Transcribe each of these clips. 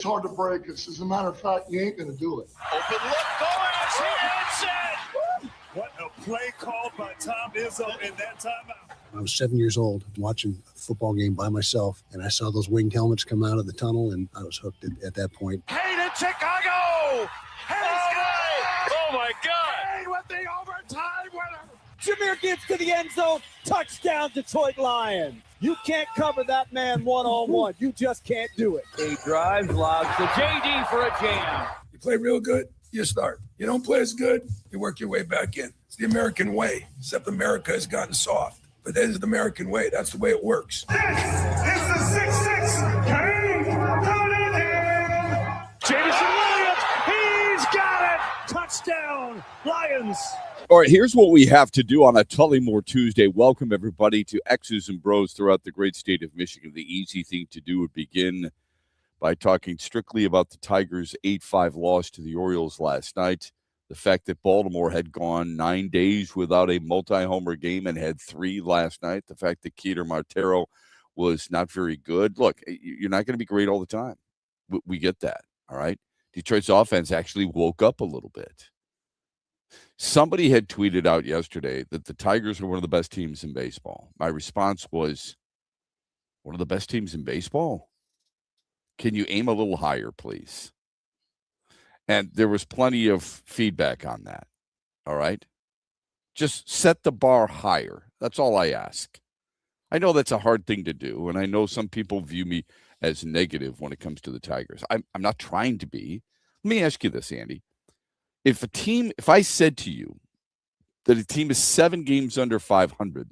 It's hard to break. It's, as a matter of fact, you ain't going to do it. Open look, Boaz, he hits it! What a play called by Tom Izzo in that timeout. I was 7 years old watching a football game by myself, and I saw those winged helmets come out of the tunnel, and I was hooked at that point. Hayden, Chicago! Oh, my God! Hayden with the overtime winner! Jameer gets to the end zone. Touchdown, Detroit Lions. You can't cover that man one-on-one. You just can't do it. He drives, lobs to JD for a jam. You play real good, you start. You don't play as good, you work your way back in. It's the American way, except America has gotten soft. But that is the American way. That's the way it works. This is the 6-6 Kane Jameson Williams, he's got it! Touchdown, Lions! All right, here's what we have to do on a Tullymore Tuesday. Welcome, everybody, to X's and Bros throughout the great state of Michigan. The easy thing to do would begin by talking strictly about the Tigers' 8-5 loss to the Orioles last night. The fact that Baltimore had gone 9 days without a multi-homer game and had 3 last night. The fact that Keter Martero was not very good. Look, you're not going to be great all the time. We get that, all right? Detroit's offense actually woke up a little bit. Somebody had tweeted out yesterday that the Tigers are one of the best teams in baseball. My response was, one of the best teams in baseball? Can you aim a little higher, please? And there was plenty of feedback on that, all right? Just set the bar higher. That's all I ask. I know that's a hard thing to do, and I know some people view me as negative when it comes to the Tigers. I'm not trying to be. Let me ask you this, Andy. If I said to you that a team is 7 games under 500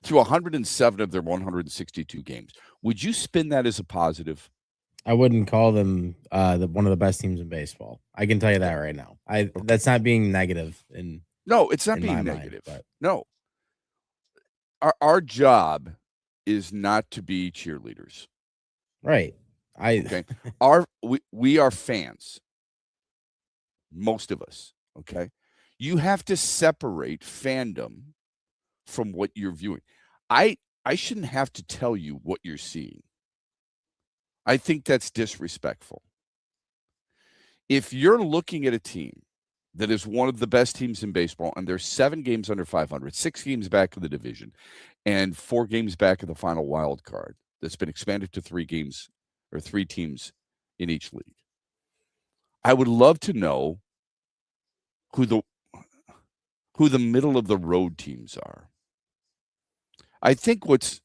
through 107 of their 162 games, would you spin that as a positive? I wouldn't call them one of the best teams in baseball. I can tell you that right now. That's not being negative. No, it's not being negative. No. Our job is not to be cheerleaders. Right. Okay. We are fans. Most of us, okay? You have to separate fandom from what you're viewing. I shouldn't have to tell you what you're seeing. I think that's disrespectful. If you're looking at a team that is one of the best teams in baseball, and they're 7 games under 500, 6 games back of the division, and 4 games back of the final wild card that's been expanded to 3 games or 3 teams in each league, I would love to know who the middle of the road teams are. I think what's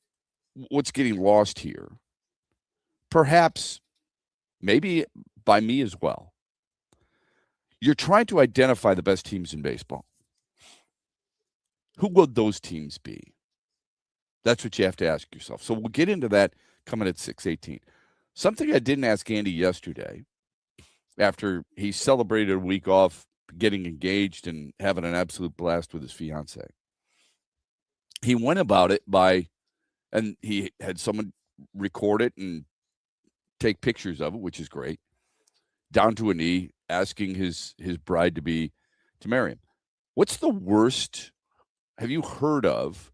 getting lost here, perhaps maybe by me as well, you're trying to identify the best teams in baseball. Who would those teams be? That's what you have to ask yourself. So we'll get into that coming at 6:18. Something I didn't ask Andy yesterday, after he celebrated a week off, getting engaged and having an absolute blast with his fiance. He went about it and he had someone record it and take pictures of it, which is great, down to a knee, asking his bride to marry him. What's the worst? Have you heard of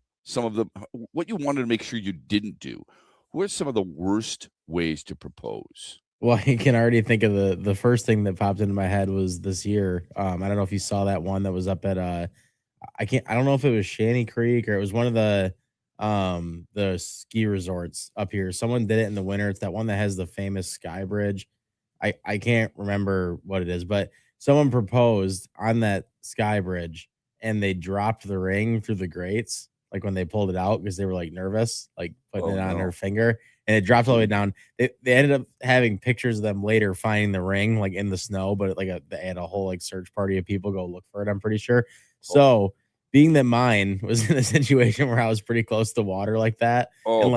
what you wanted to make sure you didn't do? What are some of the worst ways to propose? Well, I can already think of the first thing that popped into my head was this year. I don't know if you saw that one that was up at I don't know if it was Shanty Creek or it was one of the ski resorts up here. Someone did it in the winter. It's that one that has the famous sky bridge. I can't remember what it is, but someone proposed on that sky bridge and they dropped the ring through the grates, like when they pulled it out because they were like nervous, like putting it on her finger. And it dropped all the way down. They ended up having pictures of them later finding the ring like in the snow, but they had a whole like search party of people go look for it, I'm pretty sure. So being that mine was in a situation where I was pretty close to water like that and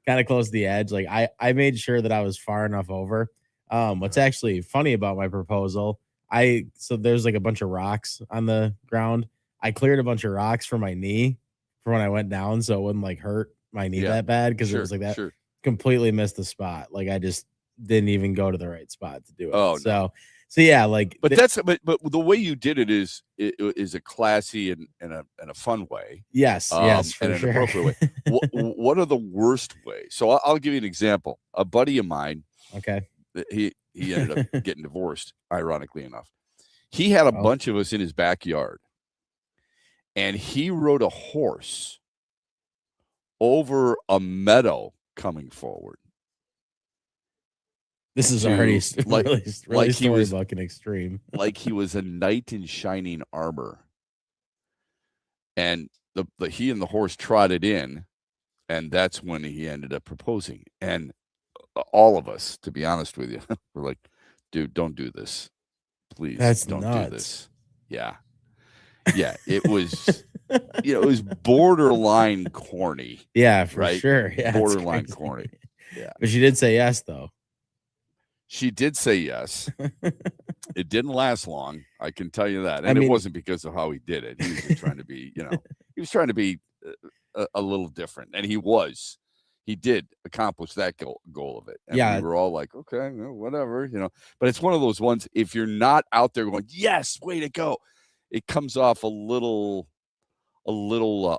kind of close to the edge, like I made sure that I was far enough over. What's actually funny about my proposal, so there's like a bunch of rocks on the ground. I cleared a bunch of rocks for my knee for when I went down so it wouldn't like hurt my knee that bad because it was like that. Sure. Completely missed the spot. Like I just didn't even go to the right spot to do it. So yeah, like but but the way you did it is a classy and a fun way. Yes, for and sure. An appropriate way. What are the worst ways? So I'll give you an example. A buddy of mine Okay. He ended up getting divorced, ironically enough. He had a bunch of us in his backyard, and he rode a horse over a meadow coming forward. This is already really he was storybook extreme. like he was a knight in shining armor. And he and the horse trotted in, and that's when he ended up proposing. And all of us, to be honest with you, were like, dude, don't do this. Please, don't do this. Yeah. Yeah, it was it was borderline corny. Yeah, for right? sure. Yeah, borderline corny. Yeah. But she did say yes, though. She did say yes. It didn't last long, I can tell you that. And it wasn't because of how he did it. He was just trying to be, he was trying to be a little different. And he did accomplish that goal of it. And we were all like, okay, whatever, But it's one of those ones, if you're not out there going, yes, way to go, it comes off a little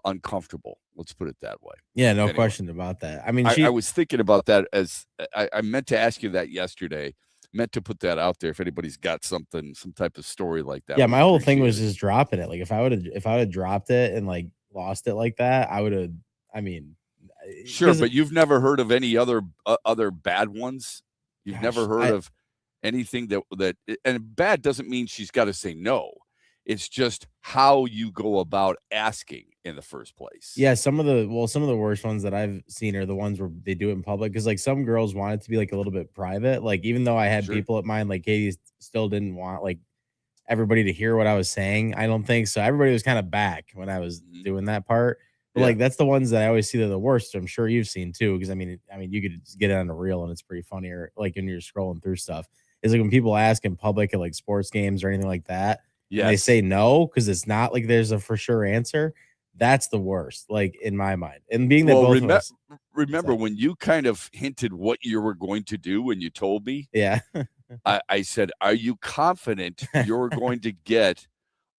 uncomfortable. Let's put it that way. Yeah, no question about that. I mean, I was thinking about that as I meant to ask you that yesterday. Meant to put that out there if anybody's got some type of story like that. Yeah, my whole thing was just dropping it. Like if I would have dropped it and like lost it like that, I would have. I mean, sure, but you've never heard of any other bad ones. You've never heard of anything that and bad doesn't mean she's got to say no. It's just how you go about asking in the first place. Yeah, some of the worst ones that I've seen are the ones where they do it in public, because like some girls want it to be like a little bit private. Like even though I had people at mine, like Katie still didn't want like everybody to hear what I was saying. I don't think so. Everybody was kind of back when I was doing that part. But like that's the ones that I always see that are the worst. I'm sure you've seen too, because I mean you could get it on a reel and it's pretty funny, or like when you're scrolling through stuff. Is like when people ask in public at like sports games or anything like that. Yeah, they say no because it's not like there's a for sure answer. That's the worst, like in my mind. And being that remember when you kind of hinted what you were going to do when you told me? Yeah. I said, are you confident you're going to get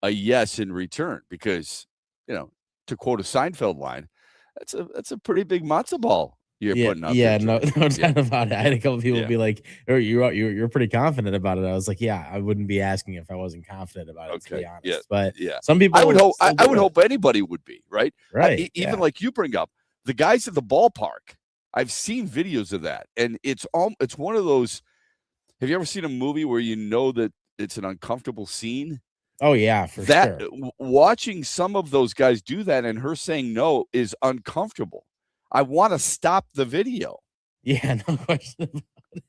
a yes in return? Because, to quote a Seinfeld line, that's a pretty big matzo ball you're putting up. Yeah, no doubt about it. I had a couple of people be like, oh, you're pretty confident about it. I was like, yeah, I wouldn't be asking if I wasn't confident about it, to be honest. Yeah. But some people I would hope anybody would be, right? Right. Even like you bring up, the guys at the ballpark. I've seen videos of that. And it's one of those. Have you ever seen a movie where that it's an uncomfortable scene? Oh, yeah, for sure. Watching some of those guys do that and her saying no is uncomfortable. I want to stop the video. Yeah, no question about it.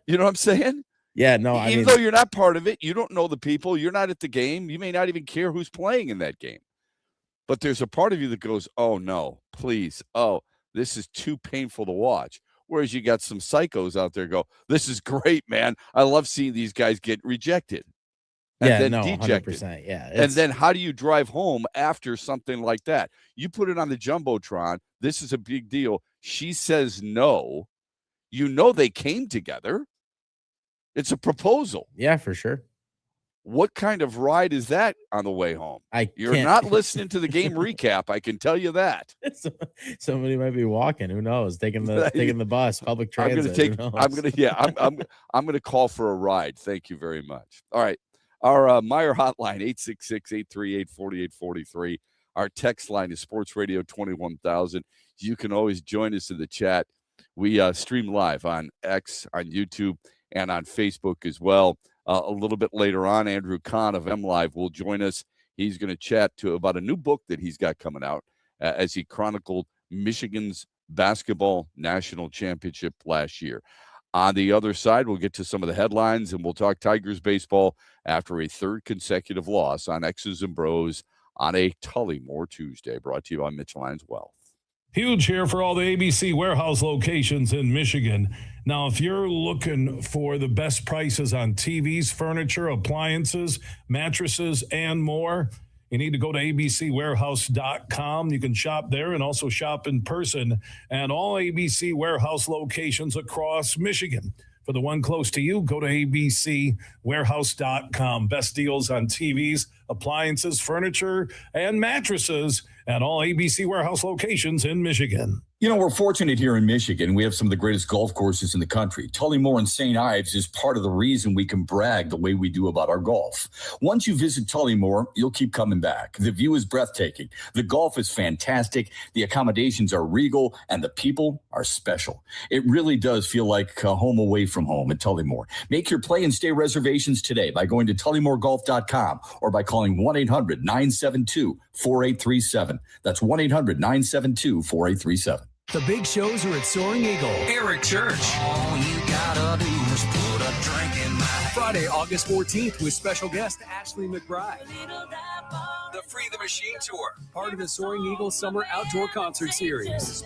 You know what I'm saying? Yeah, no. Even though you're not part of it, you don't know the people, you're not at the game, you may not even care who's playing in that game. But there's a part of you that goes, oh, no, please. Oh, this is too painful to watch. Whereas you got some psychos out there go, this is great, man. I love seeing these guys get rejected. And then dejected. 100%. Yeah. And then how do you drive home after something like that? You put it on the Jumbotron. This is a big deal. She says no. They came together. It's a proposal. Yeah, for sure. What kind of ride is that on the way home? You're not listening to the game recap. I can tell you that. Somebody might be walking. Who knows? Taking the bus, public transit. I'm gonna call for a ride. Thank you very much. All right. Our Meyer hotline, 866-838-4843. Our text line is Sports Radio 21,000. You can always join us in the chat. We stream live on X, on YouTube, and on Facebook as well. A little bit later on, Andrew Kahn of MLive will join us. He's going to chat about a new book that he's got coming out as he chronicled Michigan's basketball national championship last year. On the other side, we'll get to some of the headlines, and we'll talk Tigers baseball after a third consecutive loss on X's and Bros on a Tullymore Tuesday, brought to you by Mitchell Hines Wealth. Huge here for all the ABC warehouse locations in Michigan. Now, if you're looking for the best prices on TVs, furniture, appliances, mattresses, and more, you need to go to abcwarehouse.com. You can shop there and also shop in person at all ABC warehouse locations across Michigan. For the one close to you, go to abcwarehouse.com. Best deals on TVs, appliances, furniture, and mattresses at all ABC Warehouse locations in Michigan. You know, we're fortunate here in Michigan. We have some of the greatest golf courses in the country. Tullymore and St. Ives is part of the reason we can brag the way we do about our golf. Once you visit Tullymore, you'll keep coming back. The view is breathtaking. The golf is fantastic. The accommodations are regal, and the people are special. It really does feel like a home away from home at Tullymore. Make your play and stay reservations today by going to tullymoregolf.com or by calling 1-800-972-4837. That's 1-800-972-4837. The big shows are at Soaring Eagle. Eric Church. All you gotta do is put a drink in my hand. Friday, August 14th with special guest Ashley McBride. The Free the Machine Tour, part of the Soaring Eagle Summer Outdoor Concert Series.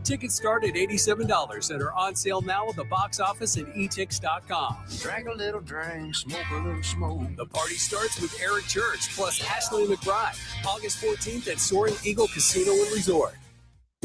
Tickets start at $87 and are on sale now at the box office and etix.com. Drink a little drink, smoke a little smoke. The party starts with Eric Church plus Ashley McBride. August 14th at Soaring Eagle Casino and Resort.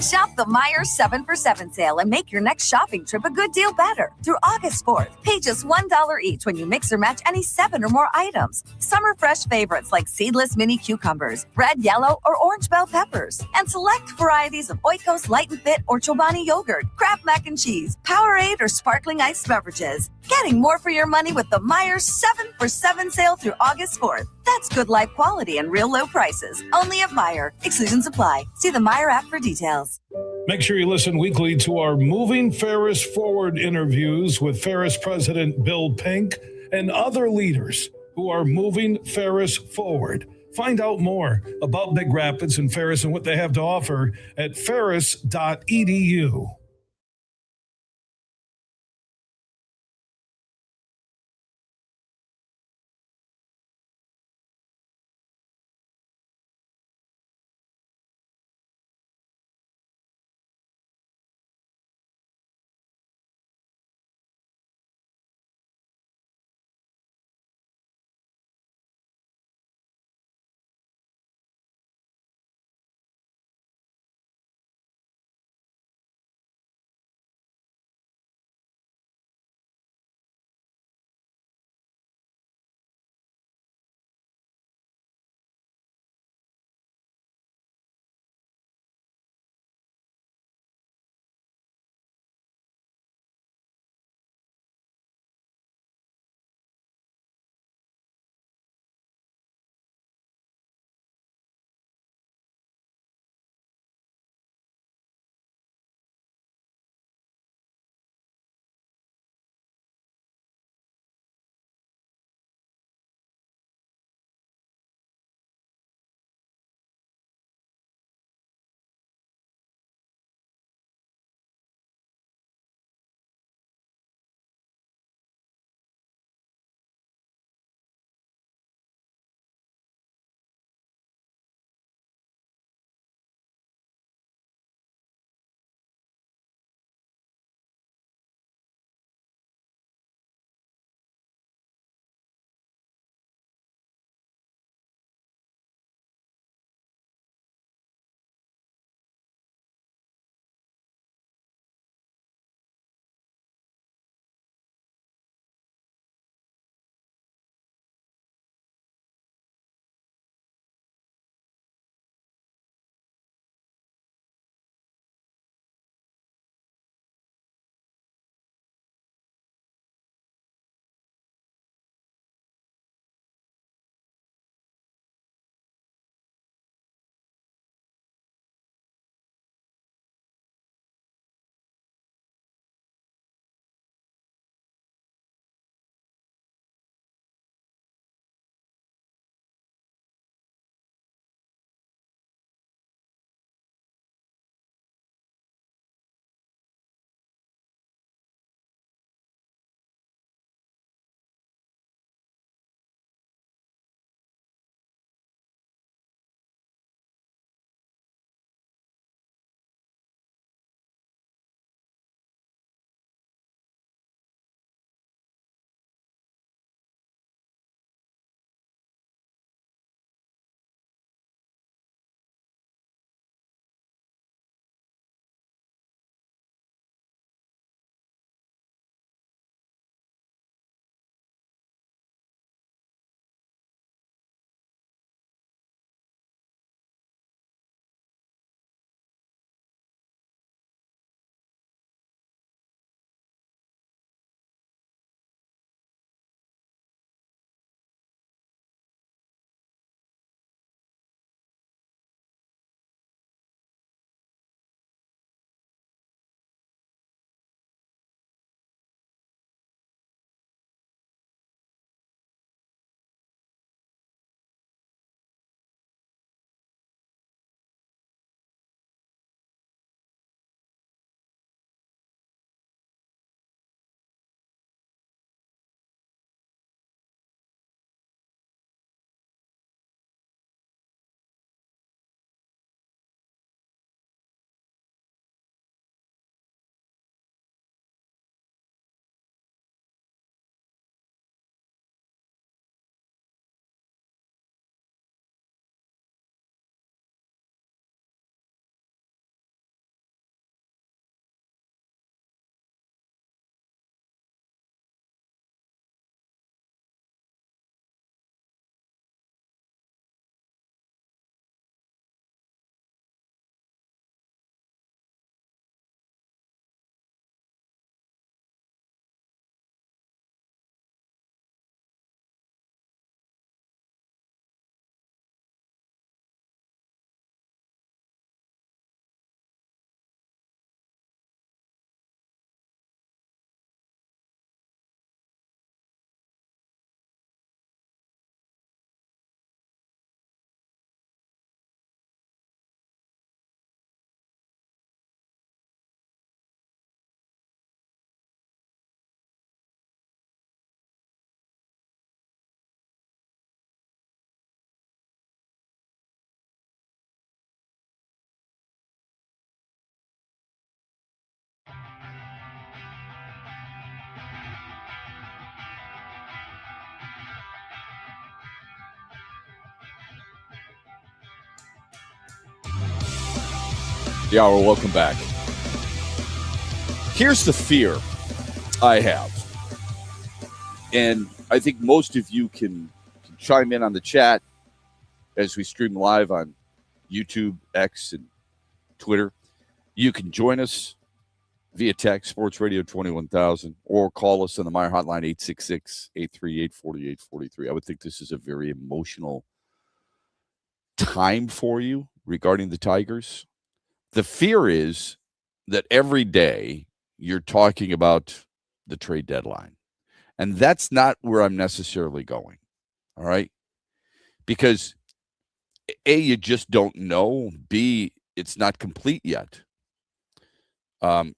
Shop the Meijer 7 for 7 sale and make your next shopping trip a good deal better. Through August 4th, pay just $1 each when you mix or match any 7 or more items. Summer fresh favorites like seedless mini cucumbers, red, yellow, or orange bell peppers, and select varieties of Oikos Light and Fit or Chobani yogurt, Kraft mac and cheese, Powerade, or sparkling iced beverages. Getting more for your money with the Meijer 7 for 7 sale through August 4th. That's good life quality and real low prices. Only at Meijer. Exclusions apply. See the Meijer app for details. Make sure you listen weekly to our Moving Ferris Forward interviews with Ferris President Bill Pink and other leaders who are moving Ferris forward. Find out more about Big Rapids and Ferris and what they have to offer at ferris.edu. the hour. Welcome back. Here's the fear I have. And I think most of you can chime in on the chat as we stream live on YouTube, X, and Twitter. You can join us via text, Sports Radio 21,000, or call us on the Meyer Hotline, 866-838-4843. I would think this is a very emotional time for you regarding the Tigers. The fear is that every day you're talking about the trade deadline. And that's not where I'm necessarily going, all right? Because A, you just don't know. B, it's not complete yet.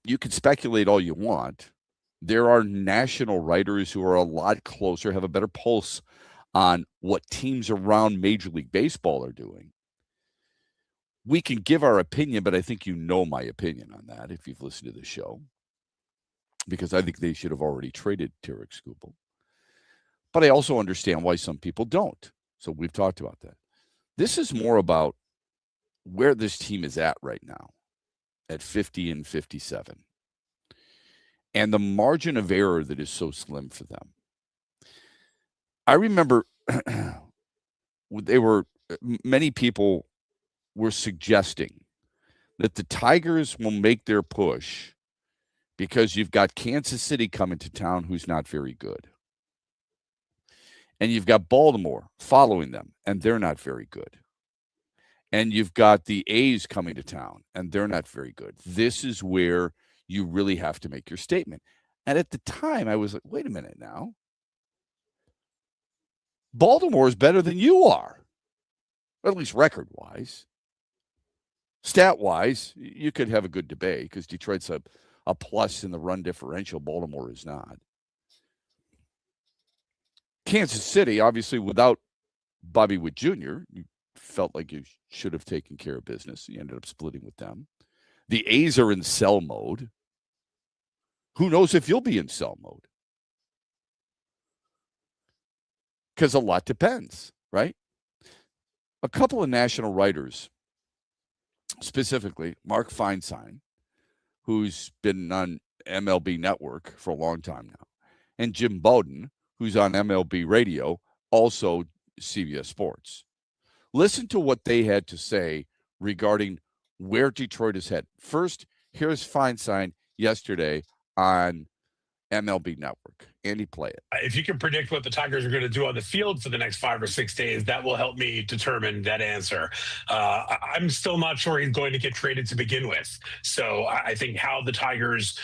You can speculate all you want. There are national writers who are a lot closer, have a better pulse on what teams around Major League Baseball are doing. We can give our opinion, but I think you know my opinion on that if you've listened to the show, because I think they should have already traded Tarek Skubal. But I also understand why some people don't. So we've talked about that. This is more about where this team is at right now, at 50 and 57, and the margin of error that is so slim for them. I remember many people were suggesting that the Tigers will make their push because you've got Kansas City coming to town, who's not very good. And you've got Baltimore following them, and they're not very good. And you've got the A's coming to town, and they're not very good. This is where you really have to make your statement. And at the time, I was like, wait a minute now. Baltimore is better than you are, at least record-wise. Stat-wise, you could have a good debate because Detroit's a plus in the run differential. Baltimore is not. Kansas City, obviously, without Bobby Witt Jr., you felt like you should have taken care of business. You ended up splitting with them. The A's are in sell mode. Who knows if you'll be in sell mode? Because a lot depends, right? A couple of national writers, specifically Mark Feinstein, who's been on MLB Network for a long time now, and Jim Bowden, who's on MLB Radio, also CBS Sports. Listen to what they had to say regarding where Detroit is headed. First, here's Feinstein yesterday on MLB Network. Andy, play it. If you can predict what the Tigers are going to do on the field for the next 5 or 6 days, that will help me determine that answer. I'm still not sure he's going to get traded to begin with. So I think how the Tigers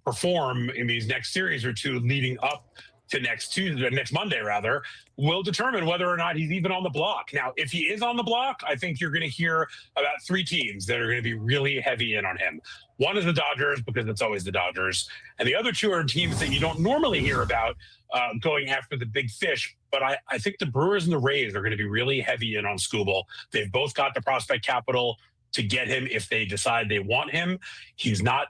perform in these next series or two leading up to next Monday, will determine whether or not he's even on the block. Now, if he is on the block, I think you're going to hear about 3 teams that are going to be really heavy in on him. One is the Dodgers, because it's always the Dodgers. And the other 2 are teams that you don't normally hear about going after the big fish. But I think the Brewers and the Rays are going to be really heavy in on Skubal. They've both got the prospect capital to get him if they decide they want him. He's not,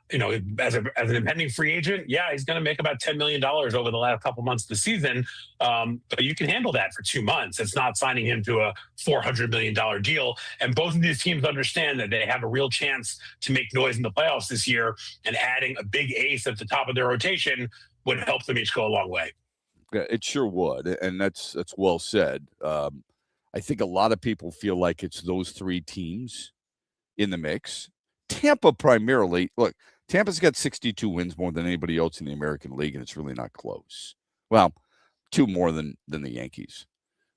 as an impending free agent, he's going to make about $10 million over the last couple months of the season. But you can handle that for 2 months. It's not signing him to a $400 million deal. And both of these teams understand that they have a real chance to make noise in the playoffs this year, and adding a big ace at the top of their rotation would help them each go a long way. Yeah, it sure would. And that's well said. I think a lot of people feel like it's those 3 teams in the mix. Tampa primarily. Look, Tampa's got 62 wins, more than anybody else in the American League, and it's really not close. Well, 2 more than the Yankees.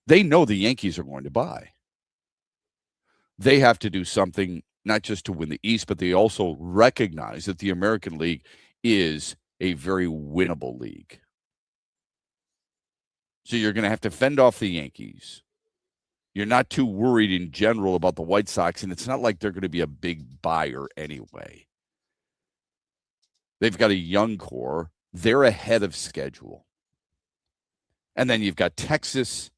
They know the Yankees are going to buy. They have to do something not just to win the East, but they also recognize that the American League is a very winnable league. So you're going to have to fend off the Yankees. You're not too worried in general about the White Sox, and it's not like they're going to be a big buyer anyway. They've got a young core. They're ahead of schedule. And then you've got Texas,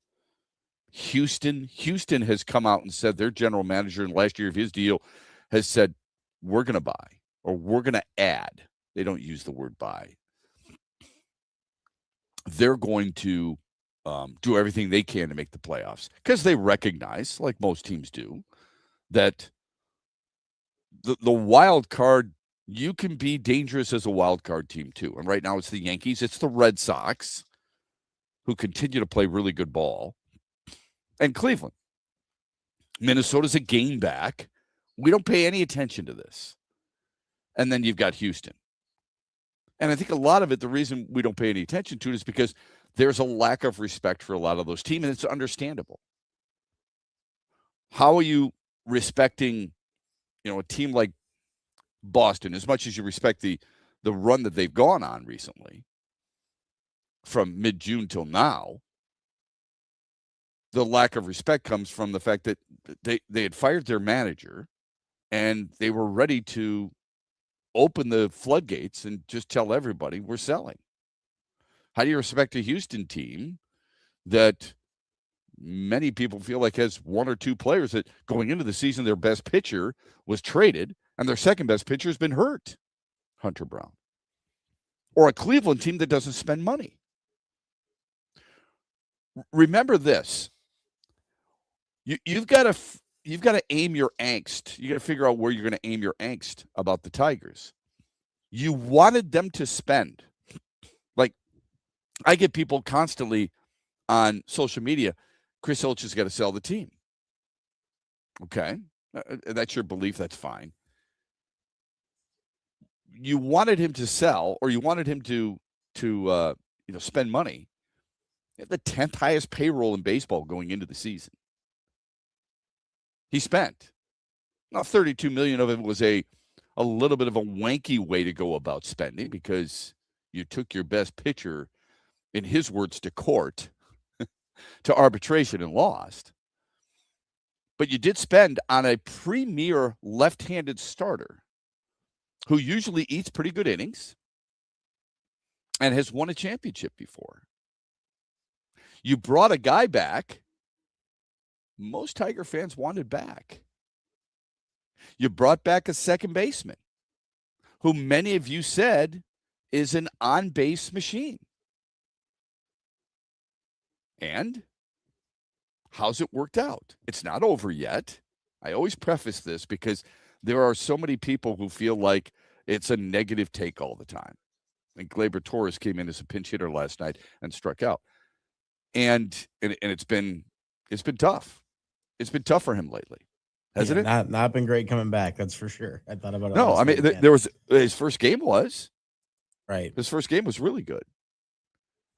Houston. Houston has come out and said their general manager in last year of his deal has said, we're going to buy, or we're going to add. They don't use the word buy. They're going to do everything they can to make the playoffs, because they recognize, like most teams do, that the wild card, you can be dangerous as a wild card team too. And right now it's the Yankees, it's the Red Sox, who continue to play really good ball, and Cleveland. Minnesota's a game back. We don't pay any attention to this. And then you've got Houston. And I think a lot of it, the reason we don't pay any attention to it is because there's a lack of respect for a lot of those teams, and it's understandable. How are you respecting, a team like Boston as much as you respect the run that they've gone on recently from mid-June till now? The lack of respect comes from the fact that they had fired their manager and they were ready to open the floodgates and just tell everybody we're selling. How do you respect a Houston team that many people feel like has one or two players that going into the season, their best pitcher was traded and their second best pitcher has been hurt, Hunter Brown? Or a Cleveland team that doesn't spend money. Remember this. You've got to aim your angst. You got to figure out where you're going to aim your angst about the Tigers. You wanted them to spend. Like, I get people constantly on social media, Chris Ilitch has got to sell the team. Okay. That's your belief. That's fine. You wanted him to sell, or you wanted him to spend money. The 10th highest payroll in baseball going into the season. He spent. Now, $32 million of it was a little bit of a wanky way to go about spending, because you took your best pitcher, in his words, to court, to arbitration, and lost. But you did spend on a premier left-handed starter who usually eats pretty good innings and has won a championship before. You brought a guy back most Tiger fans wanted back. You brought back a second baseman who many of you said is an on-base machine. And how's it worked out? It's not over yet. I always preface this because there are so many people who feel like it's a negative take all the time. And Gleyber Torres came in as a pinch hitter last night and struck out. And it's been tough. It's been tough for him lately, hasn't it? Not been great coming back. That's for sure. I thought about it. No, I mean, there was his first game was right. His first game was really good,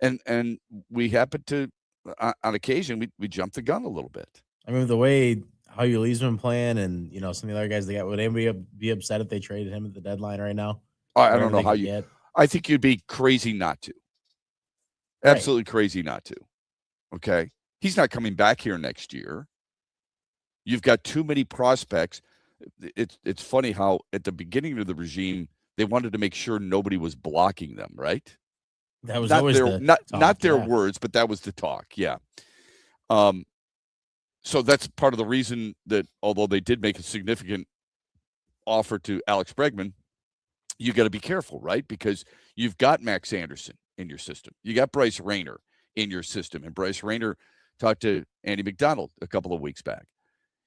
and we happened to, on occasion, we jumped the gun a little bit. I mean, the way how Yuli's been playing, and some of the other guys they got. Would anybody be upset if they traded him at the deadline right now? I don't know how you. Get? I think you'd be crazy not to. Absolutely crazy not to. Okay, he's not coming back here next year. You've got too many prospects. It's funny how at the beginning of the regime they wanted to make sure nobody was blocking them, right? That was always not their words, but that was the talk. Yeah. So that's part of the reason that although they did make a significant offer to Alex Bregman, you got to be careful, right? Because you've got Max Anderson in your system. You got Bryce Rayner in your system, and Bryce Rayner talked to Andy McDonald a couple of weeks back.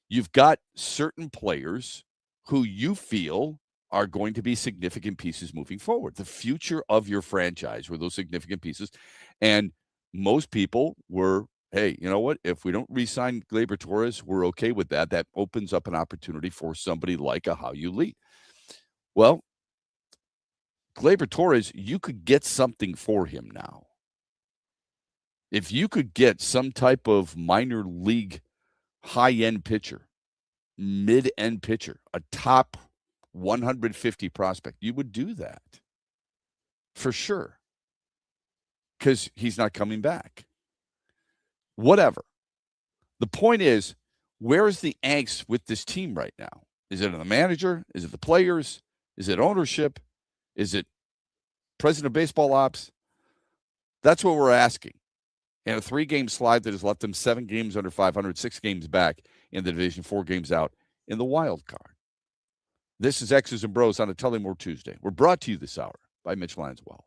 You've got certain players who you feel are going to be significant pieces moving forward. The future of your franchise were those significant pieces. And most people were, hey, you know what? If we don't re-sign Gleyber Torres, we're okay with that. That opens up an opportunity for somebody like a How You Lead. Well, Gleyber Torres, you could get something for him now. If you could get some type of minor league high-end pitcher, mid-end pitcher, a top 150 prospect, you would do that for sure, because he's not coming back. Whatever. The point is, where is the angst with this team right now? Is it in the manager? Is it the players? Is it ownership? Is it president of baseball ops? That's what we're asking. And a 3-game slide that has left them 7 games under 500, 6 games back in the division, 4 games out in the wild card. This is X's and Bros on a Tullamore Tuesday. We're brought to you this hour by Mitch Lyons Wealth.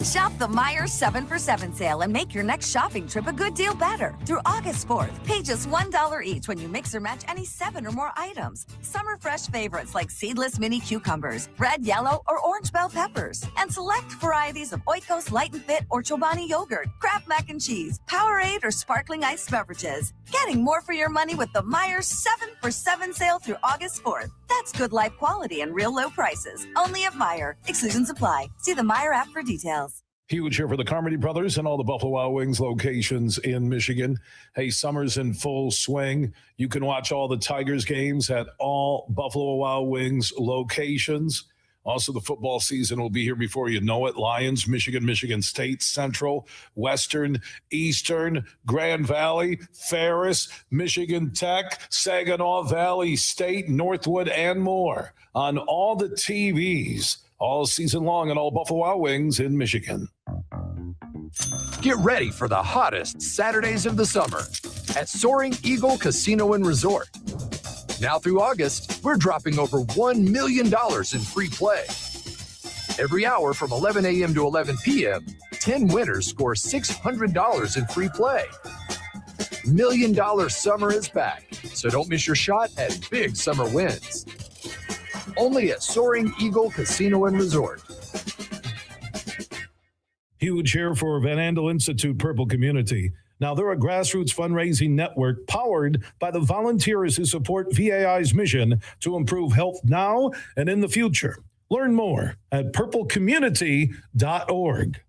Shop the Meijer 7 for 7 sale and make your next shopping trip a good deal better. Through August 4th, pay just $1 each when you mix or match any 7 or more items. Summer fresh favorites like seedless mini cucumbers, red, yellow, or orange bell peppers, and select varieties of Oikos Light and Fit or Chobani yogurt, Kraft mac and cheese, Powerade, or sparkling iced beverages. Getting more for your money with the Meijer 7 for 7 sale through August 4th. That's good life quality and real low prices. Only at Meijer. Exclusions apply. See the Meijer app for details. Huge here for the Carmody brothers and all the Buffalo Wild Wings locations in Michigan. Hey, summer's in full swing. You can watch all the Tigers games at all Buffalo Wild Wings locations. Also, the football season will be here before you know it. Lions, Michigan, Michigan State, Central, Western, Eastern, Grand Valley, Ferris, Michigan Tech, Saginaw Valley State, Northwood, and more on all the TVs all season long and all Buffalo Wild Wings in Michigan. Get ready for the hottest Saturdays of the summer at Soaring Eagle Casino and Resort. Now through August, we're dropping over $1 million in free play. Every hour from 11 a.m. to 11 p.m., 10 winners score $600 in free play. $1 Million Summer is back, so don't miss your shot at big summer wins. Only at Soaring Eagle Casino and Resort. Huge here for Van Andel Institute Purple Community. Now, they're a grassroots fundraising network powered by the volunteers who support VAI's mission to improve health now and in the future. Learn more at purplecommunity.org.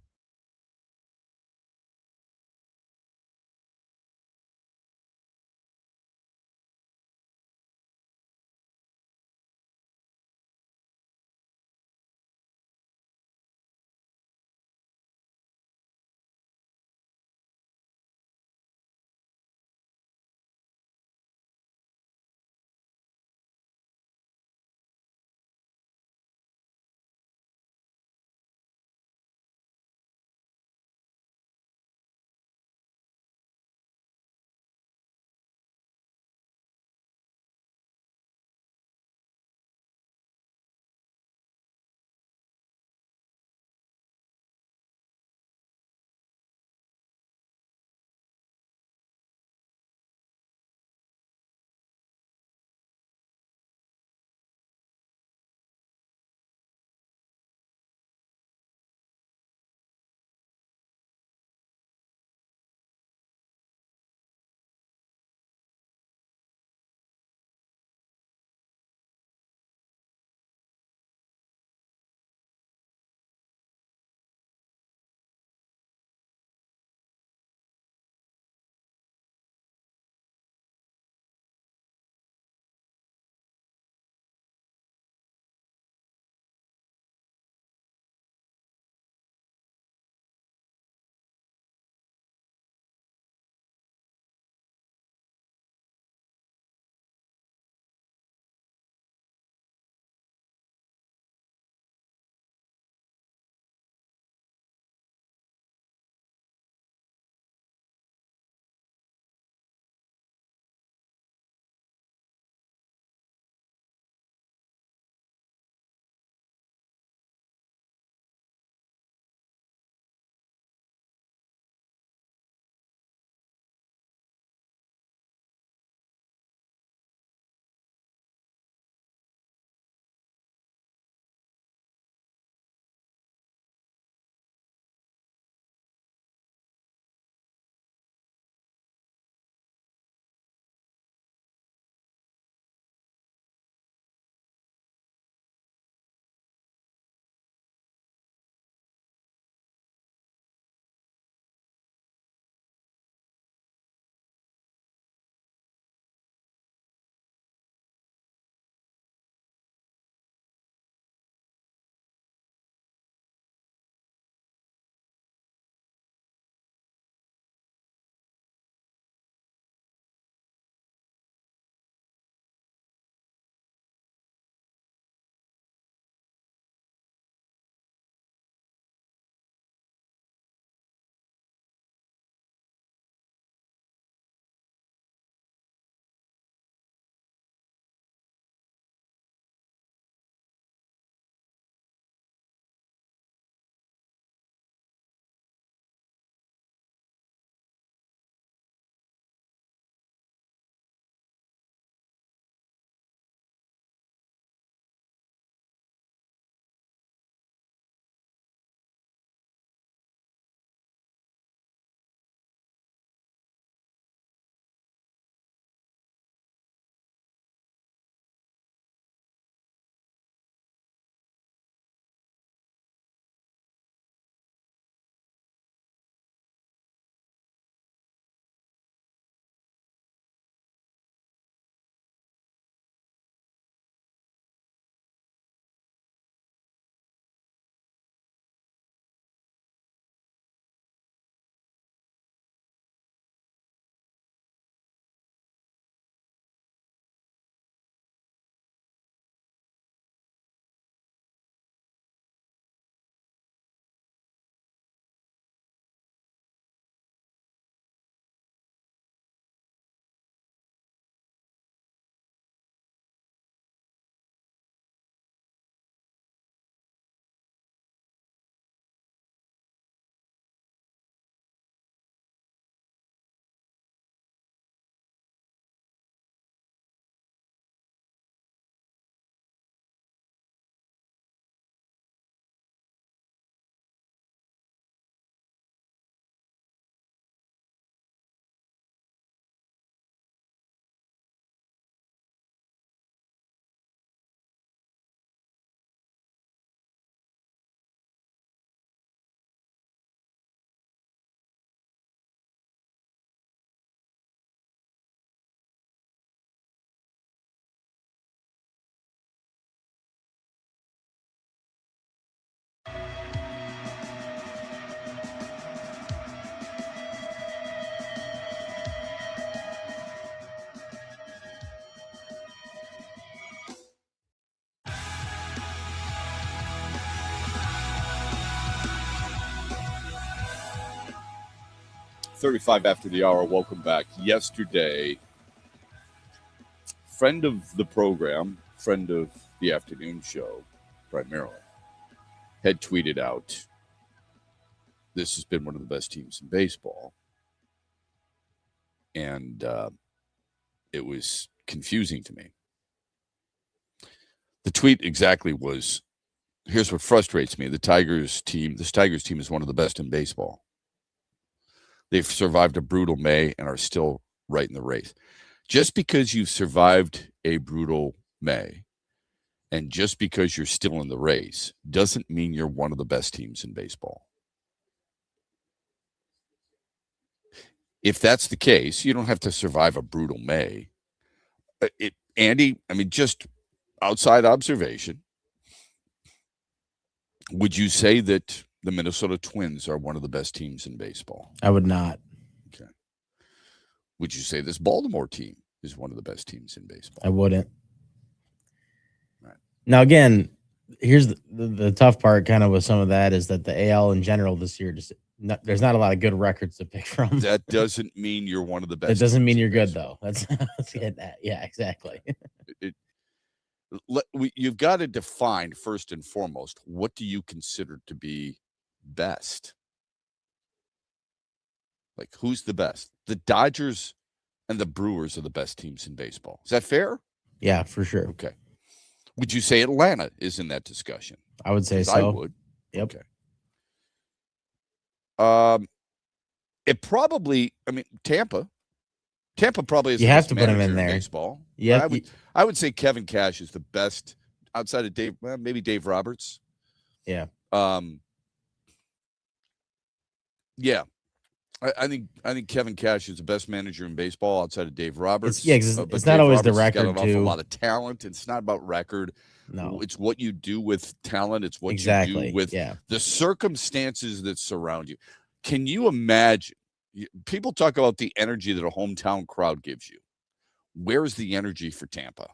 35 after the hour. Welcome back. Yesterday, friend of the program, friend of the afternoon show, primarily, had tweeted out, this has been one of the best teams in baseball. And it was confusing to me. The tweet exactly was, here's what frustrates me. This Tigers team is one of the best in baseball. They've survived a brutal May and are still right in the race. Just because you've survived a brutal May and just because you're still in the race doesn't mean you're one of the best teams in baseball. If that's the case, you don't have to survive a brutal May. Andy, I mean, just outside observation, would you say that the Minnesota Twins are one of the best teams in baseball? I would not. Okay. Would you say this Baltimore team is one of the best teams in baseball? I wouldn't. Right. Now, again, here's the tough part kind of with some of that is that the AL in general this year, there's not a lot of good records to pick from. That doesn't mean you're one of the best. It doesn't mean you're good, though. Let's get that. Yeah, exactly. You've got to define first and foremost, what do you consider to be best? Like, who's the best? The Dodgers and the Brewers are the best teams in baseball. Is that fair? Yeah, for sure. Okay. Would you say Atlanta is in that discussion? I would say so. I would. Yep. Okay. It probably, I mean, Tampa probably is. You the have best to put him manager in there. Baseball. Yeah. I would say Kevin Cash is the best outside of Dave, maybe Dave Roberts. Yeah. Yeah. I think Kevin Cash is the best manager in baseball outside of Dave Roberts. It's but not Dave always the Roberts has got record, an awful too. lot of talent. It's not about record. No. It's what you do with talent. It's what you Exactly. do with Yeah. the circumstances that surround you. Can you imagine? People talk about the energy that a hometown crowd gives you. Where's the energy for Tampa?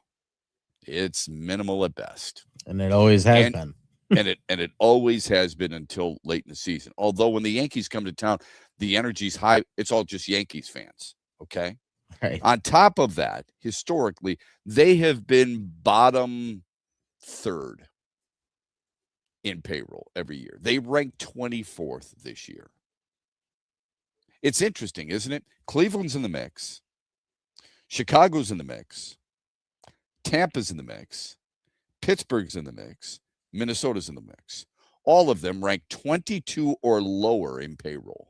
It's minimal at best. And it always has been. and it always has been until late in the season. Although when the Yankees come to town, the energy's high. It's all just Yankees fans. Okay. Right. On top of that, historically, they have been bottom third in payroll every year. They rank 24th this year. It's interesting, isn't it? Cleveland's in the mix. Chicago's in the mix. Tampa's in the mix. Pittsburgh's in the mix. Minnesota's in the mix. All of them rank 22 or lower in payroll.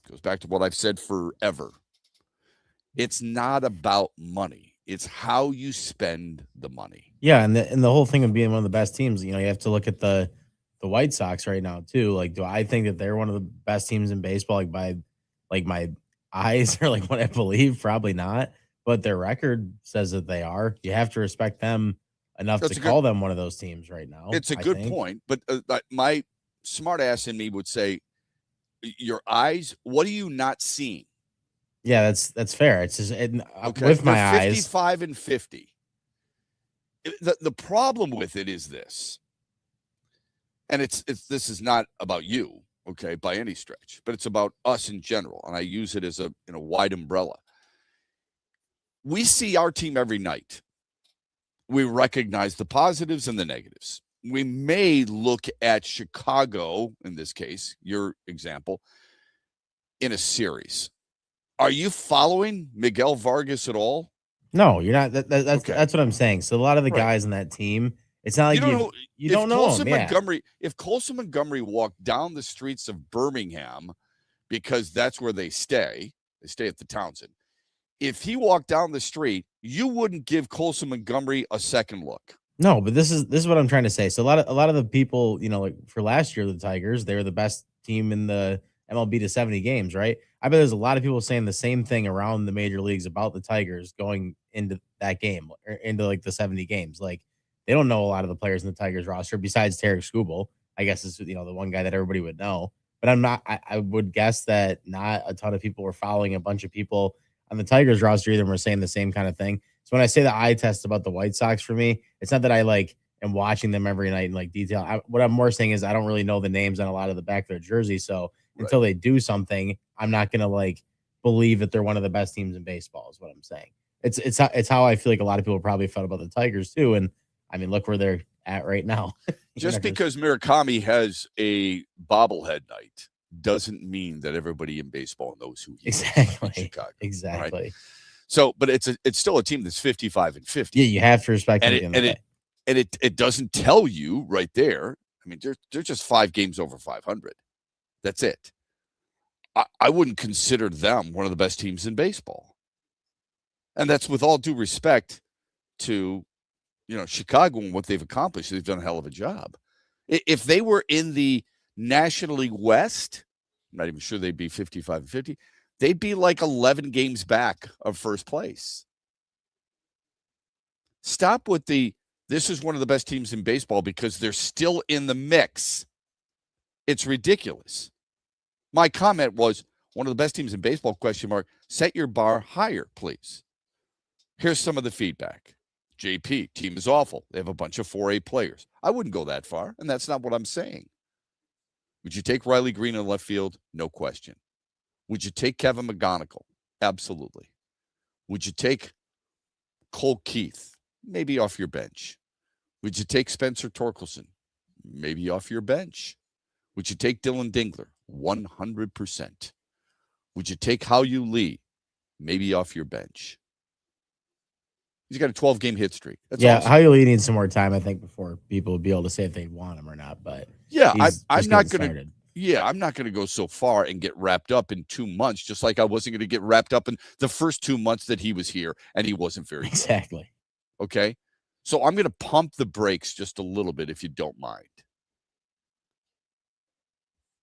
Goes back to what I've said forever. It's not about money. It's how you spend the money. Yeah, and the whole thing of being one of the best teams, you have to look at the White Sox right now too. Like, do I think that they're one of the best teams in baseball? Like by my eyes or like what I believe, probably not. But their record says that they are. You have to respect them enough to call them one of those teams right now. It's a good point, but my smart ass in me would say, your eyes, what are you not seeing? Yeah, that's fair. It's just okay. With my They're eyes. 55 and 50. The problem with it is this, and it's this is not about you, okay, by any stretch, but it's about us in general, and I use it as a wide umbrella. We see our team every night. We recognize the positives and the negatives. We may look at Chicago, in this case, your example, in a series. Are you following Miguel Vargas at all? No, you're not. That's what I'm saying. So a lot of the guys in that team, it's not like you don't know them. Yeah. If Colson Montgomery walked down the streets of Birmingham, because that's where they stay at the Townsend. If he walked down the street, you wouldn't give Colson Montgomery a second look. No, but this is what I'm trying to say. So a lot of the people, like for last year, the Tigers, they were the best team in the MLB to 70 games, right? I bet there's a lot of people saying the same thing around the major leagues about the Tigers going into that game or into like the 70 games. Like they don't know a lot of the players in the Tigers roster besides Tarek Skubal. I guess is the one guy that everybody would know. But I would guess that not a ton of people were following a bunch of people on the Tigers roster either were saying the same kind of thing. So when I say the eye test about the White Sox for me, it's not that I and watching them every night in like detail. What I'm more saying is I don't really know the names on a lot of the back of their jersey. So until they do something, I'm not going to like believe that they're one of the best teams in baseball is what I'm saying. It's how I feel like a lot of people probably felt about the Tigers too. And I mean, look where they're at right now. Just because Murakami has a bobblehead night doesn't mean that everybody in baseball knows who he is in Chicago. Exactly. Right? So, but it's still a team that's 55-50. Yeah, you have to respect and it. It doesn't tell you right there. I mean, they're just 5 games over 500. That's it. I wouldn't consider them one of the best teams in baseball. And that's with all due respect to, Chicago and what they've accomplished. They've done a hell of a job. If they were in the National League West, I'm not even sure they'd be 55-50. They'd be like 11 games back of first place. Stop with this is one of the best teams in baseball because they're still in the mix. It's ridiculous. My comment was one of the best teams in baseball, ? Set your bar higher, please. Here's some of the feedback. JP, team is awful. They have a bunch of 4A players. I wouldn't go that far, and that's not what I'm saying. Would you take Riley Green in left field? No question. Would you take Kevin McGonigal? Absolutely. Would you take Cole Keith? Maybe off your bench. Would you take Spencer Torkelson? Maybe off your bench. Would you take Dylan Dingler? 100%. Would you take Hao-Yu Lee? Maybe off your bench. He's got a 12-game hit streak. That's awesome. Hao-Yu Lee needs some more time, I think, before people would be able to say if they want him or not. But I'm not going to. Yeah, I'm not going to go so far and get wrapped up in 2 months, just like I wasn't going to get wrapped up in the first 2 months that he was here and he wasn't very good. Exactly. Okay, so I'm going to pump the brakes just a little bit if you don't mind.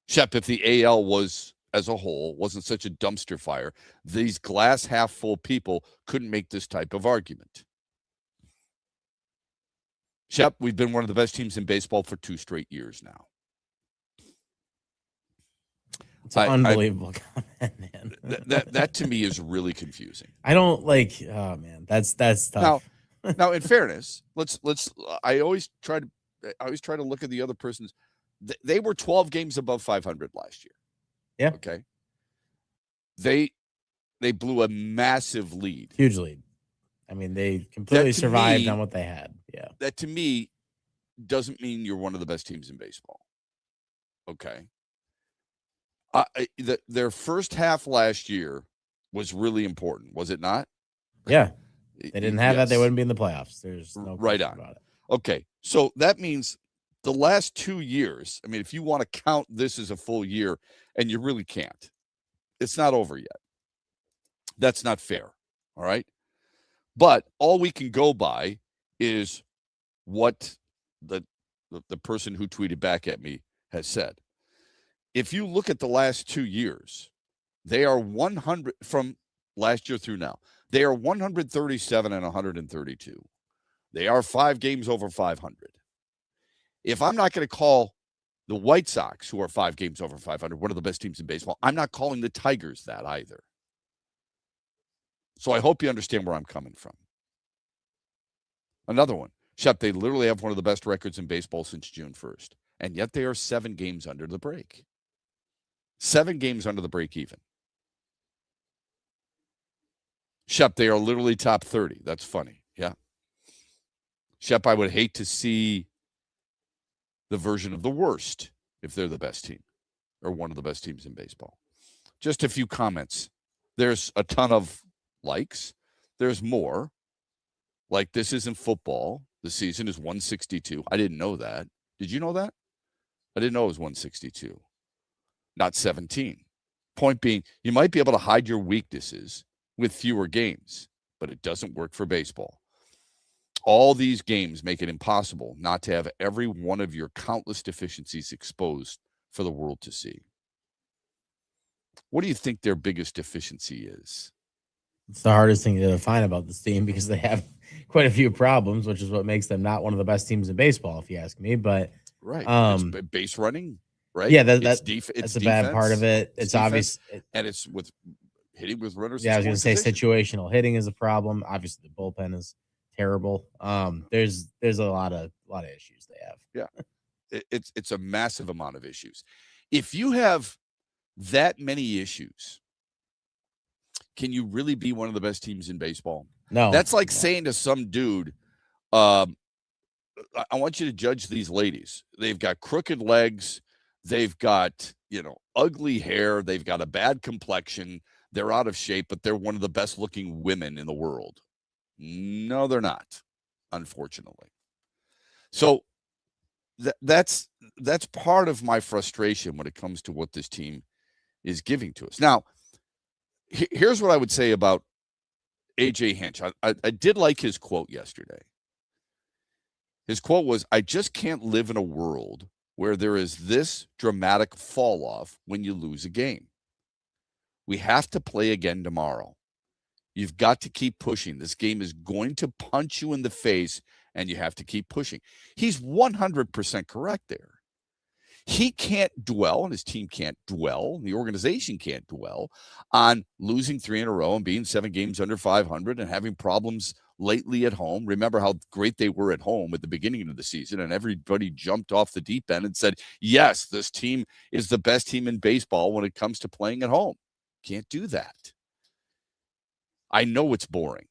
Shep, if the AL was as a whole wasn't such a dumpster fire, these glass half full people couldn't make this type of argument. Shep, we've been one of the best teams in baseball for 2 straight years now. It's an unbelievable comment, man. That to me is really confusing. I don't like. Oh man, that's tough. Now, in fairness, let's. I always try to look at the other person's. They were 12 games above 500 last year. Yeah. Okay. They blew a massive lead. Huge lead. I mean, they completely survived on what they had. Yeah. That to me doesn't mean you're one of the best teams in baseball. Okay. Their first half last year was really important, was it not? Yeah. They didn't have that, they wouldn't be in the playoffs. There's no right on about it. Okay. So that means the last 2 years, I mean, if you want to count this as a full year, and you really can't, it's not over yet. That's not fair. All right. But all we can go by is what the person who tweeted back at me has said. If you look at the last 2 years, they are 100 from last year through now. They are 137 and 132. They are 5 games over 500. If I'm not going to call the White Sox, who are 5 games over 500, one of the best teams in baseball, I'm not calling the Tigers that either. So I hope you understand where I'm coming from. Another one. Shep, they literally have one of the best records in baseball since June 1st. And yet they are 7 games under the break. 7 games under the break even. Shep, they are literally top 30. That's funny. Yeah. Shep, I would hate to see the version of the worst if they're the best team or one of the best teams in baseball. Just a few comments. There's a ton of likes. There's more. Like, this isn't football. The season is 162. I didn't know that. Did you know that? I didn't know it was 162. Not 17. Point being, you might be able to hide your weaknesses with fewer games, but it doesn't work for baseball. All these games make it impossible not to have every one of your countless deficiencies exposed for the world to see. What do you think their biggest deficiency is? It's the hardest thing to define about this team because they have quite a few problems, which is what makes them not one of the best teams in baseball, if you ask me. But right, it's base running, right? Yeah, that's a bad part of it. It's obvious, and it's with hitting with runners. Yeah, I was going to say situational hitting is a problem. Obviously, the bullpen is terrible. There's a lot of issues they have. Yeah, it's a massive amount of issues. If you have that many issues, can you really be one of the best teams in baseball? No, that's like saying to some dude, I want you to judge these ladies. They've got crooked legs. They've got, ugly hair. They've got a bad complexion. They're out of shape, but they're one of the best looking women in the world. No, they're not, unfortunately. So that's part of my frustration when it comes to what this team is giving to us. Now, here's what I would say about AJ Hinch. I did like his quote yesterday. His quote was, "I just can't live in a world where there is this dramatic fall off when you lose a game. We have to play again tomorrow. You've got to keep pushing. This game is going to punch you in the face, and you have to keep pushing." He's 100% correct there. He can't dwell, and his team can't dwell, and the organization can't dwell on losing 3 in a row and being 7 games under 500 and having problems lately at home. Remember how great they were at home at the beginning of the season, and everybody jumped off the deep end and said, yes, this team is the best team in baseball when it comes to playing at home. Can't do that. I know it's boring,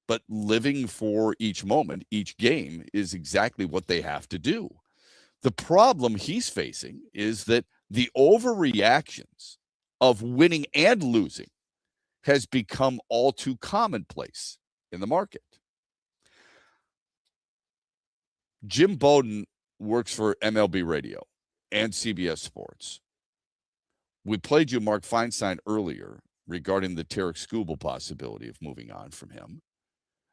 but living for each moment, each game is exactly what they have to do. The problem he's facing is that the overreactions of winning and losing has become all too commonplace in the market. Jim Bowden works for MLB Radio and CBS Sports. We played you Mark Feinstein earlier regarding the Tarek Skubal possibility of moving on from him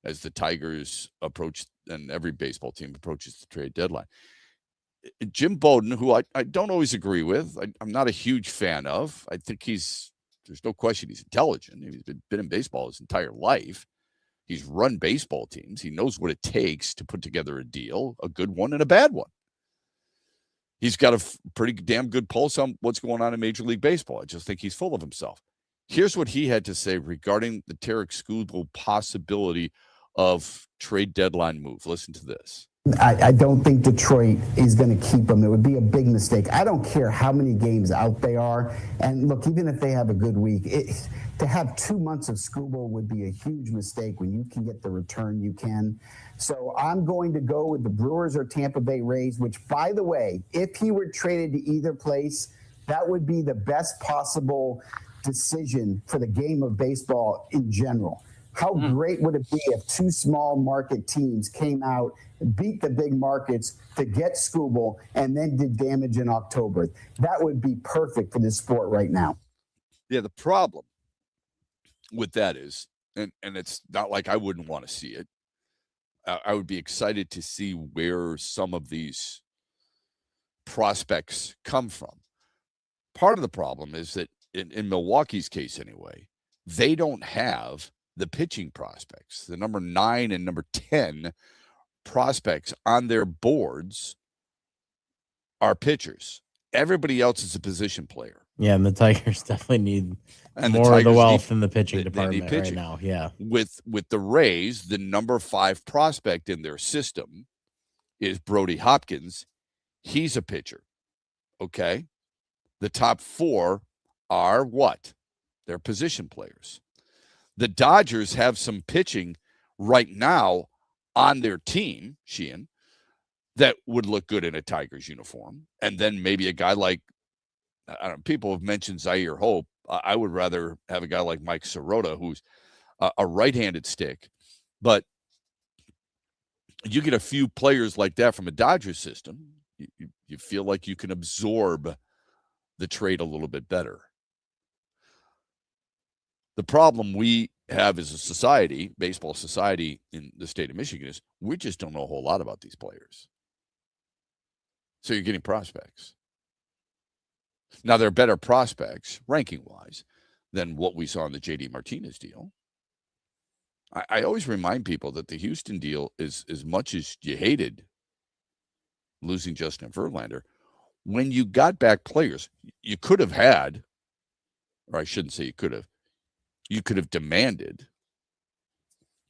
as the Tigers approach, and every baseball team approaches the trade deadline. Jim Bowden, who I don't always agree with, I'm not a huge fan of. I think there's no question he's intelligent. He's been in baseball his entire life. He's run baseball teams. He knows what it takes to put together a deal, a good one and a bad one. He's got a pretty damn good pulse on what's going on in Major League Baseball. I just think he's full of himself. Here's what he had to say regarding the Tarek Skubal possibility of trade deadline move. Listen to this. I don't think Detroit is going to keep him. It would be a big mistake. I don't care how many games out they are. And look, even if they have a good week, to have 2 months of Skubal would be a huge mistake when you can get the return you can. So I'm going to go with the Brewers or Tampa Bay Rays, which, by the way, if he were traded to either place, that would be the best possible decision for the game of baseball in general. How great would it be if 2 small market teams came out, beat the big markets to get Skubal, and then did damage in October? That would be perfect for this sport right now. Yeah, the problem with that is, and it's not like I wouldn't want to see it. I would be excited to see where some of these prospects come from. Part of the problem is that in Milwaukee's case anyway, they don't have the pitching prospects. The number 9 and number 10 prospects on their boards are pitchers. Everybody else is a position player. Yeah, and the Tigers definitely need more of the wealth in the pitching department right now. Yeah. With the Rays, the number 5 prospect in their system is Brody Hopkins. He's a pitcher. Okay. The top 4 are what? They're position players. The Dodgers have some pitching right now on their team, Sheehan, that would look good in a Tigers uniform. And then maybe a guy like, I don't know, people have mentioned Zaire Hope. I would rather have a guy like Mike Sirota, who's a right-handed stick. But you get a few players like that from a Dodgers system, you feel like you can absorb the trade a little bit better. The problem we have as a society, baseball society in the state of Michigan, is we just don't know a whole lot about these players. So you're getting prospects. Now, they're better prospects, ranking-wise, than what we saw in the J.D. Martinez deal. I always remind people that the Houston deal is, as much as you hated losing Justin Verlander, when you got back players, you could have had, or I shouldn't say you could have demanded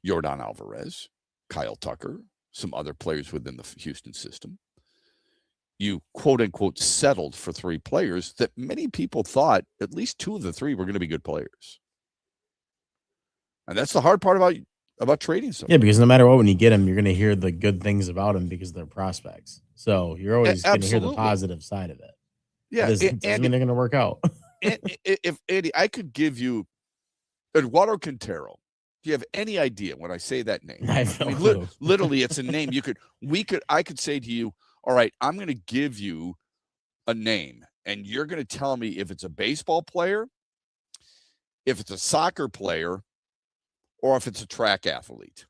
Yordan Alvarez, Kyle Tucker, some other players within the Houston system. You quote-unquote settled for 3 players that many people thought at least 2 of the 3 were going to be good players. And that's the hard part about trading something. Yeah, because no matter what, when you get them, you're going to hear the good things about them because they're prospects. So you're always going to hear the positive side of it. Yeah, doesn't mean they're going to work out. If Andy, I could give you Eduardo Quintero. Do you have any idea when I say that name? I have no clue. Literally, it's a name I could say to you, all right, I'm going to give you a name, and you're going to tell me if it's a baseball player, if it's a soccer player, or if it's a track athlete.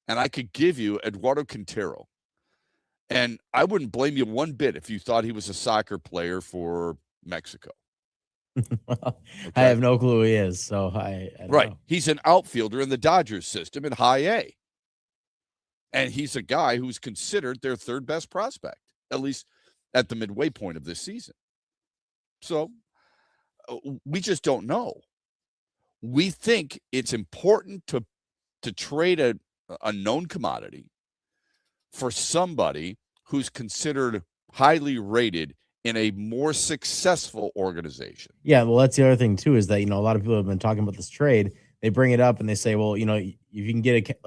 And I could give you Eduardo Quintero. And I wouldn't blame you one bit if you thought he was a soccer player for Mexico. Okay. I have no clue who he is, so I don't know. He's an outfielder in the Dodgers system in high A. And he's a guy who's considered their 3rd best prospect, at least at the midway point of this season. So we just don't know. We think it's important to trade a known commodity for somebody who's considered highly rated in a more successful organization. Yeah, well, that's the other thing, too, is that, a lot of people have been talking about this trade. They bring it up and they say, well, if you can get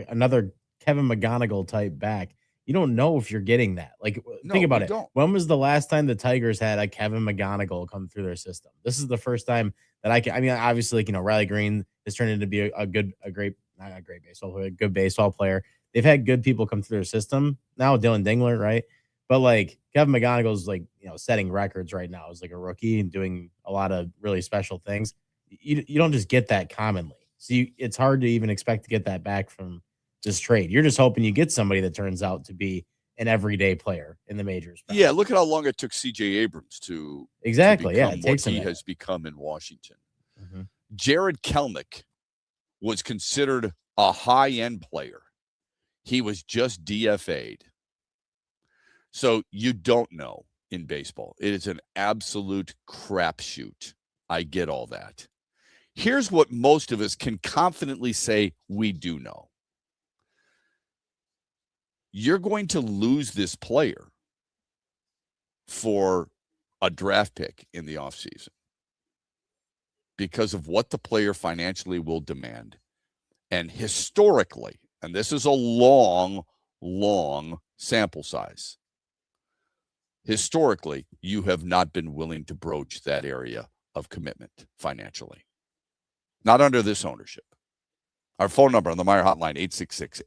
another Kevin McGonigal type back, you don't know if you're getting that. Think about it. Don't. When was the last time the Tigers had a Kevin McGonigal come through their system? This is the first time that obviously, Riley Green has turned into be a good baseball player. They've had good people come through their system. Now Dylan Dingler, right? But Kevin McGonigal's setting records right now as a rookie and doing a lot of really special things. You don't just get that commonly. So it's hard to even expect to get that back from this trade. You're just hoping you get somebody that turns out to be an everyday player in the majors. Probably. Yeah, look at how long it took C.J. Abrams to exactly. To it takes what he has become in Washington. Mm-hmm. Jared Kelnick was considered a high-end player. He was just DFA'd. So you don't know in baseball. It is an absolute crapshoot. I get all that. Here's what most of us can confidently say we do know. You're going to lose this player for a draft pick in the offseason because of what the player financially will demand. And historically, and this is a long sample size, historically, you have not been willing to broach that area of commitment financially. Not under this ownership. Our phone number on the Meyer Hotline,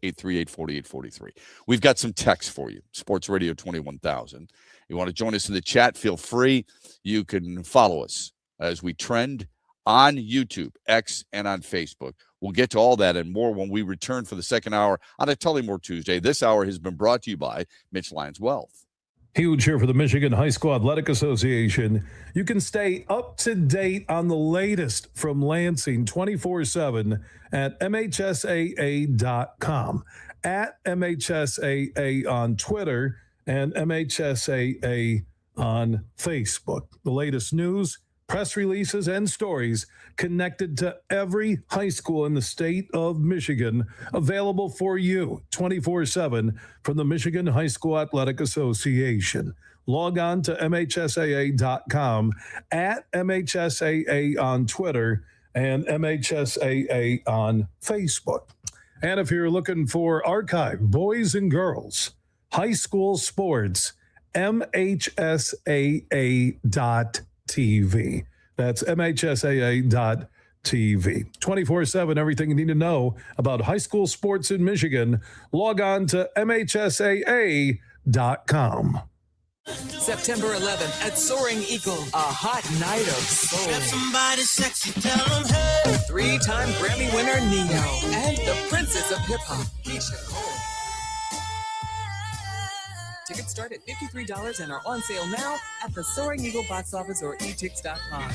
866-838-4843. We've got some text for you, Sports Radio 21,000. You want to join us in the chat, feel free. You can follow us as we trend on YouTube, X, and on Facebook. We'll get to all that and more when we return for the second hour on a Tullymore Tuesday. This hour has been brought to you by Mitch Lyons Wealth. Huge here for the Michigan High School Athletic Association. You can stay up to date on the latest from Lansing 24/7 at MHSAA.com, at MHSAA on Twitter, and MHSAA on Facebook. The latest news, press releases, and stories connected to every high school in the state of Michigan, available for you 24/7 from the Michigan High School Athletic Association. Log on to MHSAA.com, at MHSAA on Twitter, and MHSAA on Facebook. And if you're looking for archive, boys and girls, high school sports, MHSAA.TV. That's MHSAA.TV. 24/7, everything you need to know about high school sports in Michigan. Log on to MHSAA.com. September 11th at Soaring Eagle, a hot night of soul. Somebody sexy, tell them hey. 3-time Grammy winner Neo and the Princess of Hip Hop, Keisha Cole. Tickets start at $53 and are on sale now at the Soaring Eagle box office or etix.com.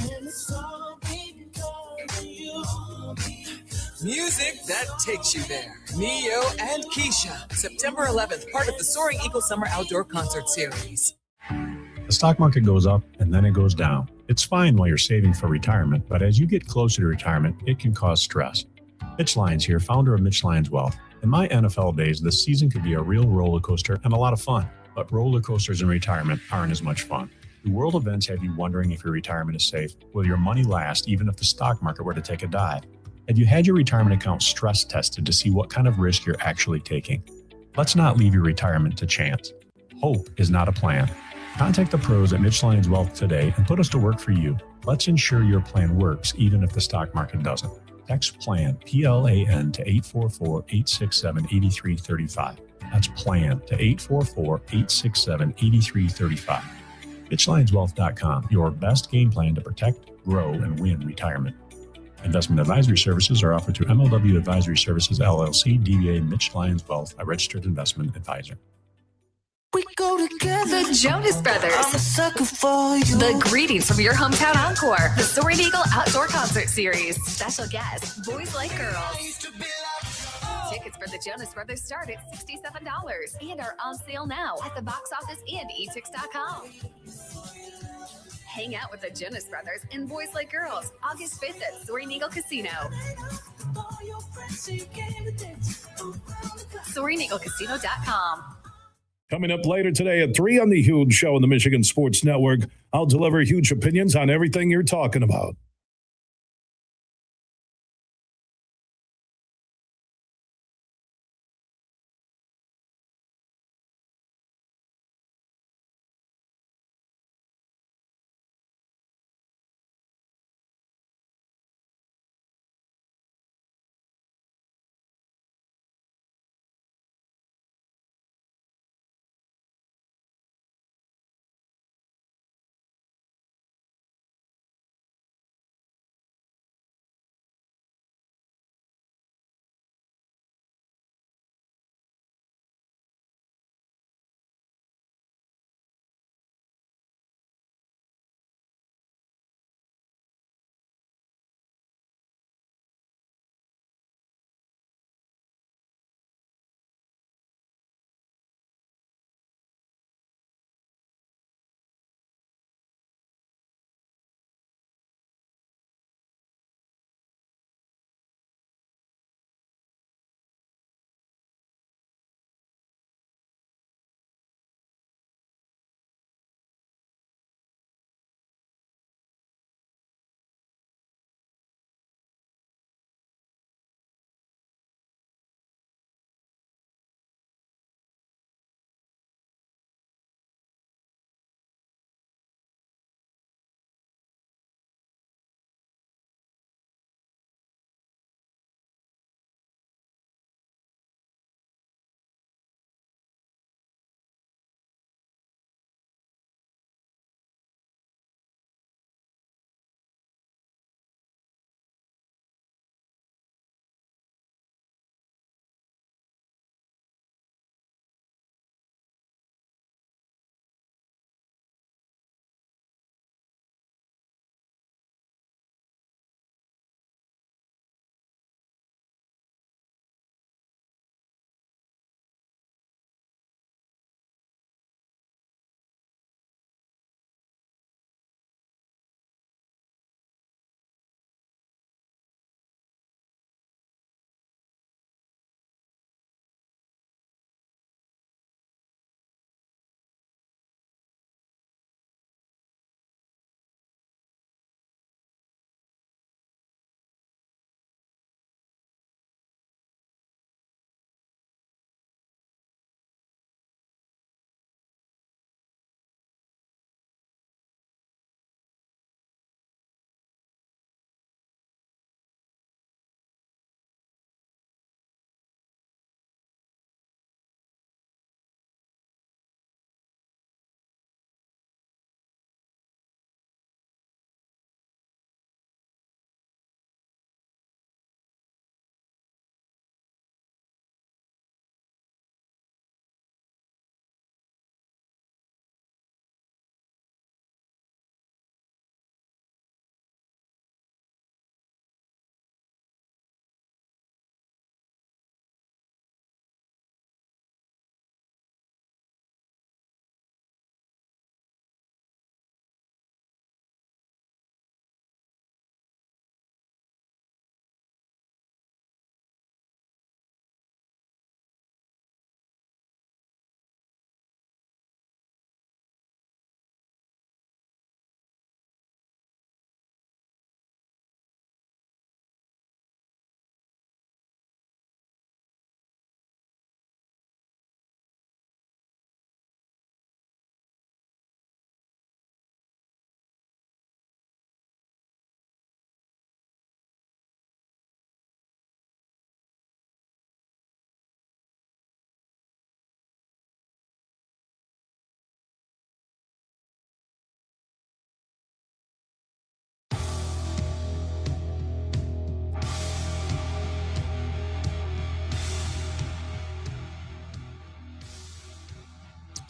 Music that takes you there. Neo and Keisha, September 11th, part of the Soaring Eagle Summer Outdoor Concert Series. The stock market goes up and then it goes down. It's fine while you're saving for retirement, but as you get closer to retirement, it can cause stress. Mitch Lyons here, founder of Mitch Lyons Wealth. In my NFL days, this season could be a real roller coaster and a lot of fun, but roller coasters in retirement aren't as much fun. Do world events have you wondering if your retirement is safe? Will your money last even if the stock market were to take a dive? Have you had your retirement account stress tested to see what kind of risk you're actually taking? Let's not leave your retirement to chance. Hope is not a plan. Contact the pros at Mitch Lyons Wealth today and put us to work for you. Let's ensure your plan works even if the stock market doesn't. Text PLAN, P-L-A-N, to 844-867-8335. That's PLAN to 844-867-8335. MitchLyonsWealth.com, your best game plan to protect, grow, and win retirement. Investment advisory services are offered through MLW Advisory Services, LLC, DBA Mitch Lyons Wealth, a registered investment advisor. We go together. The Jonas Brothers. I'm a sucker for you. The Greetings from Your Hometown Encore. The Soaring Eagle Outdoor Concert Series. Special guests, Boys Like Girls. Tickets for the Jonas Brothers start at $67 and are on sale now at the box office and etix.com. Hang out with the Jonas Brothers and Boys Like Girls August 5th at Soaring Eagle Casino. SoaringEagleCasino.com. Coming up later today at 3 on The Huge Show on the Michigan Sports Network, I'll deliver huge opinions on everything you're talking about.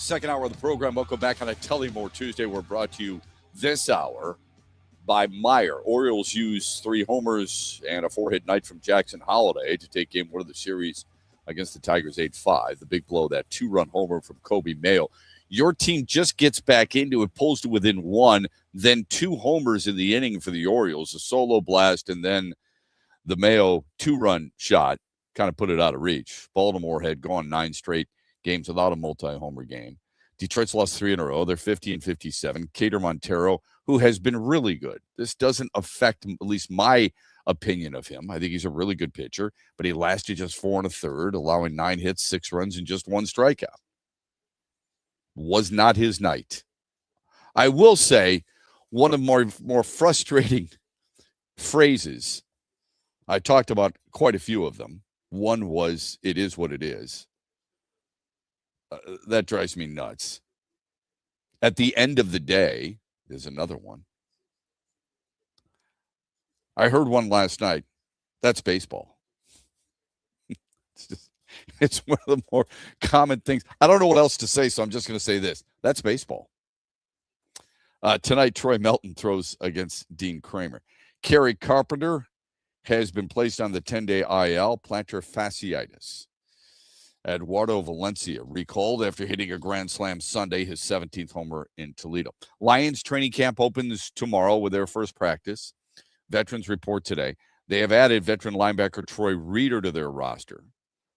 Second hour of the program. Welcome back on a Tullymore Tuesday. We're brought to you this hour by Meyer. Orioles use 3 homers and a 4-hit night from Jackson Holiday to take game 1 of the series against the Tigers 8-5. The big blow, that 2-run homer from Kobe Mayo. Your team just gets back into it, pulls to within 1, then 2 homers in the inning for the Orioles, a solo blast, and then the Mayo 2-run shot kind of put it out of reach. Baltimore had gone 9 straight games without a multi-homer game. Detroit's lost 3 in a row. They're 50-57. Cater Montero, who has been really good. This doesn't affect at least my opinion of him. I think he's a really good pitcher, but he lasted just 4 1/3, allowing 9 hits, 6 runs, and just 1 strikeout. Was not his night. I will say one of more frustrating phrases. I talked about quite a few of them. One was, "It is what it is." That drives me nuts. At the end of the day, there's another one. I heard one last night. That's baseball. It's one of the more common things. I don't know what else to say, so I'm just going to say this. That's baseball. Tonight, Troy Melton throws against Dean Kramer. Kerry Carpenter has been placed on the 10-day IL, plantar fasciitis. Eduardo Valencia recalled after hitting a grand slam Sunday, his 17th homer in Toledo. Lions training camp opens tomorrow with their first practice. Veterans report today. They have added veteran linebacker Troy Reeder to their roster.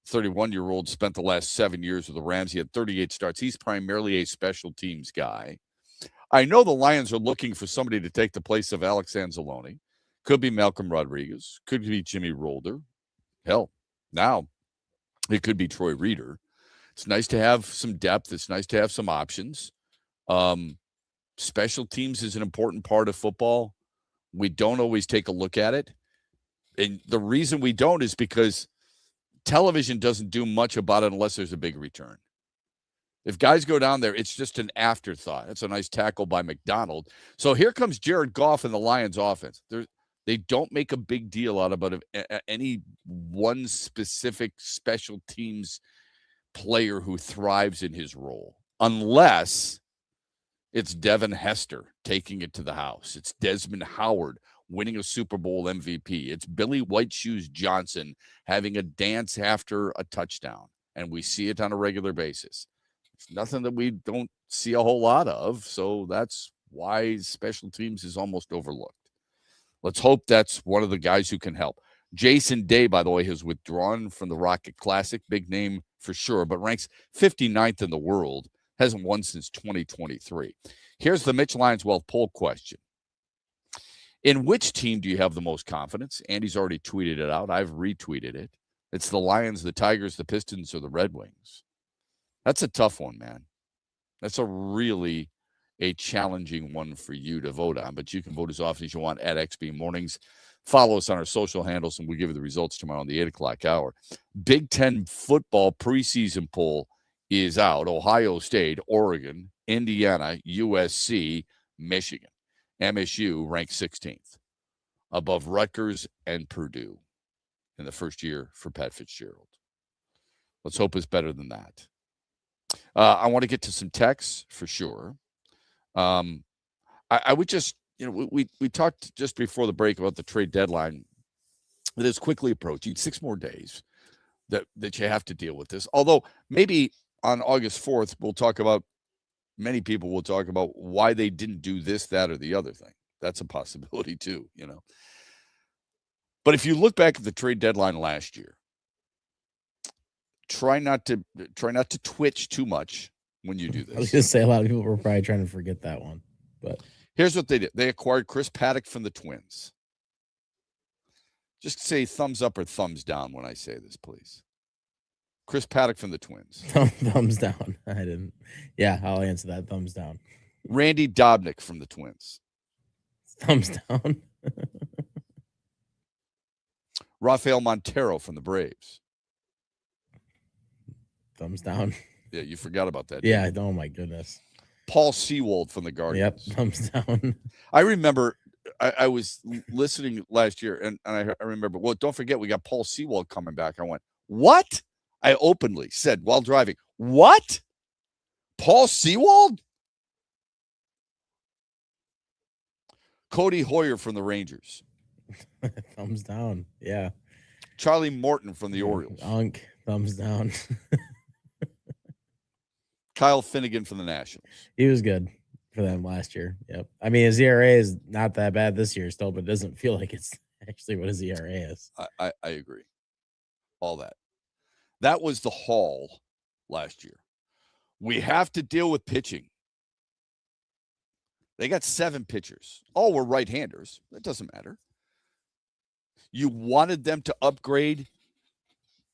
31-year-old spent the last 7 years with the Rams. He had 38 starts. He's primarily a special teams guy. I know the Lions are looking for somebody to take the place of Alex Anzalone. Could be Malcolm Rodriguez. Could be Jimmy Rolder. Hell, now it could be Troy Reeder. It's nice to have some depth. It's nice to have some options. Special teams is an important part of football. We don't always take a look at it. And the reason we don't is because television doesn't do much about it unless there's a big return. If guys go down there, it's just an afterthought. It's a nice tackle by McDonald. So here comes Jared Goff and the Lions offense. They don't make a big deal out of any one specific special teams player who thrives in his role, unless it's Devin Hester taking it to the house. It's Desmond Howard winning a Super Bowl MVP. It's Billy White Shoes Johnson having a dance after a touchdown, and we see it on a regular basis. It's nothing that we don't see a whole lot of, so that's why special teams is almost overlooked. Let's hope that's one of the guys who can help. Jason Day, by the way, has withdrawn from the Rocket Classic. Big name for sure, but ranks 59th in the world. Hasn't won since 2023. Here's the Mitch Lyons Wealth poll question. In which team do you have the most confidence? Andy's already tweeted it out. I've retweeted it. It's the Lions, the Tigers, the Pistons, or the Red Wings. That's a tough one, man. That's a challenging one for you to vote on, but you can vote as often as you want at XB Mornings. Follow us on our social handles, and we'll give you the results tomorrow on the 8 o'clock hour. Big Ten football preseason poll is out. Ohio State, Oregon, Indiana, USC, Michigan. MSU ranked 16th, above Rutgers and Purdue in the first year for Pat Fitzgerald. Let's hope it's better than that. I want to get to some texts for sure. I would just, we talked just before the break about the trade deadline that is quickly approaching. 6 more days that you have to deal with this. Although maybe on August 4th, many people will talk about why they didn't do this, that, or the other thing. That's a possibility too, But if you look back at the trade deadline last year, try not to twitch too much when you do this. I was going to say a lot of people were probably trying to forget that one. But here's what they did. They acquired Chris Paddock from the Twins. Just say thumbs up or thumbs down when I say this, please. Chris Paddock from the Twins. Thumbs down. I didn't. Yeah, I'll answer that. Thumbs down. Randy Dobnik from the Twins. Thumbs down. Rafael Montero from the Braves. Thumbs down. Yeah, you forgot about that. Yeah, oh my goodness. Paul Sewald from the Guardians. Yep, thumbs down. I remember I was listening last year, and I remember, well, don't forget, we got Paul Sewald coming back. I went, what? I openly said while driving, what? Paul Sewald? Cody Hoyer from the Rangers. Thumbs down. Yeah. Charlie Morton from the Orioles. Unk. Thumbs down. Kyle Finnegan from the Nationals. He was good for them last year. Yep. I mean, his ERA is not that bad this year still, but it doesn't feel like it's actually what his ERA is. I agree. All that. That was the haul last year. We have to deal with pitching. They got 7 pitchers. All were right-handers. That doesn't matter. You wanted them to upgrade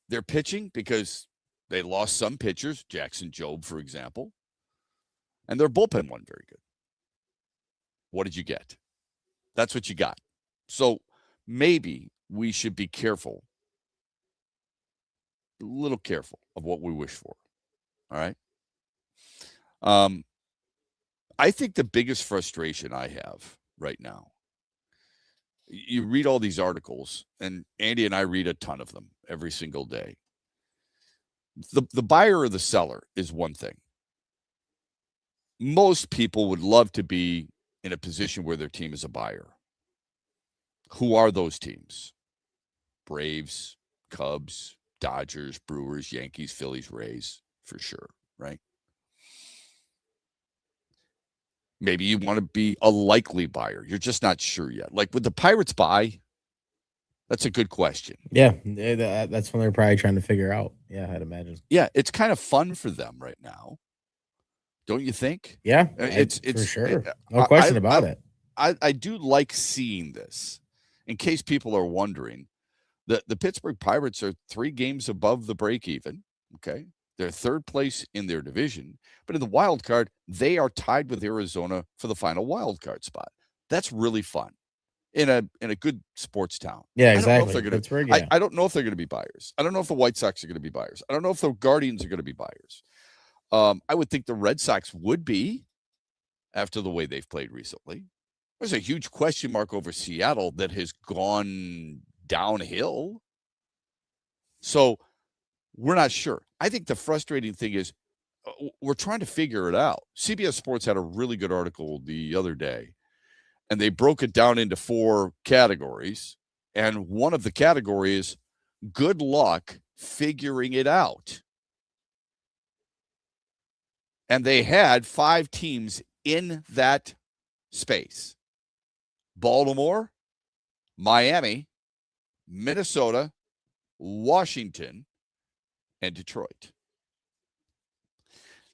their pitching because they lost some pitchers, Jackson Jobe, for example, and their bullpen wasn't very good. What did you get? That's what you got. So maybe we should be careful, a little careful of what we wish for. All right? I think the biggest frustration I have right now, you read all these articles, and Andy and I read a ton of them every single day. The buyer or the seller is one thing. Most people would love to be in a position where their team is a buyer. Who are those teams? Braves, Cubs, Dodgers, Brewers, Yankees, Phillies, Rays, for sure, right? Maybe you want to be a likely buyer. You're just not sure yet. Like, would the Pirates buy? That's a good question. Yeah, that's when they're probably trying to figure out. Yeah, I'd imagine. Yeah, it's kind of fun for them right now. Don't you think? Yeah, it's for sure. No question about it. I do like seeing this. In case people are wondering, the Pittsburgh Pirates are 3 games above the break even. Okay. They're 3rd place in their division, but in the wild card, they are tied with Arizona for the final wild card spot. That's really fun in a good sports town. Yeah, exactly. I don't know if they're going to be buyers. I don't know if the White Sox are going to be buyers. I don't know if the Guardians are going to be buyers. I would think the Red Sox would be after the way they've played recently. There's a huge question mark over Seattle that has gone downhill. So we're not sure. I think the frustrating thing is we're trying to figure it out. CBS Sports had a really good article the other day, and they broke it down into 4 categories. And one of the categories is good luck figuring it out. And they had 5 teams in that space: Baltimore, Miami, Minnesota, Washington, and Detroit.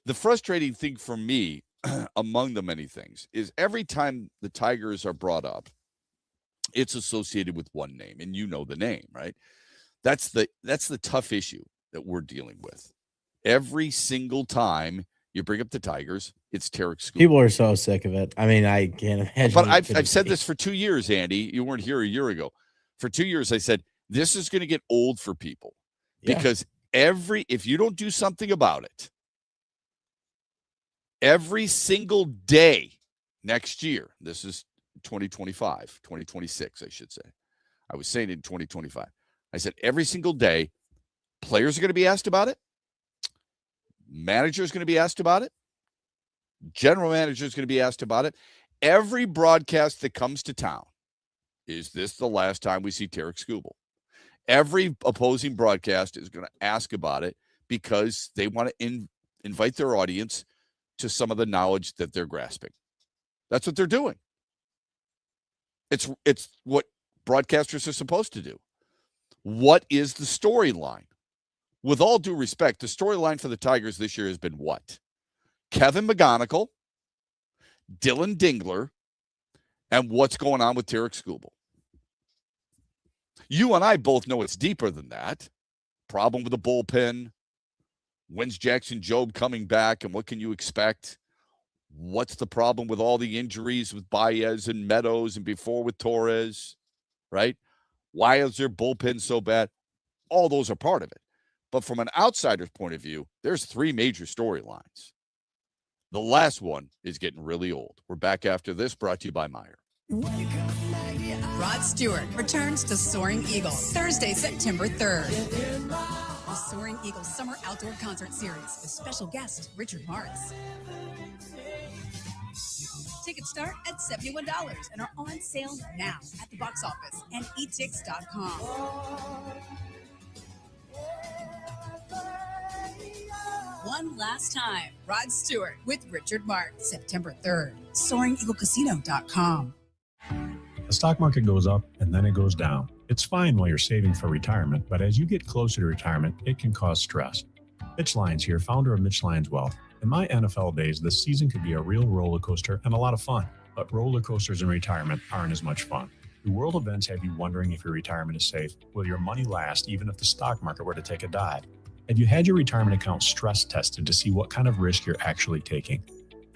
The frustrating thing for me, among the many things, is every time the Tigers are brought up, it's associated with one name, and you know the name, right? That's the tough issue that we're dealing with. Every single time you bring up the Tigers, it's Tarek Skubal. People are so sick of it. I mean, I can't imagine. But I've said this for 2 years, Andy. You weren't here a year ago. For 2 years, I said, this is going to get old for people. Because if you don't do something about it, every single day next year, this is 2025, 2026, I should say. I was saying in 2025. I said every single day, players are going to be asked about it. Manager is going to be asked about it. General manager is going to be asked about it. Every broadcast that comes to town, is this the last time we see Tarek Skubal? Every opposing broadcast is going to ask about it because they want to invite their audience to some of the knowledge that they're grasping. That's what they're doing. It's what broadcasters are supposed to do. What is the storyline? With all due respect, the storyline for the Tigers this year has been what? Kevin McGonigal, Dylan Dingler, and what's going on with Tarek Skubal. You and I both know it's deeper than that. Problem with the bullpen. When's Jackson Jobe coming back, and what can you expect? What's the problem with all the injuries with Baez and Meadows and before with Torres, right? Why is their bullpen so bad? All those are part of it. But from an outsider's point of view, there's 3 major storylines. The last one is getting really old. We're back after this, brought to you by Meyer. Rod Stewart returns to Soaring Eagle Thursday, September 3rd. the Soaring Eagle Summer Outdoor Concert Series with special guest Richard Marx. Tickets start at $71 and are on sale now at the box office and etix.com. One last time, Rod Stewart with Richard Marx, September 3rd, SoaringEagleCasino.com. The stock market goes up and then it goes down. It's fine while you're saving for retirement, but as you get closer to retirement, it can cause stress. Mitch Lyons here, founder of Mitch Lyons Wealth. In my NFL days, this season could be a real roller coaster and a lot of fun, but roller coasters in retirement aren't as much fun. Do world events have you wondering if your retirement is safe? Will your money last even if the stock market were to take a dive? Have you had your retirement account stress tested to see what kind of risk you're actually taking?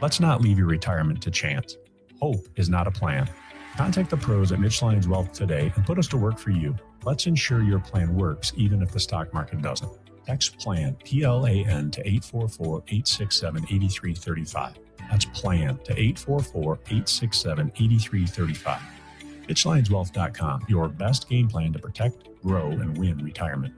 Let's not leave your retirement to chance. Hope is not a plan. Contact the pros at Mitch Lyons Wealth today and put us to work for you. Let's ensure your plan works even if the stock market doesn't. Text PLAN, P-L-A-N, to 844-867-8335. That's PLAN to 844-867-8335. MitchLyonsWealth.com, your best game plan to protect, grow, and win retirement.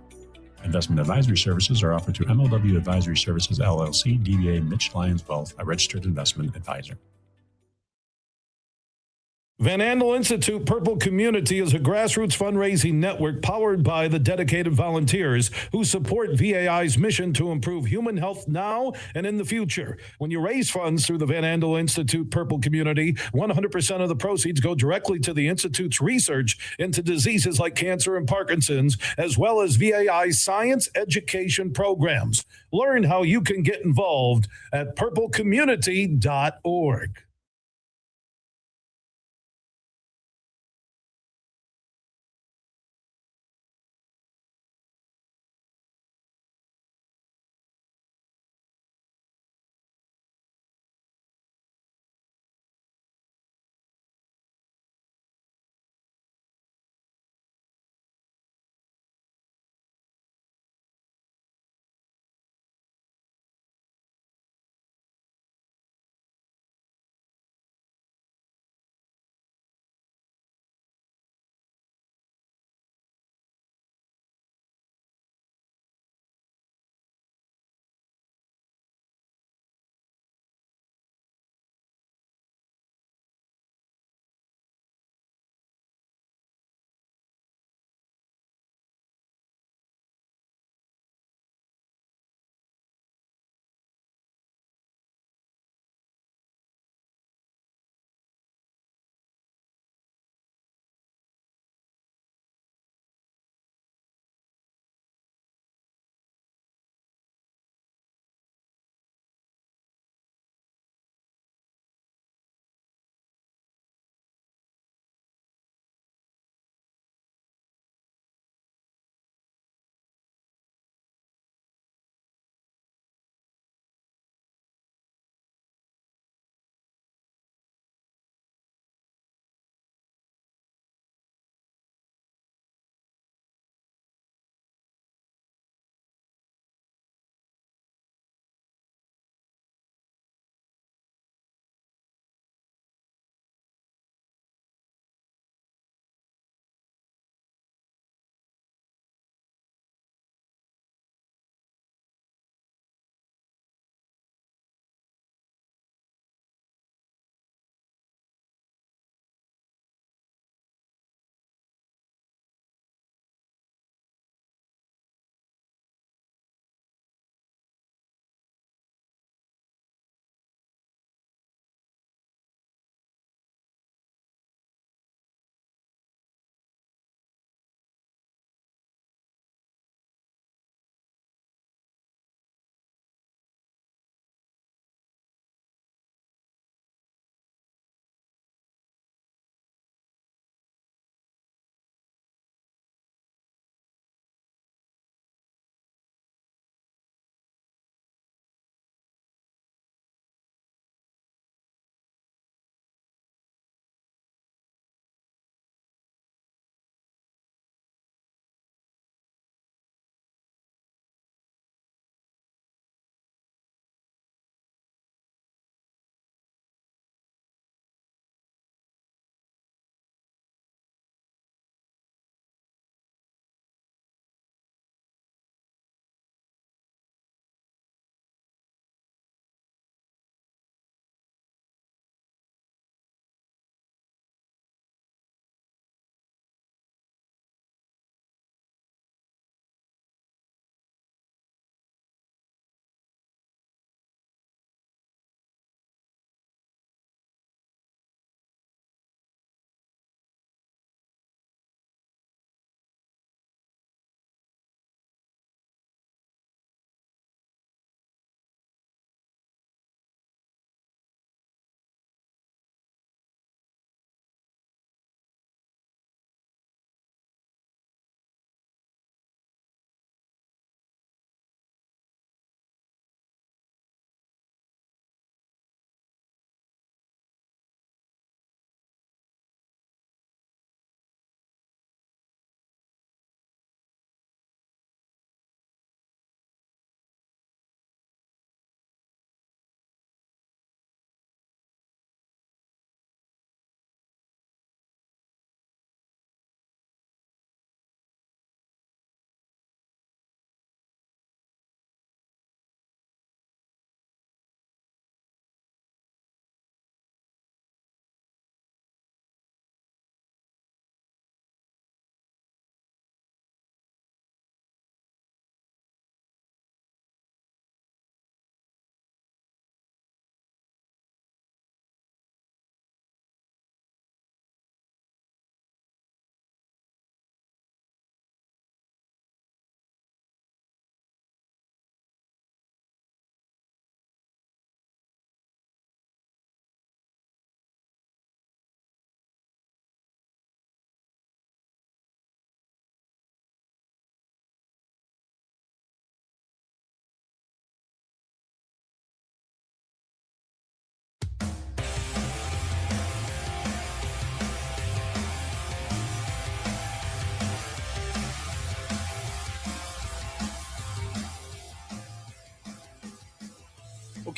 Investment advisory services are offered through MLW Advisory Services, LLC, DBA Mitch Lyons Wealth, a registered investment advisor. Van Andel Institute Purple Community is a grassroots fundraising network powered by the dedicated volunteers who support VAI's mission to improve human health now and in the future. When you raise funds through the Van Andel Institute Purple Community, 100% of the proceeds go directly to the Institute's research into diseases like cancer and Parkinson's, as well as VAI's science education programs. Learn how you can get involved at purplecommunity.org.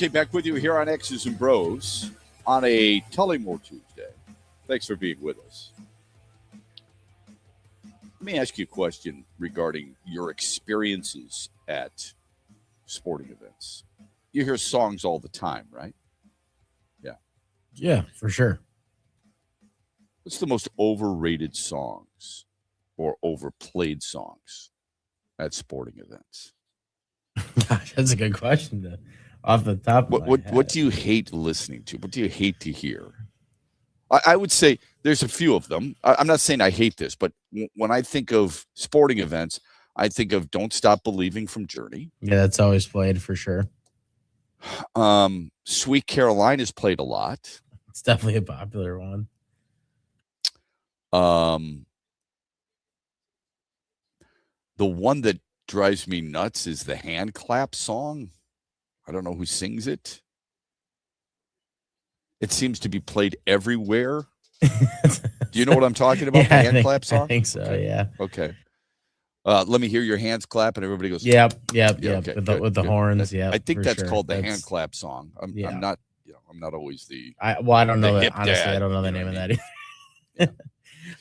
Okay, back with you here on X's and Bros on a Tullymore Tuesday. Thanks for being with us. Let me ask you a question regarding your experiences at sporting events. You hear songs all the time, right? Yeah. Yeah, for sure. What's the most overrated songs or overplayed songs at sporting events? Gosh, that's a good question. Off the top of my head. What do you hate listening to? What do you hate to hear? I would say there's a few of them. I'm not saying I hate this, but when I think of sporting events, I think of Don't Stop Believing from Journey. Yeah, that's always played for sure. Sweet Caroline is played a lot. It's definitely a popular one. The one that drives me nuts is the hand clap song. I don't know who sings it. It seems to be played everywhere. Do you know what I'm talking about? Yeah, the hand clap song? I think so, okay. yeah. Okay. Let me hear your hands clap, and everybody goes. Yep. Okay, with the horns. Yeah, I think that's sure. called the hand clap song. I'm not. I'm not always the. I don't know that. Honestly, I don't know the name of that either.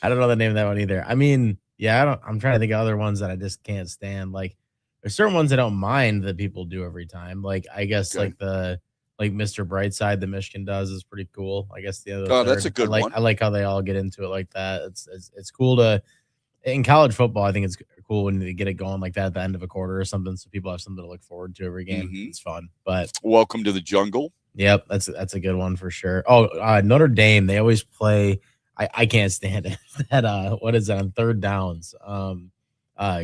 I don't know the name of that one either. I mean, I'm trying to think of other ones that I just can't stand. Like, there's certain ones I don't mind that people do every time. Like, I guess like Mr. Brightside that Michigan does is pretty cool. I guess the other. That's a good one. I like how they all get into it like that. It's cool to. In college football, I think it's cool when they get it going like that at the end of a quarter or something, so people have something to look forward to every game. Mm-hmm. It's fun. But Welcome to the Jungle. Yep, that's a good one for sure. Oh, Notre Dame, they always play. I can't stand it. That what is that on third downs?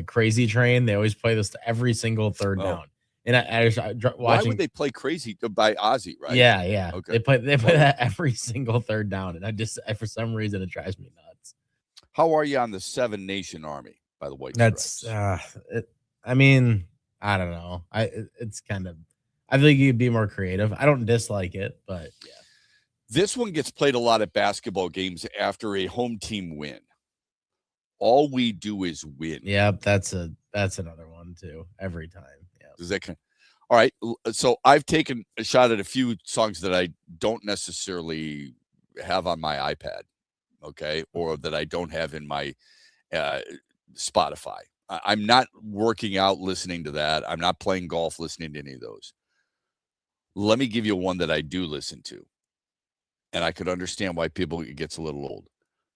Crazy Train. They always play this every single third down. And I watching. Why would they play Crazy by Ozzy? Right? Yeah. Okay. They play that every single third down, and for some reason it drives me nuts. How are you on the Seven Nation Army, by the way? That's I mean, I don't know. It's kind of. I think you'd be more creative. I don't dislike it, but yeah. This one gets played a lot at basketball games after a home team win. All we do is win. Yep, that's another one too. Every time. Yeah. Does that all right? So I've taken a shot at a few songs that I don't necessarily have on my iPad, okay, or that I don't have in my Spotify. I'm not working out listening to that. I'm not playing golf listening to any of those. Let me give you one that I do listen to, and I could understand why it gets a little old.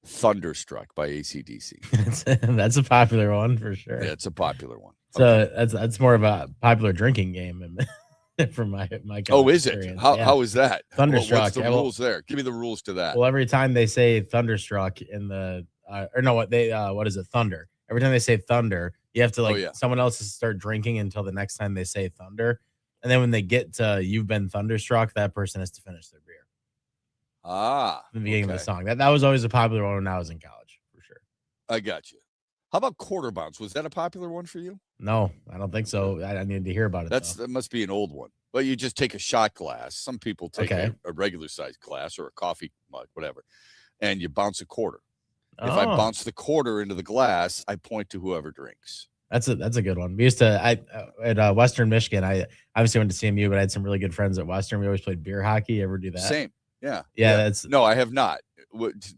Thunderstruck by AC/DC. That's a popular one for sure. Yeah, it's a popular one. So that's more of a popular drinking game from my Oh, is experience. it? How is that? Thunderstruck. What's the rules there? Give me the rules to that. Well, every time they say Thunderstruck in the what is it? Thunder. Every time they say Thunder, you have to someone else has to start drinking until the next time they say Thunder. And then when they get to You've Been Thunderstruck, that person has to finish their beer. The beginning of the song. That was always a popular one when I was in college, for sure. I got you. How about Quarter Bounce? Was that a popular one for you? No, I don't think so. I need to hear about it. That must be an old one. Well, you just take a shot glass. Some people take a regular sized glass or a coffee mug, whatever, and you bounce a quarter. If I bounce the quarter into the glass, I point to whoever drinks. That's a good one. We used to at Western Michigan. I obviously went to CMU, but I had some really good friends at Western. We always played beer hockey. You ever do that? Same. Yeah. No, I have not.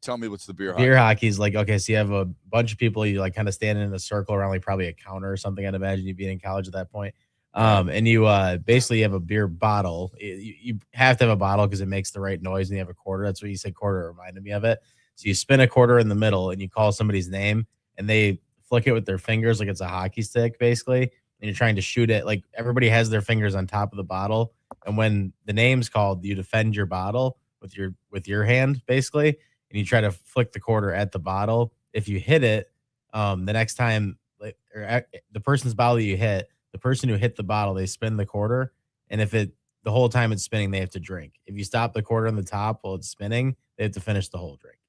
Tell me what's the beer hockey? Beer hockey is like, okay, so you have a bunch of people, you like kind of standing in a circle around like probably a counter or something. I'd imagine you'd be in college at that point. And you basically have a beer bottle. You have to have a bottle because it makes the right noise, and you have a quarter. That's what you said quarter reminded me of it. So you spin a quarter in the middle and you call somebody's name, and they flick it with their fingers like it's a hockey stick, basically. And you're trying to shoot it. Like everybody has their fingers on top of the bottle. And when the name's called, you defend your bottle with your hand, basically. And you try to flick the quarter at the bottle. If you hit it, the next time, the person's bottle you hit, the person who hit the bottle, they spin the quarter. And if the whole time it's spinning, they have to drink. If you stop the quarter on the top while it's spinning, they have to finish the whole drink.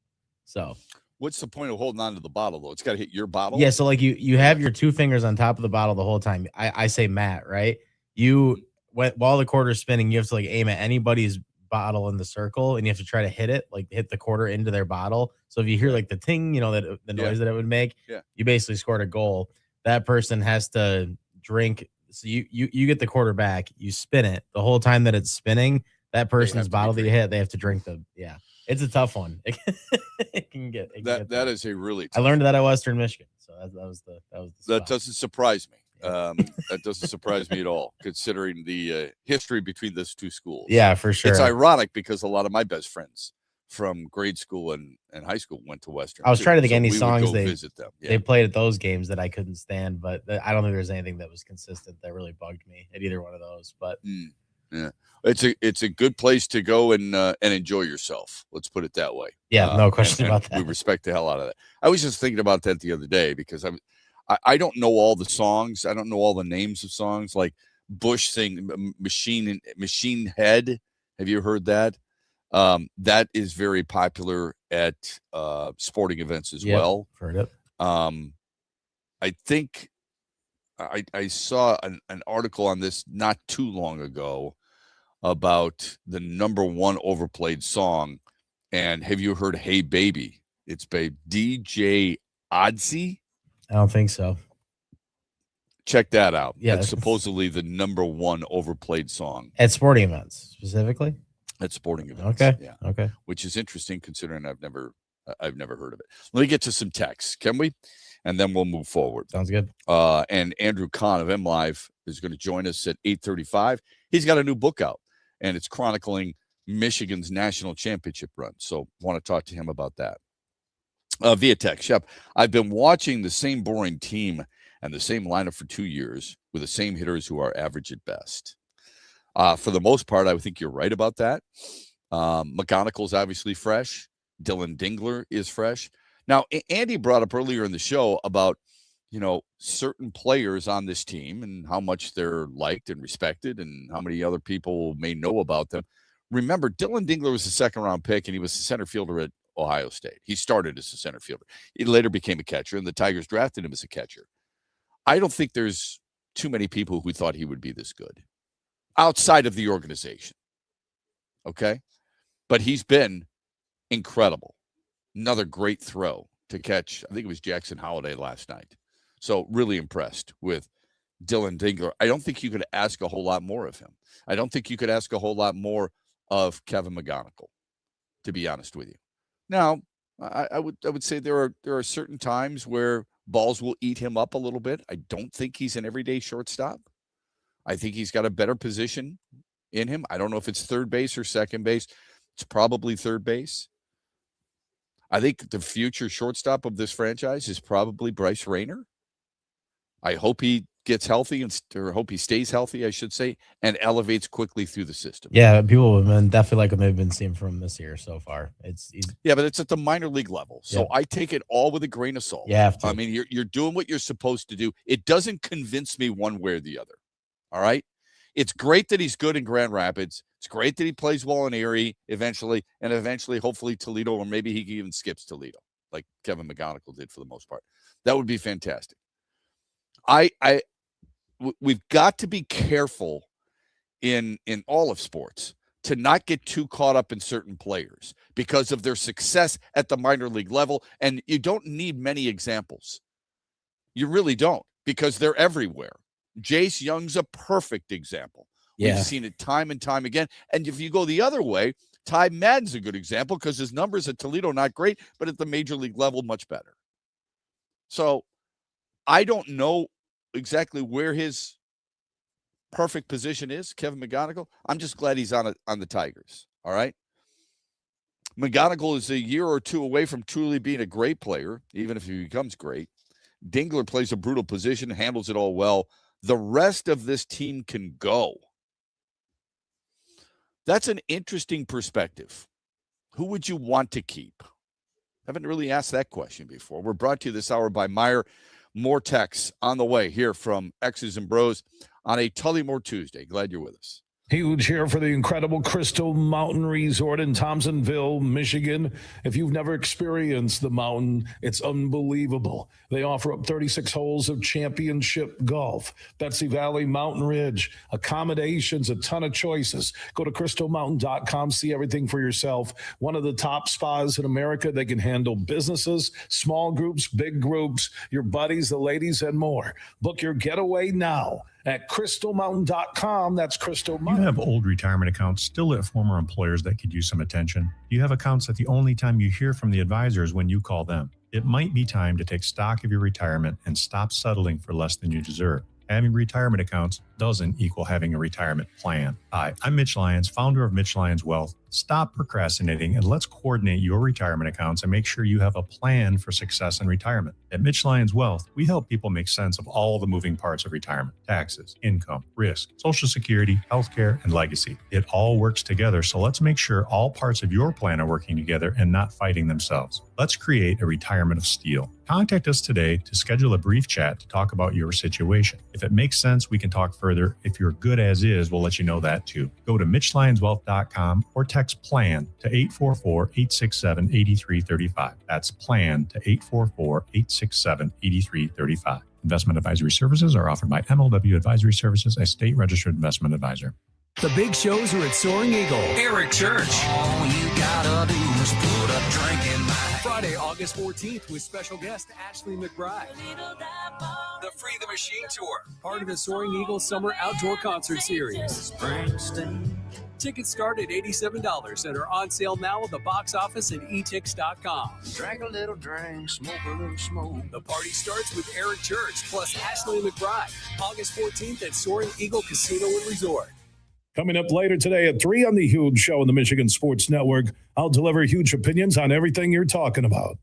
So what's the point of holding on to the bottle, though? It's got to hit your bottle? Yeah, so like you have your two fingers on top of the bottle the whole time. I say Matt, right? While the quarter's spinning, you have to like aim at anybody's bottle in the circle, and you have to try to hit the quarter into their bottle. So if you hear like the ting, that the noise that it would make, you basically scored a goal. That person has to drink So you get the quarterback, you spin it. The whole time that it's spinning, that person's bottle that you hit, they have to drink the. Yeah, it's a tough one. It can get that is a really. I learned that at Western Michigan, so that was the that doesn't surprise me. That doesn't surprise me at all, considering the history between those two schools. Yeah, for sure. It's ironic because a lot of my best friends from grade school and high school went to Western. I was trying to think so any we songs would go visit them. they played at those games that I couldn't stand, but I don't think there's anything that was consistent that really bugged me at either one of those. But yeah, it's a good place to go and enjoy yourself. Let's put it that way. Yeah, no question about that. We respect the hell out of that. I was just thinking about that the other day because I don't know all the songs. I don't know all the names of songs. Like Bush sing Machine Head. Have you heard that? That is very popular at sporting events as well. Heard it. I think I saw an article on this not too long ago about the number one overplayed song. And have you heard Hey Baby? It's by DJ Odsy. I don't think so. Check that out. Yeah, That's supposedly the number one overplayed song. At sporting events, specifically? At sporting events. Okay. Yeah. Okay. Which is interesting considering I've never heard of it. Let me get to some texts, can we? And then we'll move forward. Sounds good. And Andrew Kahn of MLive is going to join us at 8:35. He's got a new book out, and it's chronicling Michigan's national championship run. So want to talk to him about that. Via text, Shep, I've been watching the same boring team and the same lineup for 2 years with the same hitters who are average at best. For the most part, I would think you're right about that. McGonical's obviously fresh. Dylan Dingler is fresh. Now, Andy brought up earlier in the show about, certain players on this team and how much they're liked and respected and how many other people may know about them. Remember, Dylan Dingler was a second-round pick, and he was a center fielder at Ohio State. He started as a center fielder. He later became a catcher, and the Tigers drafted him as a catcher. I don't think there's too many people who thought he would be this good outside of the organization. Okay? But he's been incredible. Another great throw to catch. I think it was Jackson Holliday last night. So really impressed with Dylan Dingler. I don't think you could ask a whole lot more of him. I don't think you could ask a whole lot more of Kevin McGonigal, to be honest with you. Now, I would say there are certain times where balls will eat him up a little bit. I don't think he's an everyday shortstop. I think he's got a better position in him. I don't know if it's third base or second base. It's probably third base. I think the future shortstop of this franchise is probably Bryce Rayner. I hope he gets healthy or hope he stays healthy, I should say, and elevates quickly through the system. Yeah, people have been definitely like what they've been seeing from him this year so far. Yeah, but it's at the minor league level. So I take it all with a grain of salt. You have to. I mean, you're doing what you're supposed to do. It doesn't convince me one way or the other. All right? It's great that he's good in Grand Rapids. It's great that he plays well in Erie eventually, and eventually, hopefully, Toledo, or maybe he even skips Toledo, like Kevin McGonigal did for the most part. That would be fantastic. We've got to be careful in all of sports to not get too caught up in certain players because of their success at the minor league level. And you don't need many examples. You really don't, because they're everywhere. Jace Young's a perfect example. Yeah. We've seen it time and time again. And if you go the other way, Ty Madden's a good example because his numbers at Toledo, not great, but at the major league level, much better. So I don't know exactly where his perfect position is, Kevin McGonigal. I'm just glad he's on the Tigers. All right. McGonigal is a year or two away from truly being a great player, even if he becomes great. Dingler plays a brutal position, handles it all well. The rest of this team can go. That's an interesting perspective. Who would you want to keep? Haven't really asked that question before. We're brought to you this hour by Meyer. More texts on the way here from X's and Bros on a Tullymore Tuesday. Glad you're with us. Huge here for the incredible Crystal Mountain Resort in Thompsonville, Michigan. If you've never experienced the mountain, it's unbelievable. They offer up 36 holes of championship golf, Betsy Valley, Mountain Ridge, accommodations, a ton of choices. Go to crystalmountain.com, see everything for yourself. One of the top spas in America. They can handle businesses, small groups, big groups, your buddies, the ladies, and more. Book your getaway now at crystalmountain.com. That's Crystal You Mountain. have old retirement accounts still at former employers that could use some attention. You have accounts that the only time you hear from the advisor is when you call them. It might be time to take stock of your retirement and stop settling for less than you deserve. Having retirement accounts doesn't equal having a retirement plan. Hi, I'm Mitch Lyons, founder of Mitch Lyons Wealth. Stop procrastinating and let's coordinate your retirement accounts and make sure you have a plan for success in retirement. At Mitch Lyons Wealth, we help people make sense of all the moving parts of retirement: taxes, income, risk, Social Security, healthcare, and legacy. It all works together, so let's make sure all parts of your plan are working together and not fighting themselves. Let's create a retirement of steel. Contact us today to schedule a brief chat to talk about your situation. If it makes sense, we can talk further. If you're good as is, we'll let you know that too. Go to MitchLyonsWealth.com or text PLAN to 844-867-8335. That's PLAN to 844-867-8335. Investment advisory services are offered by MLW Advisory Services, a state registered investment advisor. The big shows are at Soaring Eagle. Eric Church. All you gotta do is put a drink in my Friday, August 14th with special guest Ashley McBride. The Free the Machine Tour, part of the Soaring Eagle Summer Outdoor Concert Series. Tickets start at $87 and are on sale now at the box office and etix.com. Drink a little drink, smoke a little smoke. The party starts with Eric Church plus Ashley McBride, August 14th at Soaring Eagle Casino and Resort. Coming up later today at 3 on The Huge Show on the Michigan Sports Network, I'll deliver huge opinions on everything you're talking about.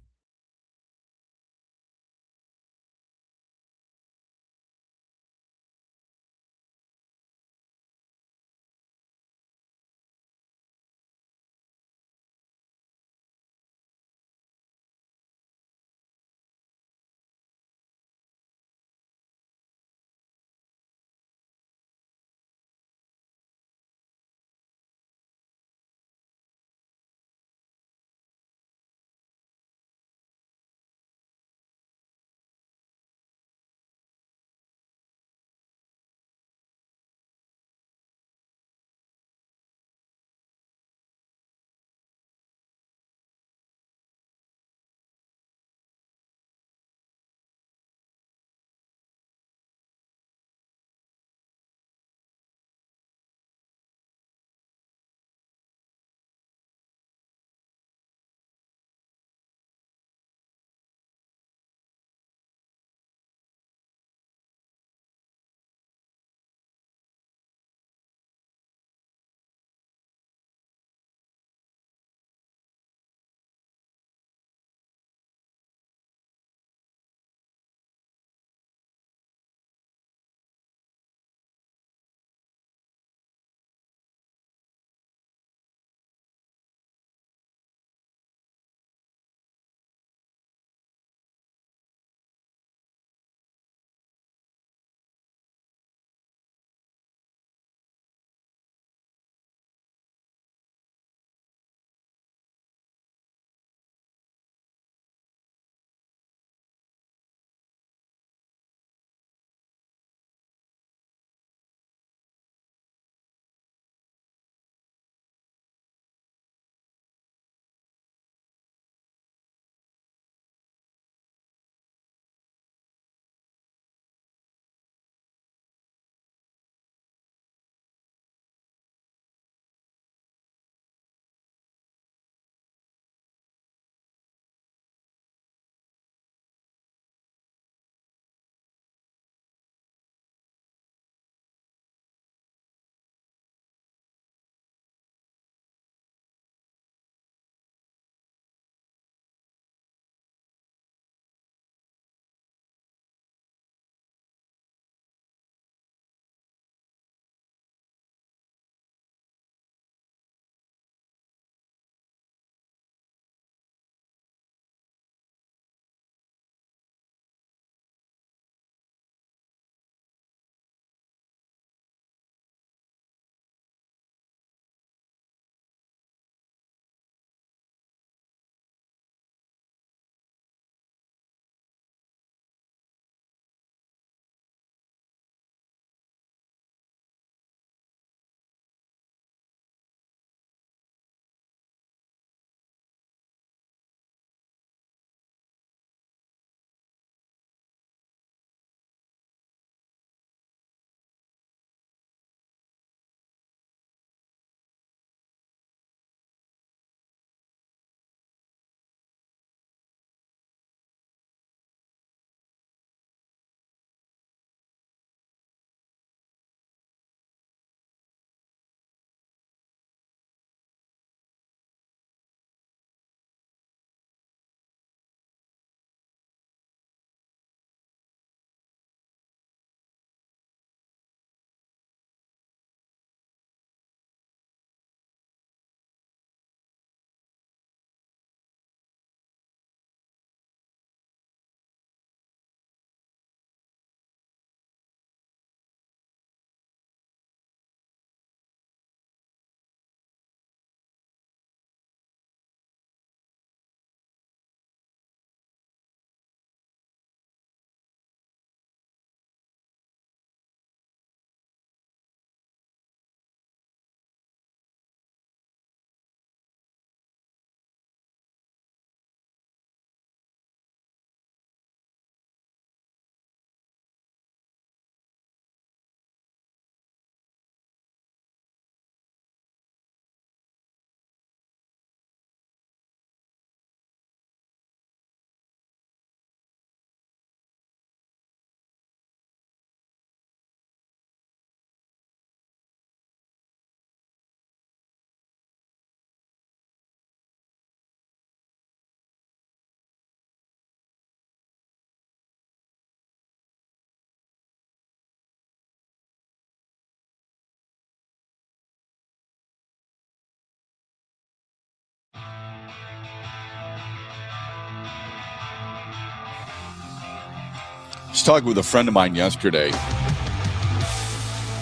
was talking with a friend of mine yesterday.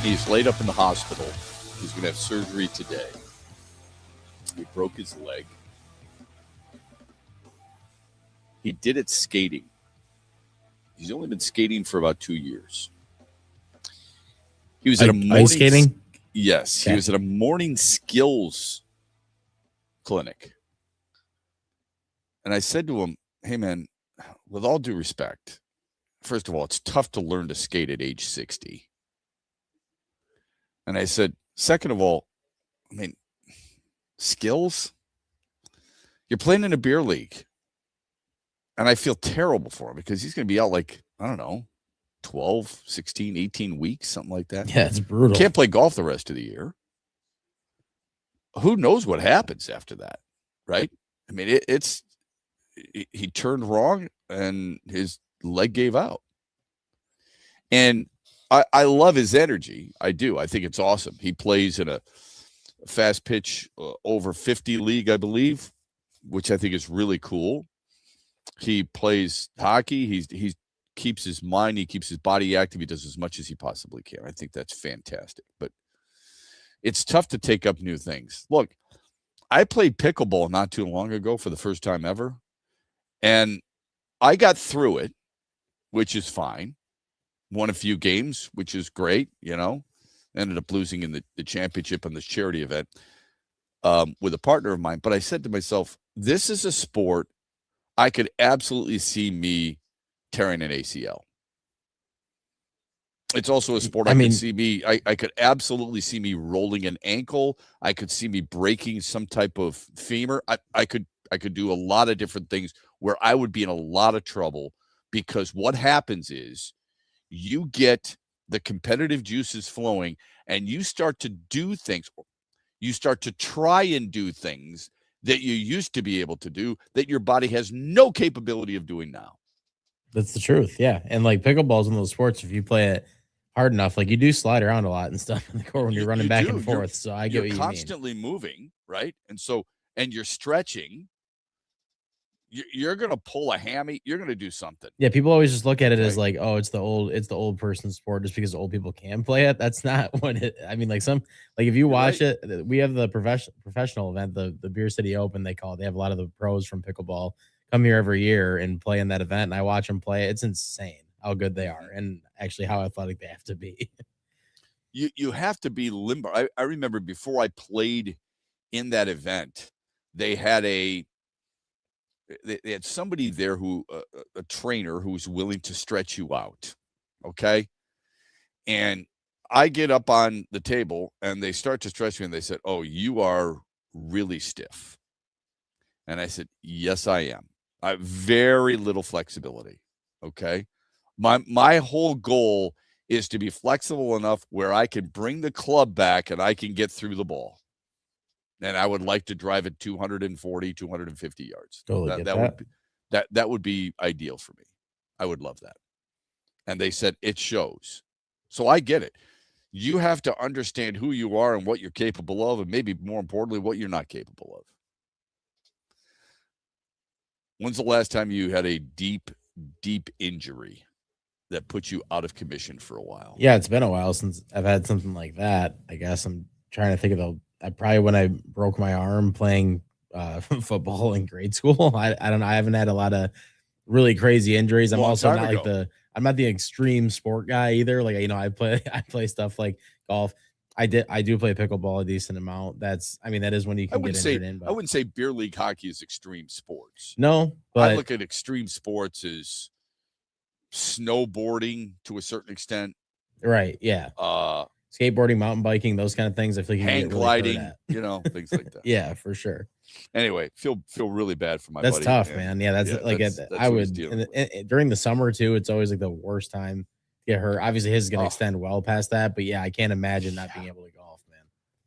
He's laid up in the hospital. He's going to have surgery today. He broke his leg. He did it skating. He's only been skating for about 2 years. He was at a morning ice skating? Yes, Okay. he was at a morning skills clinic. And I said to him, hey, man, with all due respect, first of all, it's tough to learn to skate at age 60. And I said, second of all, I mean, skills? You're playing in a beer league. And I feel terrible for him because he's going to be out like, I don't know, 12, 16, 18 weeks, something like that. Yeah, it's brutal. Can't play golf the rest of the year. Who knows what happens after that, right? I mean, he turned wrong and his leg gave out. And I love his energy. I do. I think it's awesome. He plays in a fast pitch over 50 league, I believe, which I think is really cool. He plays hockey. He keeps his mind, he keeps his body active. He does as much as he possibly can. I think that's fantastic. But it's tough to take up new things. Look, I played pickleball not too long ago for the first time ever. And I got through it, which is fine. Won a few games, which is great, Ended up losing in the championship on this charity event with a partner of mine. But I said to myself, this is a sport I could absolutely see me tearing an ACL. It's also a sport I could absolutely see me rolling an ankle. I could see me breaking some type of femur. I could do a lot of different things where I would be in a lot of trouble, because what happens is you get the competitive juices flowing and you start to do things. You start to try and do things that you used to be able to do that your body has no capability of doing now. That's the truth. Yeah. And like pickleball is one of those sports, if you play it hard enough, like you do slide around a lot and stuff in the court when you're running back and forth. So I get what you mean. You're constantly moving, right? And you're stretching. You're going to pull a hammy. You're going to do something. Yeah, people always just look at it as like, oh, it's the old person sport just because old people can play it. That's not what it. I mean, if you watch it, we have the professional event, the Beer City Open, they call it. They have a lot of the pros from pickleball come here every year and play in that event. And I watch them play. It's insane how good they are and actually how athletic they have to be. You have to be limber. I remember before I played in that event, they had somebody there who a trainer who was willing to stretch you out. Okay. And I get up on the table and they start to stretch me and they said, oh, you are really stiff. And I said, yes, I am. I have very little flexibility. Okay. My whole goal is to be flexible enough where I can bring the club back and I can get through the ball. And I would like to drive it 240, 250 yards. Totally that would be ideal for me. I would love that. And they said it shows. So I get it. You have to understand who you are and what you're capable of, and maybe more importantly, what you're not capable of. When's the last time you had a deep, deep injury that put you out of commission for a while? Yeah, it's been a while since I've had something like that. I guess I'm trying to think of probably when I broke my arm playing football in grade school. I don't know. I haven't had a lot of really crazy injuries. I'm also not like I'm not the extreme sport guy either. Like, I play stuff like golf. I do play pickleball a decent amount. That is when you can get injured in. But I wouldn't say beer league hockey is extreme sports. No, but I look at extreme sports as snowboarding to a certain extent. Right. Yeah. Skateboarding, mountain biking, those kind of things. I feel like you hang get really gliding, things like that. Yeah, for sure. Anyway, feel really bad for my That's buddy. tough, man. Yeah, that's I would during the summer too. It's always like the worst time to get hurt. Obviously, his is going to extend well past that, but yeah, I can't imagine not being able to golf, man.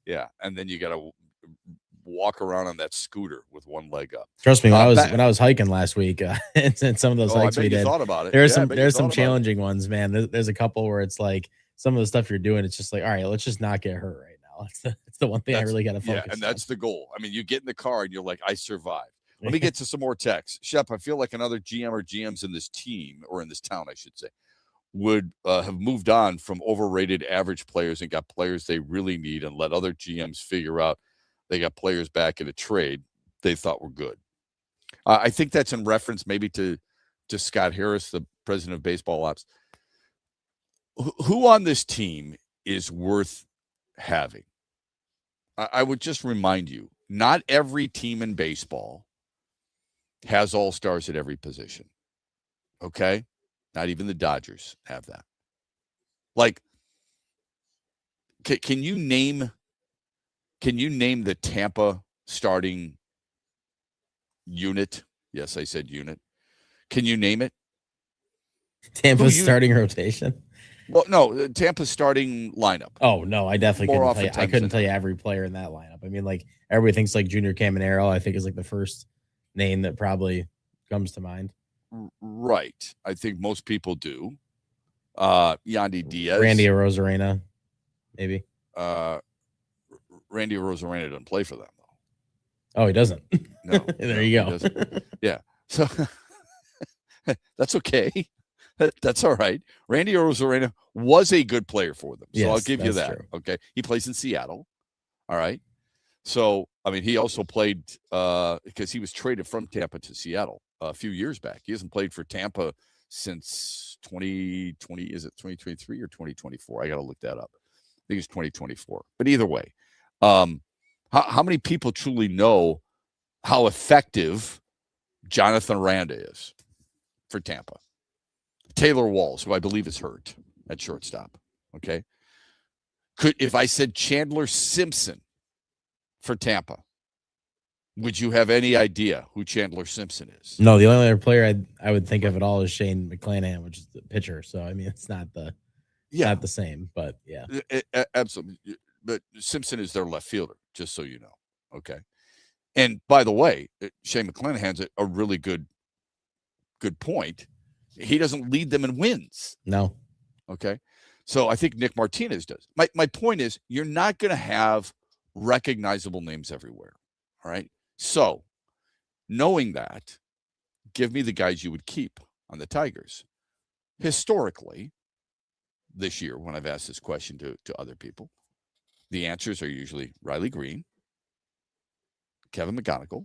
Yeah, and then you got to walk around on that scooter with one leg up. Trust me, when I was hiking last week, and some of those hikes we did, thought about it. There's some challenging ones, man. There's a couple where it's like some of the stuff you're doing, it's just like, all right, let's just not get hurt right now. It's the one thing I really got to focus on. Yeah, and that's the goal. I mean, you get in the car and you're like, I survived. Let me get to some more texts. Shep, I feel like another GM or GMs in this team, or in this town, I should say, would have moved on from overrated average players and got players they really need and let other GMs figure out they got players back in a trade they thought were good. I think that's in reference maybe to Scott Harris, the president of baseball ops. Who on this team is worth having? I would just remind you, not every team in baseball has all-stars at every position. Okay? Not even the Dodgers have that. Like, can you name the Tampa starting unit? Yes, I said unit. Can you name it? Tampa's starting rotation? Well, no, Tampa's starting lineup. Oh, no, I definitely More couldn't tell you. I couldn't tell you every player in that lineup. I mean, like, everybody thinks like Junior Caminero, I think is like the first name that probably comes to mind. Right. I think most people do. Yandy Diaz. Randy Arozarena, maybe. Randy Arozarena doesn't play for them, though. Oh, he doesn't? No. There you go. Yeah. So that's okay. That's all right. Randy Arozarena was a good player for them. So Yes, I'll give you that's that. true. Okay. He plays in Seattle. All right. So, I mean, he also played because he was traded from Tampa to Seattle a few years back. He hasn't played for Tampa since 2020. Is it 2023 or 2024? I got to look that up. I think it's 2024. But either way, how many people truly know how effective Jonathan Aranda is for Tampa? Taylor Walls, who I believe is hurt at shortstop. Okay. If I said Chandler Simpson for Tampa, would you have any idea who Chandler Simpson is? No, the only other player I would think of at all is Shane McClanahan, which is the pitcher. So I mean, it's not the same, but yeah, absolutely. But Simpson is their left fielder, just so you know. Okay. And by the way, Shane McClanahan's a really good point. He doesn't lead them in wins. No. Okay. So I think Nick Martinez does. My point is, you're not going to have recognizable names everywhere. All right. So knowing that, give me the guys you would keep on the Tigers. Historically, this year, when I've asked this question to other people, the answers are usually Riley Green, Kevin McGonigal,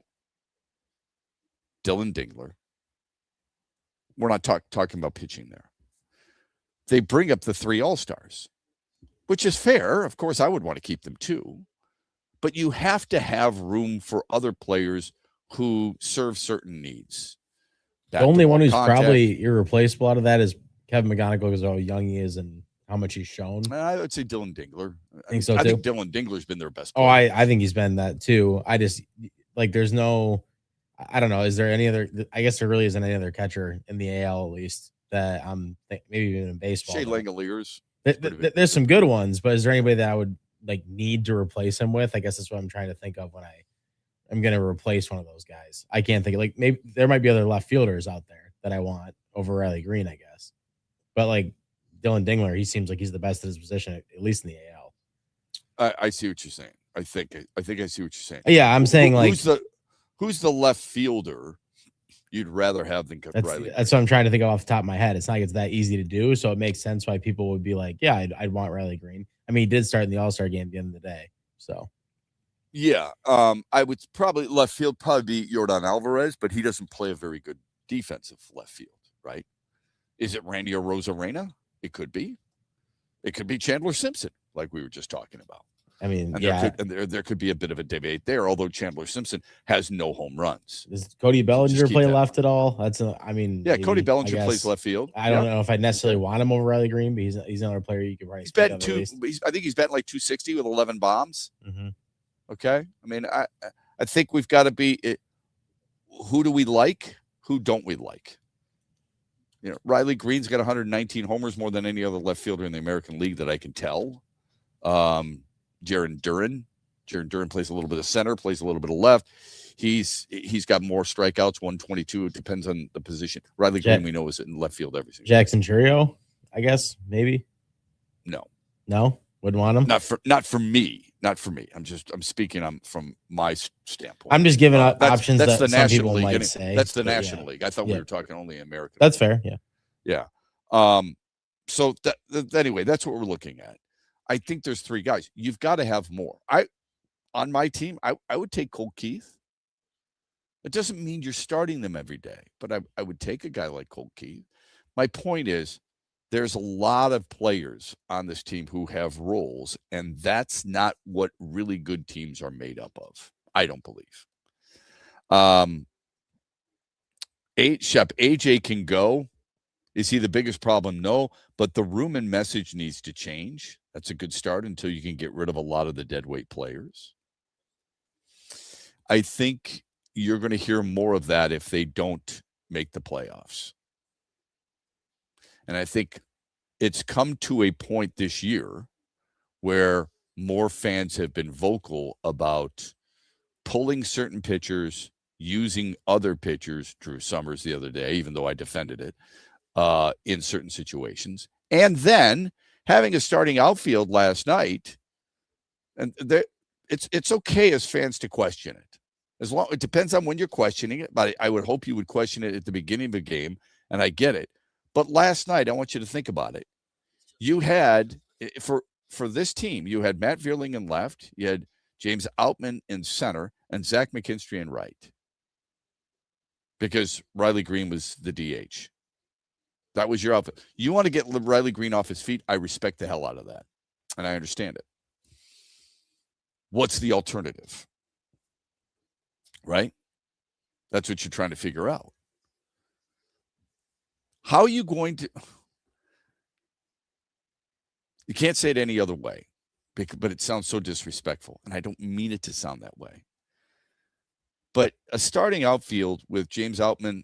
Dylan Dingler. We're not talking about pitching there. They bring up the 3 All-Stars, which is fair. Of course, I would want to keep them too. But you have to have room for other players who serve certain needs. The only one who's probably irreplaceable out of that is Kevin McGonigal because of how young he is and how much he's shown. I would say Dylan Dingler. I think so too. I think Dylan Dingler's been their best player. Oh, I think he's been that too. I just like there's no, I don't know. Is there any other? I guess there really isn't any other catcher in the AL at least that maybe even in baseball. Shea Langoliers. There's some good ones, but is there anybody that I would like need to replace him with? I guess that's what I'm trying to think of when I'm going to replace one of those guys. I can't think of, like, maybe there might be other left fielders out there that I want over Riley Green, I guess. But like Dylan Dingler, he seems like he's the best at his position, at least in the AL. I see what you're saying. I think I see what you're saying. Yeah, I'm saying who's the left fielder you'd rather have than Riley? That's what I'm trying to think of off the top of my head. It's not like it's that easy to do, so it makes sense why people would be like, yeah, I'd want Riley Green. I mean, he did start in the All-Star game at the end of the day, so. Yeah, I would probably left field be Yordan Alvarez, but he doesn't play a very good defensive left field, right? Is it Randy Arozarena? It could be. It could be Chandler Simpson, like we were just talking about. I mean, there could be a bit of a debate there, although Chandler Simpson has no home runs. Does Cody Bellinger play left at all? Maybe, Cody Bellinger plays left field. I don't know if I necessarily want him over Riley Green, but he's another player you could probably. He's batting I think he's batting like 260 with 11 bombs. Mm-hmm. Okay, I mean, I think we've got to be. Who do we like? Who don't we like? You know, Riley Green's got 119 homers, more than any other left fielder in the American League that I can tell. Jaron Duran plays a little bit of center, plays a little bit of left. He's got more strikeouts, 122. It depends on the position. Riley Green, we know, is in left field every single. Jackson Churio, I guess maybe. No, wouldn't want him. Not for me. I'm speaking from my standpoint. I'm just giving options that's that the some people National League. might say. That's the National League. I thought we were talking only American. That's fair. Yeah. Yeah. So anyway, that's what we're looking at. I think there's 3 guys. You've got to have more. On my team, I would take Cole Keith. It doesn't mean you're starting them every day, but I would take a guy like Cole Keith. My point is, there's a lot of players on this team who have roles, and that's not what really good teams are made up of, I don't believe. Shep, AJ can go. Is he the biggest problem? No, but the room and message needs to change. That's a good start until you can get rid of a lot of the deadweight players. I think you're going to hear more of that if they don't make the playoffs. And I think it's come to a point this year where more fans have been vocal about pulling certain pitchers, using other pitchers, Drew Summers the other day, even though I defended it, in certain situations. And then having a starting outfield last night, and it's okay as fans to question it. It depends on when you're questioning it, but I would hope you would question it at the beginning of the game, and I get it. But last night, I want you to think about it. You had, for this team, you had Matt Vierling in left, you had James Outman in center, and Zach McKinstry in right. Because Riley Green was the DH. That was your outfit. You want to get Riley Green off his feet? I respect the hell out of that. And I understand it. What's the alternative? Right? That's what you're trying to figure out. How are you going to... You can't say it any other way, but it sounds so disrespectful, and I don't mean it to sound that way. But a starting outfield with James Outman,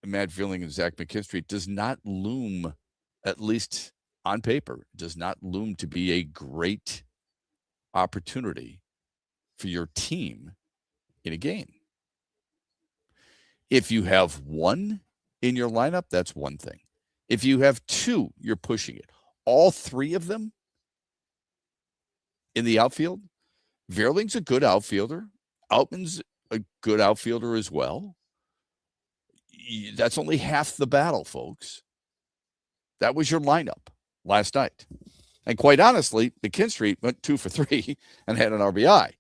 Matt Vierling, and Zach McKinstry does not loom, at least on paper, does not loom to be a great opportunity for your team in a game. If you have one in your lineup, that's one thing. If you have 2, you're pushing it. All 3 of them in the outfield, Vierling's a good outfielder. Outman's a good outfielder as well. That's only half the battle, folks. That was your lineup last night. And quite honestly, McKinstry went 2 for 3 and had an RBI.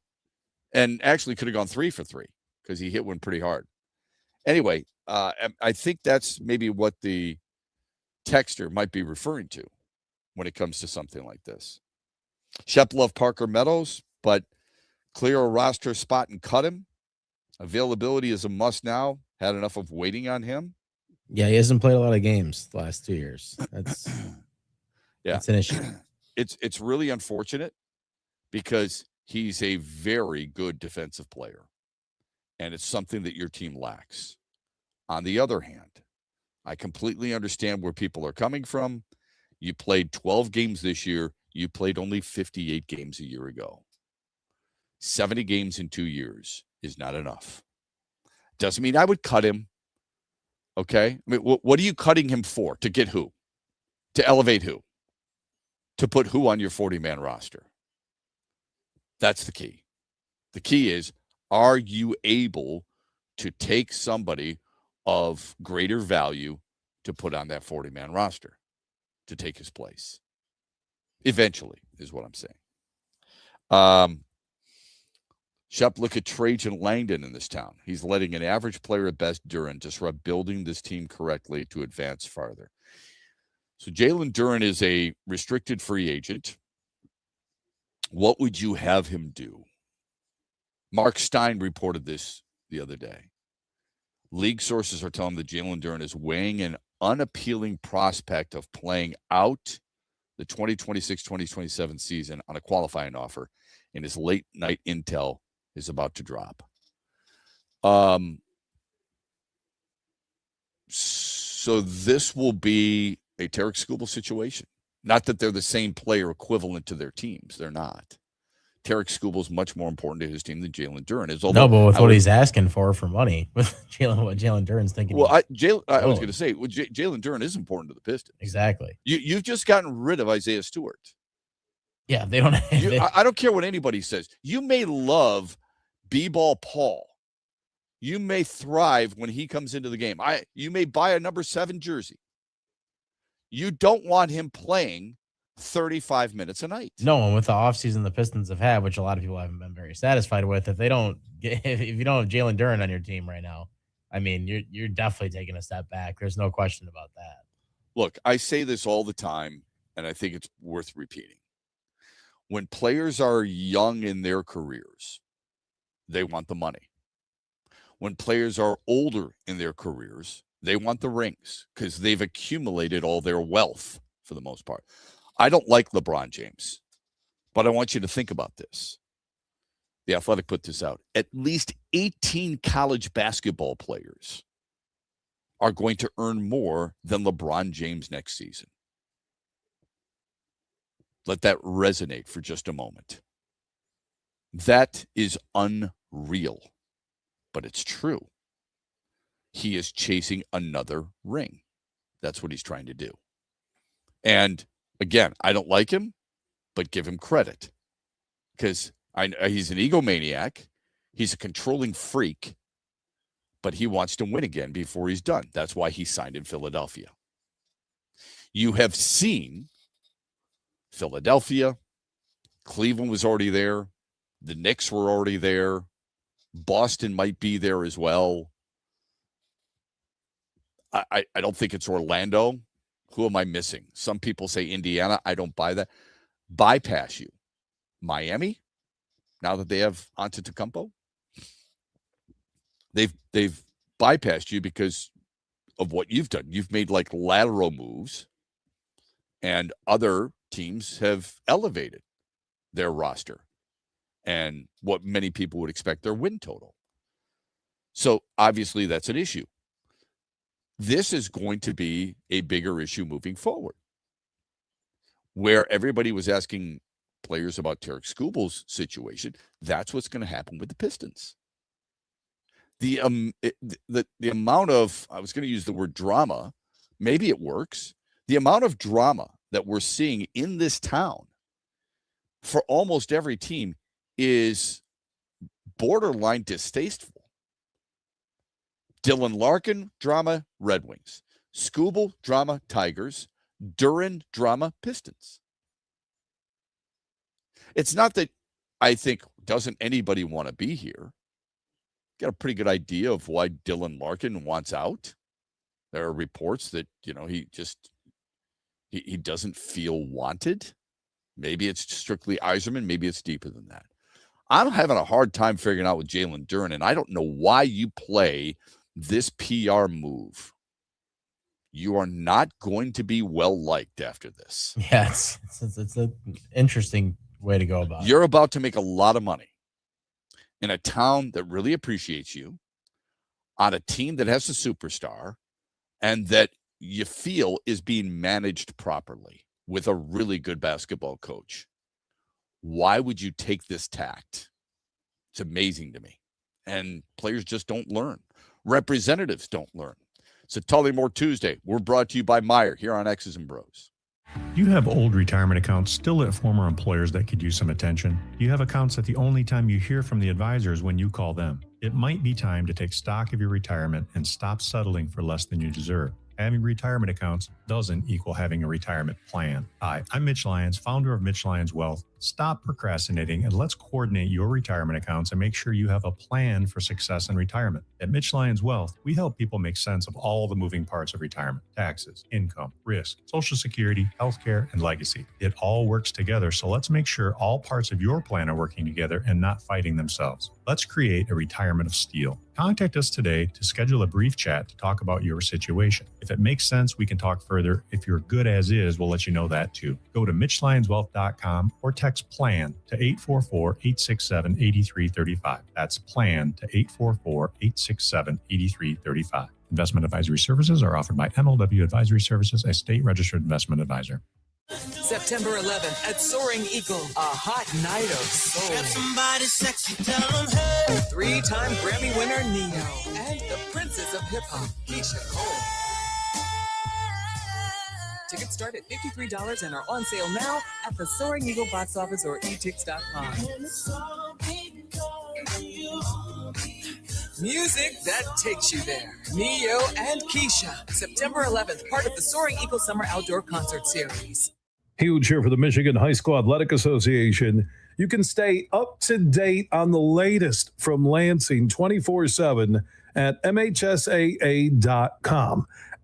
And actually could have gone 3 for 3 because he hit one pretty hard. Anyway, I think that's maybe what the texter might be referring to when it comes to something like this. Shep loved Parker Meadows, but clear a roster spot and cut him. Availability is a must now. Had enough of waiting on him. Yeah, he hasn't played a lot of games the last 2 years. That's an issue. It's really unfortunate because he's a very good defensive player, and it's something that your team lacks. On the other hand, I completely understand where people are coming from. You played 12 games this year. You played only 58 games a year ago. 70 games in 2 years is not enough. Doesn't mean I would cut him. Okay? I mean, what are you cutting him for? To get who? To elevate who? To put who on your 40-man roster? That's the key. The key is, are you able to take somebody of greater value to put on that 40-man roster to take his place? Eventually, is what I'm saying. Shep, look at Trajan Langdon in this town. He's letting an average player at best, Duran, disrupt building this team correctly to advance farther. So Jalen Duran is a restricted free agent. What would you have him do? Mark Stein reported this the other day. League sources are telling that Jalen Duran is weighing an unappealing prospect of playing out the 2026-2027 season on a qualifying offer, and his late night intel is about to drop. So this will be a Tarek Skubal situation. Not that they're the same player equivalent to their teams. They're not. Tarek Skubal is much more important to his team than Jalen Duran is. No, but with what he's asking for money, with what Jalen Duran's thinking. Well, I was going to say, Jalen Duran is important to the Pistons. Exactly. You've just gotten rid of Isaiah Stewart. Yeah, they don't. I don't care what anybody says. You may love B-ball Paul. You may thrive when he comes into the game. You may buy a number 7 jersey. You don't want him playing 35 minutes a night. No, and with the offseason the Pistons have had, which a lot of people haven't been very satisfied with, if you don't have Jalen Duren on your team right now, I mean, you're definitely taking a step back. There's no question about that. Look, I say this all the time, and I think it's worth repeating. When players are young in their careers, they want the money. When players are older in their careers, they want the rings because they've accumulated all their wealth for the most part. I don't like LeBron James, but I want you to think about this. The Athletic put this out. At least 18 college basketball players are going to earn more than LeBron James next season. Let that resonate for just a moment. That is unreal, but it's true. He is chasing another ring. That's what he's trying to do. And again, I don't like him, but give him credit because he's an egomaniac. He's a controlling freak, but he wants to win again before he's done. That's why he signed in Philadelphia. You have seen Philadelphia, Cleveland was already there. The Knicks were already there. Boston might be there as well. I don't think it's Orlando. Who am I missing? Some people say Indiana. I don't buy that. Bypass you. Miami, now that they have Antetokounmpo, they've bypassed you because of what you've done. You've made like lateral moves, and other teams have elevated their roster and what many people would expect their win total. So obviously that's an issue. This is going to be a bigger issue moving forward, where everybody was asking players about Tarek Skubal's situation. That's what's going to happen with the Pistons. The amount of, I was going to use the word drama, maybe it works. The amount of drama that we're seeing in this town for almost every team is borderline distasteful. Dylan Larkin, drama, Red Wings. Skubal, drama, Tigers. Duren, drama, Pistons. It's not that I think doesn't anybody want to be here. Got a pretty good idea of why Dylan Larkin wants out. There are reports that, he doesn't feel wanted. Maybe it's strictly Yzerman. Maybe it's deeper than that. I'm having a hard time figuring out with Jalen Duren, and I don't know why you play this PR move. You are not going to be well liked after this. Yeah, it's an interesting way to go about it. You're about to make a lot of money in a town that really appreciates you, on a team that has a superstar, and that you feel is being managed properly with a really good basketball coach. Why would you take this tact? It's amazing to me. And players just don't learn. Representatives don't learn. So Tullymore Tuesday, we're brought to you by Meyer here on X's and Bros. Do you have old retirement accounts still at former employers that could use some attention? Do you have accounts that the only time you hear from the advisor is when you call them? It might be time to take stock of your retirement and stop settling for less than you deserve. Having retirement accounts doesn't equal having a retirement plan. Hi, I'm Mitch Lyons, founder of Mitch Lyons Wealth. Stop procrastinating and let's coordinate your retirement accounts and make sure you have a plan for success in retirement. At Mitch Lyons Wealth, we help people make sense of all the moving parts of retirement: taxes, income, risk, Social Security, healthcare, and legacy. It all works together, so let's make sure all parts of your plan are working together and not fighting themselves. Let's create a retirement of steel. Contact us today to schedule a brief chat to talk about your situation. If it makes sense, we can talk further. If you're good as is, we'll let you know that too. Go to MitchLyonsWealth.com or text PLAN to 844-867-8335. That's PLAN to 844-867-8335. Investment advisory services are offered by MLW Advisory Services, a state-registered investment advisor. September 11th at Soaring Eagle, a hot night of soul. Somebody sexy, tell them hey. 3-time Grammy winner Neo and the princess of hip hop, Keisha Cole. Tickets start at $53 and are on sale now at the Soaring Eagle box office or etix.com. Music that takes you there. Neo and Keisha, September 11th, part of the Soaring Eagle Summer Outdoor Concert Series. Huge here for the Michigan High School Athletic Association. You can stay up to date on the latest from Lansing 24/7 at MHSAA.com,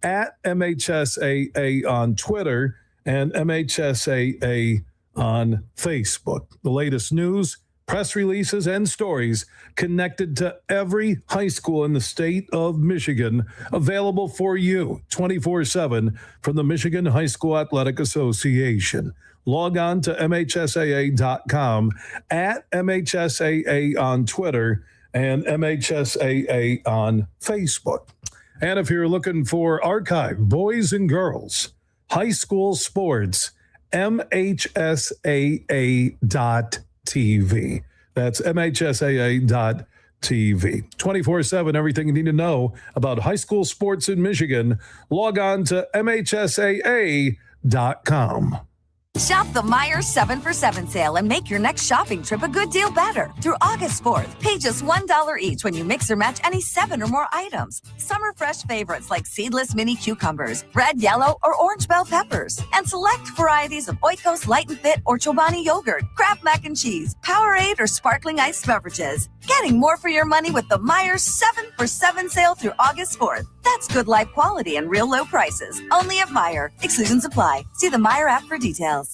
at MHSAA on Twitter, and MHSAA on Facebook. The latest news, press releases, and stories connected to every high school in the state of Michigan, available for you 24/7 from the Michigan High School Athletic Association. Log on to MHSAA.com, at MHSAA on Twitter, and MHSAA on Facebook. And if you're looking for archive boys and girls high school sports, MHSAA.TV. That's MHSAA.TV. 24/7, everything you need to know about high school sports in Michigan. Log on to MHSAA.com. Shop the Meijer 7 for 7 sale and make your next shopping trip a good deal better. Through August 4th, pay just $1 each when you mix or match any 7 or more items. Summer fresh favorites like seedless mini cucumbers, red, yellow, or orange bell peppers, and select varieties of Oikos Light and Fit or Chobani yogurt, Kraft mac and cheese, Powerade, or sparkling iced beverages. Getting more for your money with the Meijer 7 for 7 sale through August 4th. That's good life quality and real low prices. Only at Meijer. Exclusions apply. See the Meijer app for details.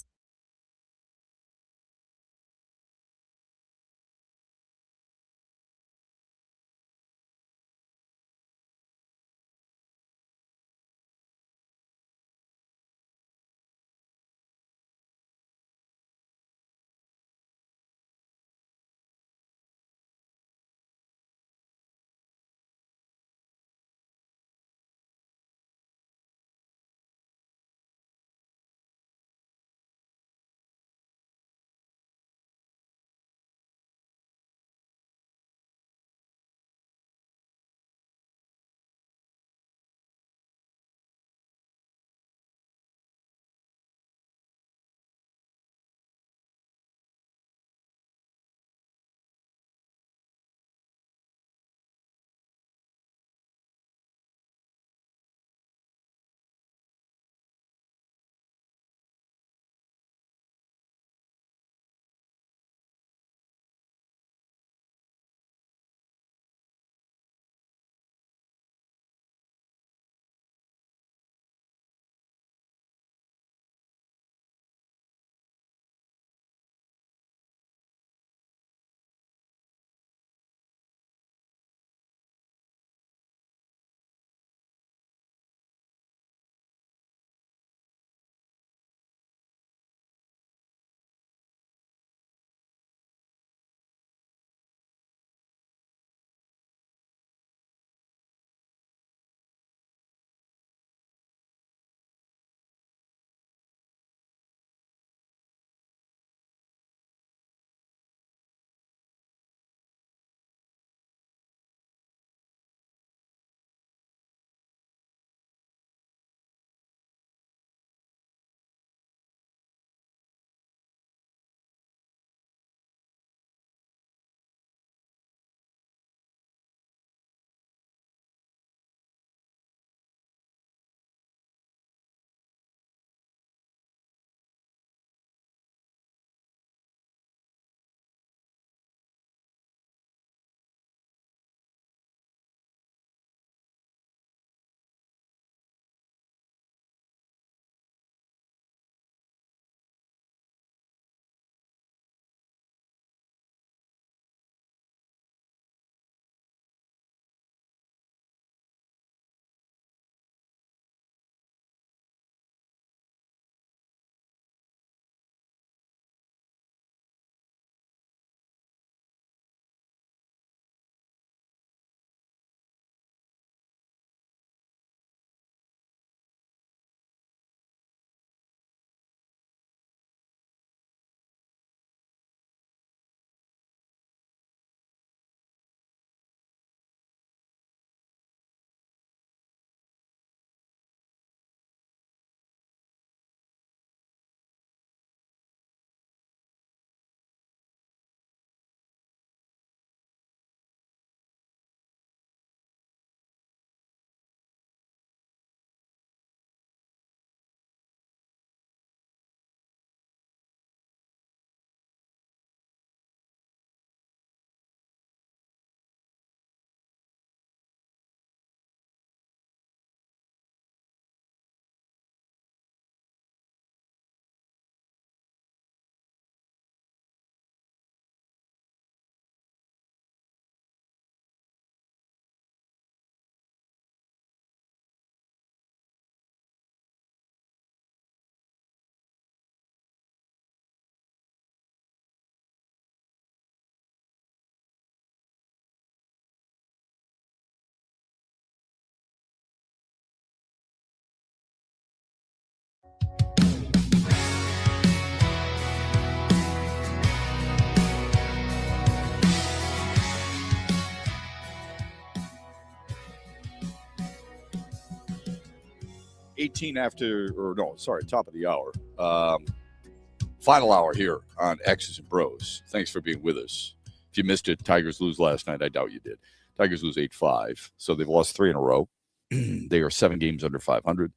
18 after, or no, sorry, top of the hour. Final hour here on X's and Bros. Thanks for being with us. If you missed it, Tigers lose last night. I doubt you did. Tigers lose 8-5, so they've lost 3 in a row. They are 7 games under 500.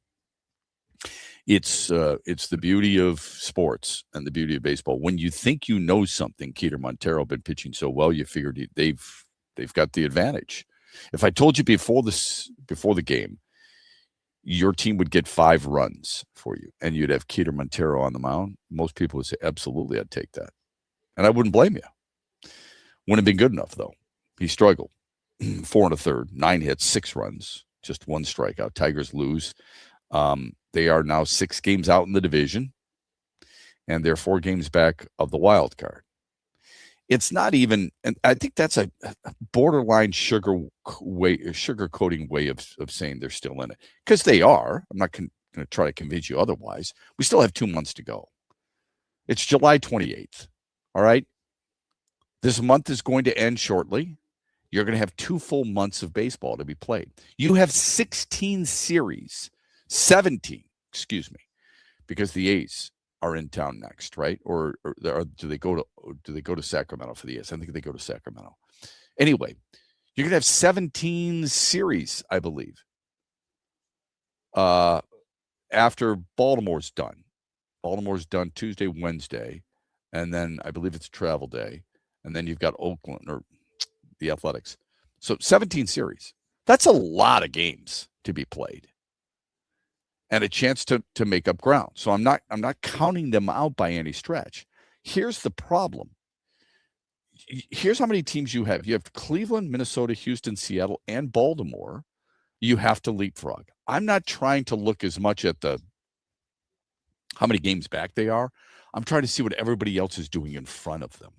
It's the beauty of sports and the beauty of baseball. When you think you know something, Keter Montero been pitching so well, you figured they've got the advantage. If I told you before the game, your team would get 5 runs for you, and you'd have Keter Montero on the mound, most people would say, absolutely, I'd take that. And I wouldn't blame you. Wouldn't have been good enough, though. He struggled. 4 1/3, 9 hits, 6 runs, just 1 strikeout. Tigers lose. They are now 6 games out in the division, and they're 4 games back of the wild card. It's not even, and I think that's a borderline sugar-coating way of saying they're still in it, because they are. I'm not going to try to convince you otherwise. We still have 2 months to go. It's July 28th, all right? This month is going to end shortly. You're going to have 2 full months of baseball to be played. You have 17, because the A's are in town next, right? Or do they go to Sacramento for the A's? I think they go to Sacramento. Anyway, you're going to have 17 series, I believe, after Baltimore's done. Baltimore's done Tuesday, Wednesday, and then I believe it's a travel day, and then you've got Oakland or the Athletics. So 17 series. That's a lot of games to be played, and a chance to make up ground. So I'm not counting them out by any stretch. Here's the problem. Here's how many teams you have. You have Cleveland, Minnesota, Houston, Seattle, and Baltimore. You have to leapfrog. I'm not trying to look as much at how many games back they are. I'm trying to see what everybody else is doing in front of them.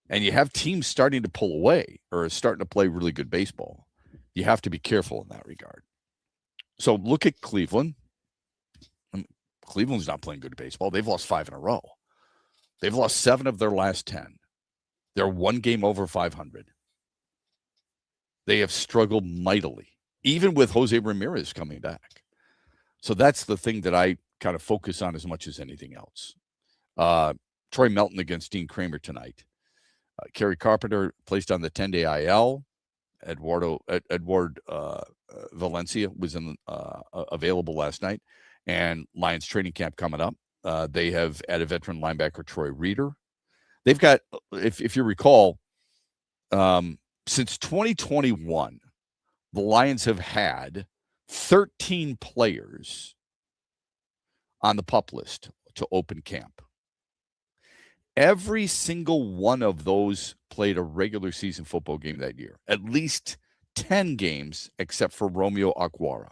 And you have teams starting to pull away or starting to play really good baseball. You have to be careful in that regard. So look at Cleveland. Cleveland's not playing good baseball. They've lost 5 in a row. They've lost 7 of their last 10. They're 1 game over 500. They have struggled mightily, even with Jose Ramirez coming back. So that's the thing that I kind of focus on as much as anything else. Troy Melton against Dean Kramer tonight. Kerry Carpenter placed on the 10-day IL. Edward Valencia was available last night, and Lions training camp coming up. They have added veteran linebacker Troy Reeder. They've got, if you recall, since 2021, the Lions have had 13 players on the PUP list to open camp. Every single one of those played a regular season football game that year. At least 10 games, except for Romeo Aguara.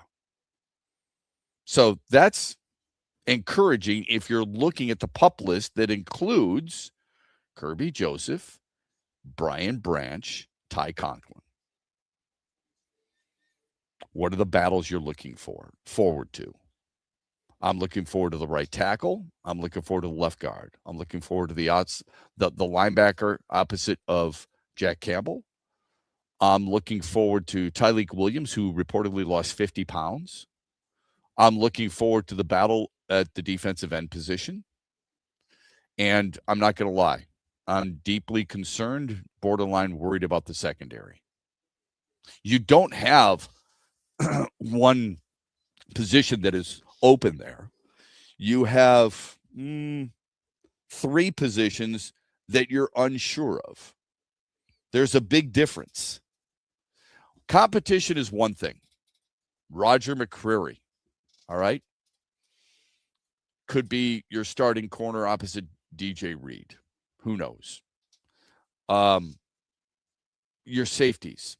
So that's encouraging if you're looking at the PUP list that includes Kirby Joseph, Brian Branch, Ty Conklin. What are the battles you're looking forward to? I'm looking forward to the right tackle. I'm looking forward to the left guard. I'm looking forward to the linebacker opposite of Jack Campbell. I'm looking forward to Tyleek Williams, who reportedly lost 50 pounds. I'm looking forward to the battle at the defensive end position. And I'm not going to lie, I'm deeply concerned, borderline worried about the secondary. You don't have one position that is open there. You have 3 positions that you're unsure of. There's a big difference. Competition is one thing. Roger McCreary, all right, could be your starting corner opposite DJ Reed. Who knows? Your safeties,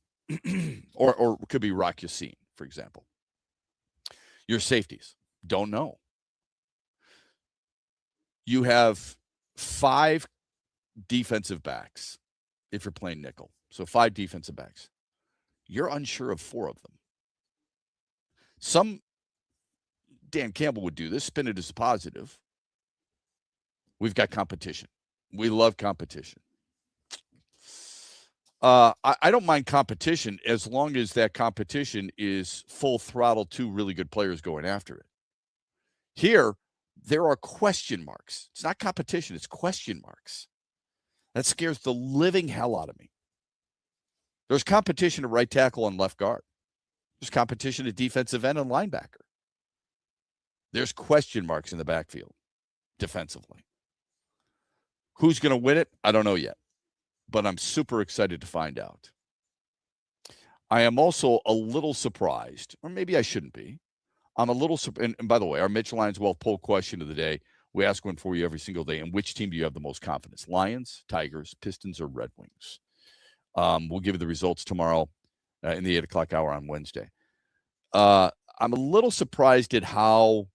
or could be Rock Yassin, for example. Your safeties, don't know. You have 5 defensive backs if you're playing nickel. So 5 defensive backs. You're unsure of 4 of them. Dan Campbell would do this, spin it as a positive. We've got competition. We love competition. I don't mind competition as long as that competition is full throttle, two really good players going after it. Here, there are question marks. It's not competition, it's question marks. That scares the living hell out of me. There's competition at right tackle and left guard. There's competition at defensive end and linebacker. There's question marks in the backfield defensively. Who's going to win it? I don't know yet, but I'm super excited to find out. I am also a little surprised, or maybe I shouldn't be. I'm a little surprised. And by the way, our Mitch Lions Wealth poll question of the day, we ask one for you every single day. And which team do you have the most confidence? Lions, Tigers, Pistons, or Red Wings? We'll give you the results tomorrow in the 8 o'clock hour on Wednesday. I'm a little surprised at how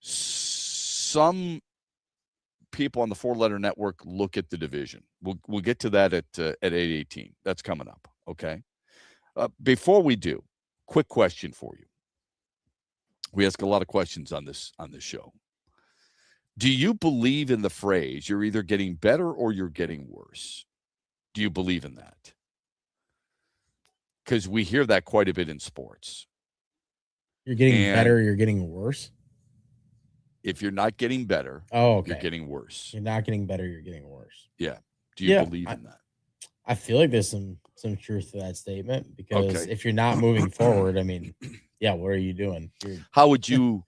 some people on the four-letter network look at the division. We'll get to that at 8:18. That's coming up, okay? Before we do, quick question for you. We ask a lot of questions on this show. Do you believe in the phrase, you're either getting better or you're getting worse? Do you believe in that? Because we hear that quite a bit in sports. You're getting better, you're getting worse? If you're not getting better, you're getting worse. You're not getting better, you're getting worse. Yeah. Do you believe in that? I feel like there's some truth to that statement because if you're not moving forward, I mean, yeah, what are you doing? How would you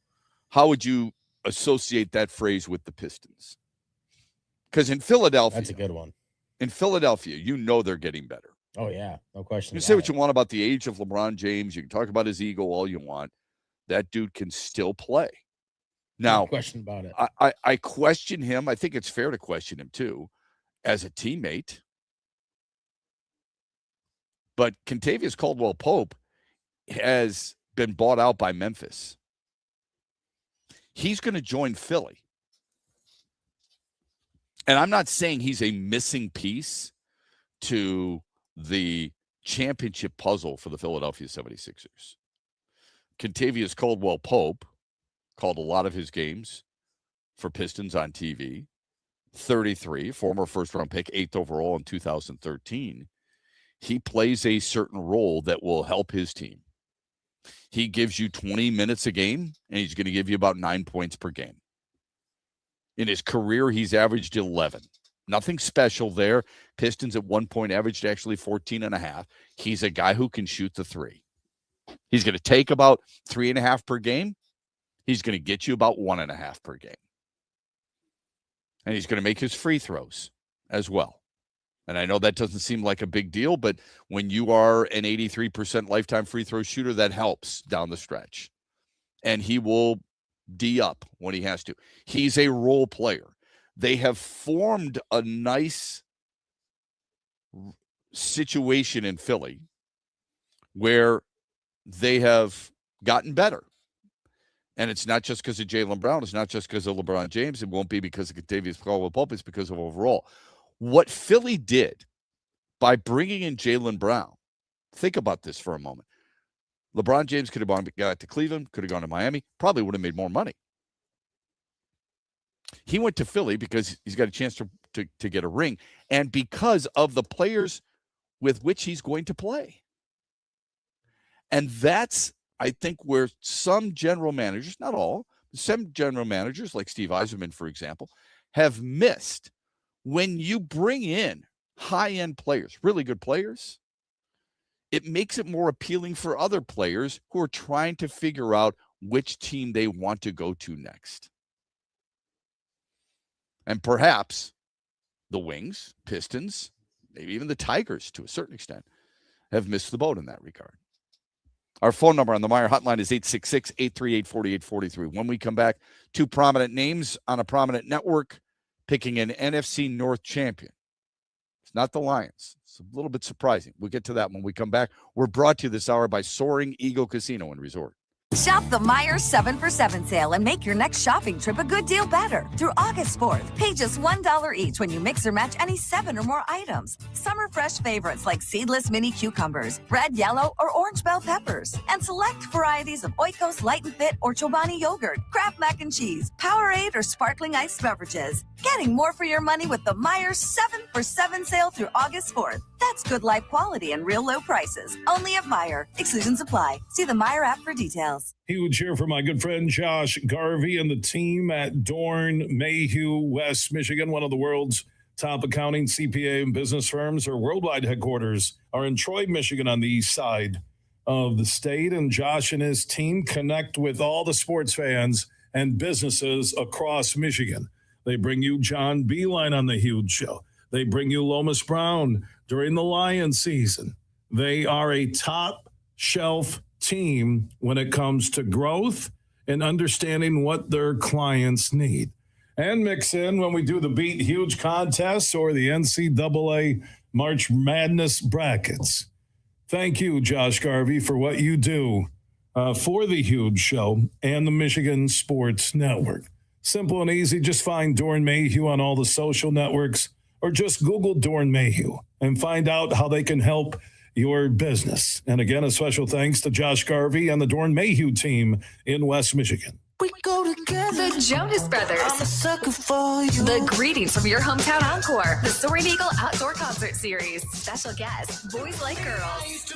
associate that phrase with the Pistons? Because in Philadelphia, that's a good one. In Philadelphia, you know they're getting better. Oh yeah, no question. You say what you want about the age of LeBron James. You can talk about his ego all you want. That dude can still play. Now, no question about it. I question him. I think it's fair to question him too, as a teammate. But Kentavious Caldwell-Pope has been bought out by Memphis. He's going to join Philly. And I'm not saying he's a missing piece to the championship puzzle for the Philadelphia 76ers. Kentavious Caldwell-Pope called a lot of his games for Pistons on TV. 33, former first-round pick, 8th overall in 2013. He plays a certain role that will help his team. He gives you 20 minutes a game, and he's going to give you about 9 points per game. In his career, he's averaged 11. Nothing special there. Pistons at one point averaged actually 14.5. He's a guy who can shoot the three. He's going to take about 3.5 per game. He's going to get you about 1.5 per game. And he's going to make his free throws as well. And I know that doesn't seem like a big deal, but when you are an 83% lifetime free throw shooter, that helps down the stretch. And he will D up when he has to. He's a role player. They have formed a nice situation in Philly where they have gotten better. And it's not just because of Jaylen Brown. It's not just because of LeBron James. It won't be because of Kentavious Caldwell-Pope. It's because of overall. What Philly did by bringing in Jaylen Brown, think about this for a moment. LeBron James could have gone to Cleveland, could have gone to Miami, probably would have made more money. He went to Philly because he's got a chance to get a ring and because of the players with which he's going to play. And that's, I think, where some general managers, not all, some general managers like Steve Yzerman, for example, have missed. When you bring in high-end players, really good players, it makes it more appealing for other players who are trying to figure out which team they want to go to next. And perhaps the Wings, Pistons, maybe even the Tigers to a certain extent, have missed the boat in that regard. Our phone number on the Meyer hotline is 866-838-4843. When we come back, two prominent names on a prominent network picking an NFC North champion. It's not the Lions. It's a little bit surprising. We'll get to that when we come back. We're brought to you this hour by Soaring Eagle Casino and Resort. Shop the Meijer 7 for 7 sale and make your next shopping trip a good deal better. Through August 4th, pay just $1 each when you mix or match any 7 or more items. Summer fresh favorites like seedless mini cucumbers, red, yellow, or orange bell peppers, and select varieties of Oikos Light and Fit or Chobani yogurt, Kraft mac and cheese, Powerade, or sparkling iced beverages. Getting more for your money with the Meijer 7 for 7 sale through August 4th. That's good life quality and real low prices. Only at Meijer. Exclusions apply. See the Meijer app for details. Huge here for my good friend Josh Garvey and the team at Dorn Mayhew, West Michigan, one of the world's top accounting, CPA, and business firms. Their worldwide headquarters are in Troy, Michigan, on the east side of the state. And Josh and his team connect with all the sports fans and businesses across Michigan. They bring you John Beeline on the Huge Show. They bring you Lomas Brown during the Lion season. They are a top shelf team when it comes to growth and understanding what their clients need. And mix in when we do the Beat Huge contests or the NCAA March Madness brackets. Thank you, Josh Garvey, for what you do for the Huge Show and the Michigan Sports Network. Simple and easy. Just find Dorn Mayhew on all the social networks or just Google Dorn Mayhew and find out how they can help your business. And again, a special thanks to Josh Garvey and the Dorn Mayhew team in West Michigan. We go together. The Jonas Brothers. I'm a sucker for you. The Greetings from Your Hometown Encore. The Soaring Eagle Outdoor Concert Series. Special guests, Boys Like Girls.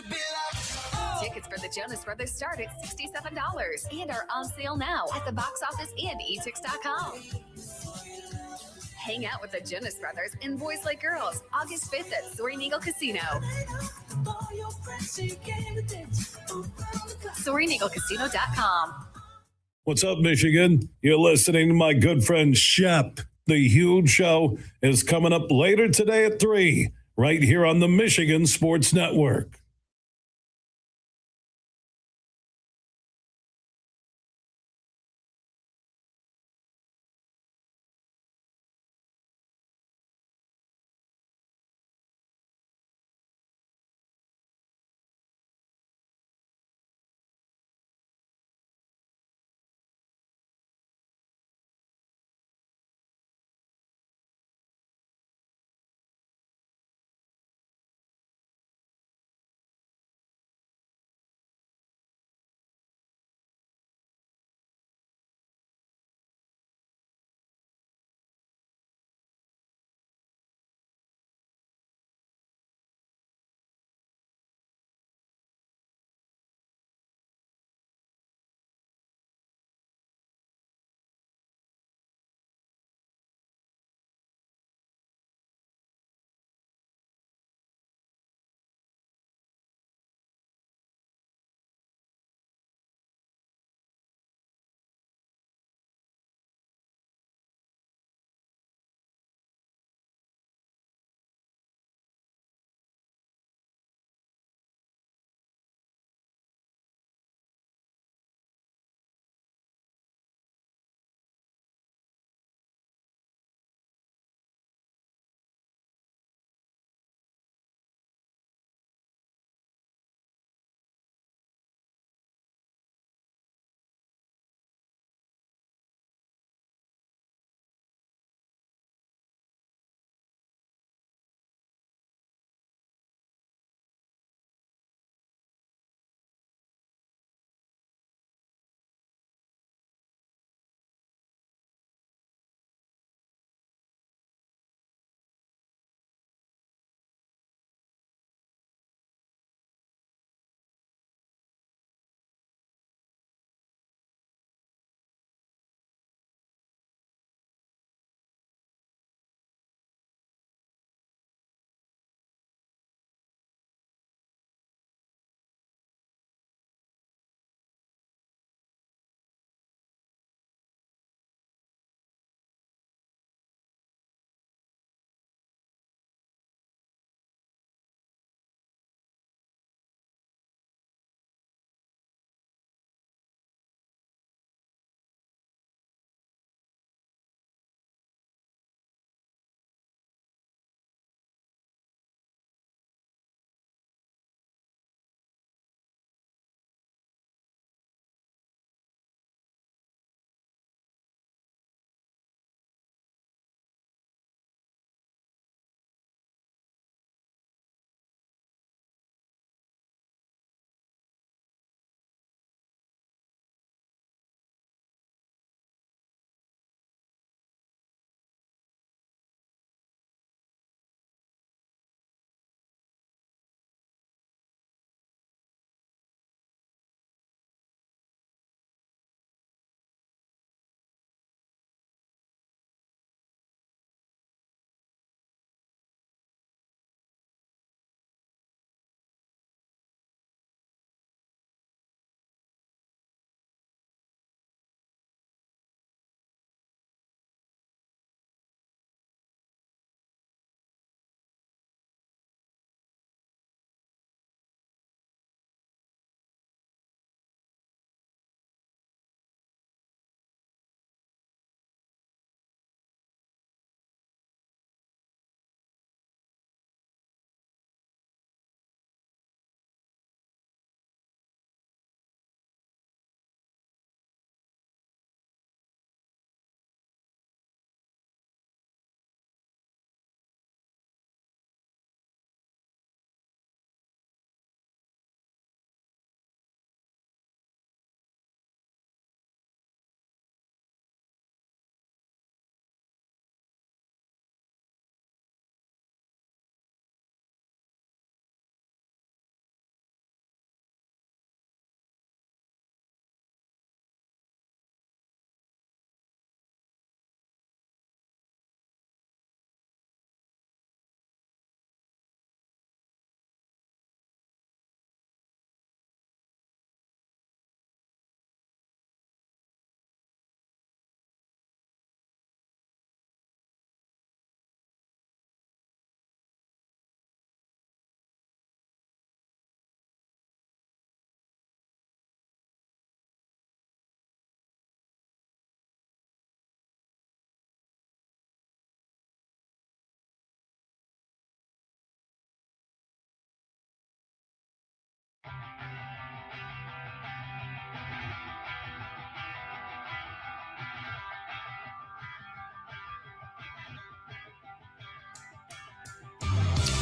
Tickets for the Jonas Brothers start at $67 and are on sale now at the box office and etix.com. Hang out with the Jonas Brothers and Boys Like Girls August 5th at Soaring Eagle Casino. SoaringEagleCasino.com. What's up, Michigan? You're listening to my good friend Shep. The Huge Show is coming up later today at 3, right here on the Michigan Sports Network.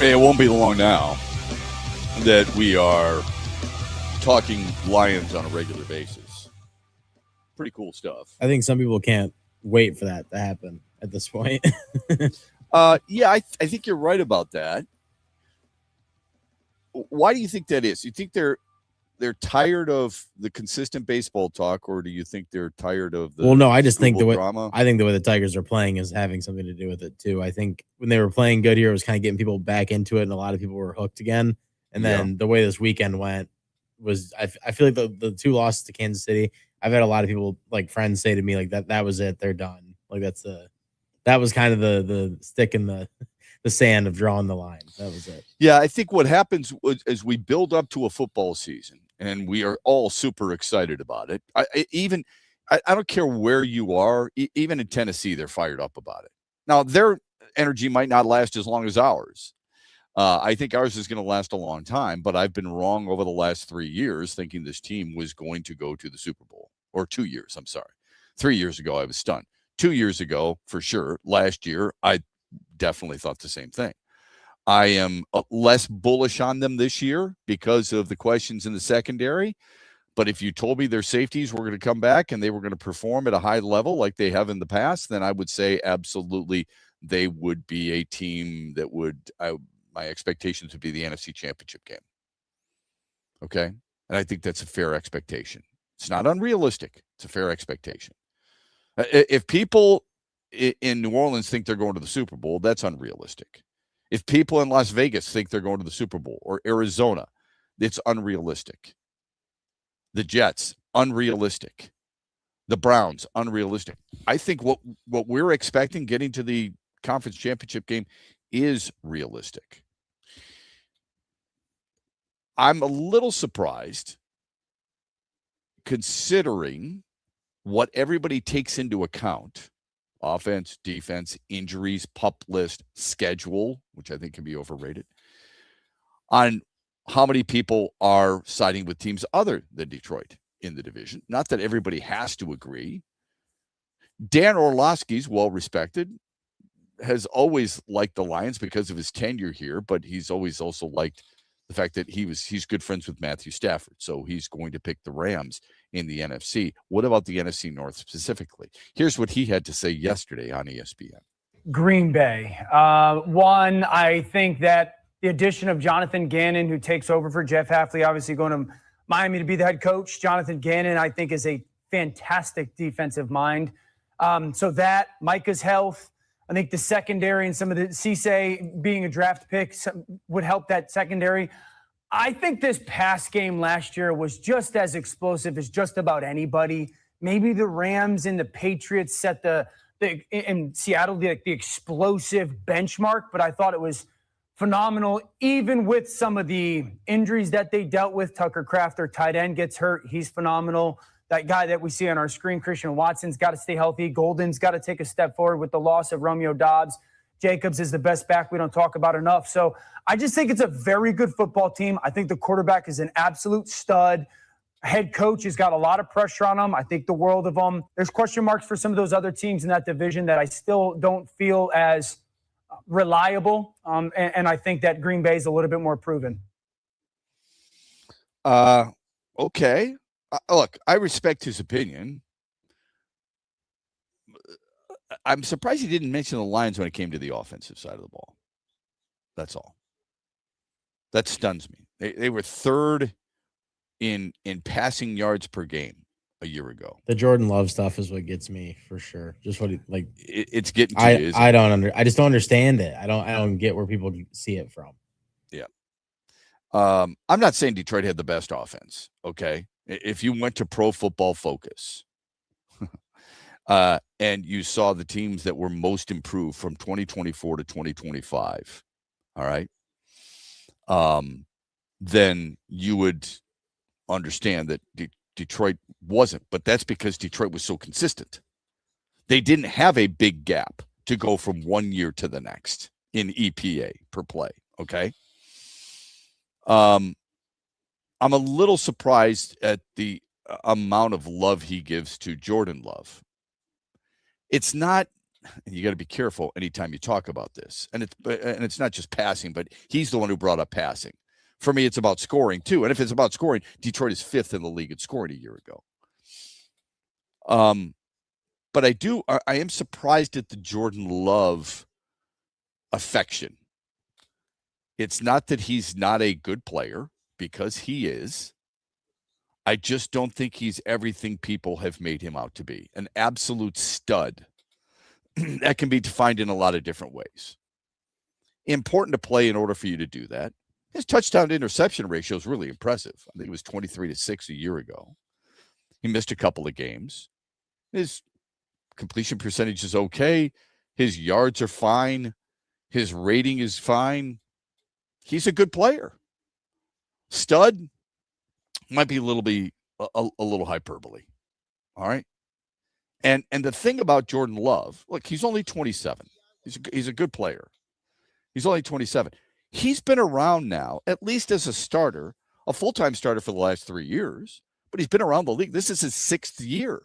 It won't be long now that we are talking Lions on a regular basis. Pretty cool stuff. I think some people can't wait for that to happen at this point. Yeah, I think you're right about that. Why do you think that is? You think they're tired of the consistent baseball talk, or do you think they're tired of the I just think drama? I think the way the Tigers are playing is having something to do with it too. I think when they were playing good here, it was kind of getting people back into it, and a lot of people were hooked again. And then the way this weekend went was, I feel like the two losses to Kansas City, I've had a lot of people, like friends, say to me like that was it, they're done. Like that was kind of the stick in the sand of drawing the line. That was it. Yeah, I think what happens is we build up to a football season, and we are all super excited about it. I don't care where you are, even in Tennessee, they're fired up about it. Now, their energy might not last as long as ours. I think ours is going to last a long time, but I've been wrong over the last 3 years thinking this team was going to go to the Super Bowl. Or 2 years, I'm sorry. 3 years ago, I was stunned. 2 years ago, for sure. Last year, I definitely thought the same thing. I am less bullish on them this year because of the questions in the secondary. But if you told me their safeties were going to come back and they were going to perform at a high level like they have in the past, then I would say absolutely they would be a team that my expectations would be the NFC Championship game. Okay? And I think that's a fair expectation. It's not unrealistic. It's a fair expectation. If people in New Orleans think they're going to the Super Bowl, that's unrealistic. If people in Las Vegas think they're going to the Super Bowl, or Arizona, it's unrealistic. The Jets, unrealistic. The Browns, unrealistic. I think what we're expecting getting to the conference championship game is realistic. I'm a little surprised, considering what everybody takes into account: offense, defense, injuries, PUP list, schedule, which I think can be overrated, on how many people are siding with teams other than Detroit in the division. Not that everybody has to agree. Dan Orlovsky's well-respected, has always liked the Lions because of his tenure here, but he's always also liked the fact that he's good friends with Matthew Stafford, so he's going to pick the Rams in the NFC. What about the NFC North specifically? Here's what he had to say yesterday on ESPN. Green Bay. One, I think that the addition of Jonathan Gannon, who takes over for Jeff Hafley, obviously going to Miami to be the head coach. Jonathan Gannon, I think, is a fantastic defensive mind. So that, Micah's health, I think the secondary and some of the Cisse being a draft pick would help that secondary. I think this pass game last year was just as explosive as just about anybody. Maybe the Rams and the Patriots set in Seattle the explosive benchmark, but I thought it was phenomenal, even with some of the injuries that they dealt with. Tucker Kraft, their tight end, gets hurt. He's phenomenal. That guy that we see on our screen, Christian Watson's got to stay healthy. Golden's got to take a step forward with the loss of Romeo Doubs. Jacobs is the best back we don't talk about enough. So I just think it's a very good football team. I think the quarterback is an absolute stud. Head coach has got a lot of pressure on him. I think the world of him. There's question marks for some of those other teams in that division that I still don't feel as reliable. And I think that Green Bay is a little bit more proven. Okay. Look, I respect his opinion. I'm surprised he didn't mention the Lions when it came to the offensive side of the ball. That's all. That stuns me. They were third in passing yards per game a year ago. The Jordan Love stuff is what gets me for sure. Just what it's getting to you. I just don't understand it. I don't get where people see it from. Yeah. I'm not saying Detroit had the best offense. Okay. If you went to Pro Football Focus and you saw the teams that were most improved from 2024 to 2025, all right, then you would understand that Detroit wasn't. But that's because Detroit was so consistent. They didn't have a big gap to go from 1 year to the next in EPA per play, okay? I'm a little surprised at the amount of love he gives to Jordan Love. It's not and you got to be careful anytime you talk about this. And it's not just passing, but he's the one who brought up passing. For me, it's about scoring too. And if it's about scoring, Detroit is 5th in the league at scoring a year ago. But I am surprised at the Jordan Love affection. It's not that he's not a good player, because he is. I just don't think he's everything people have made him out to be. An absolute stud. That can be defined in a lot of different ways. Important to play in order for you to do that. His touchdown to interception ratio is really impressive. I think it was 23-6 a year ago. He missed a couple of games. His completion percentage is okay. His yards are fine. His rating is fine. He's a good player. Stud might be a little hyperbole. All right. And the thing about Jordan Love, look, he's only 27. He's a good player. He's only 27. He's been around now, at least as a starter, a full-time starter for the last 3 years, but he's been around the league. This is his 6th year.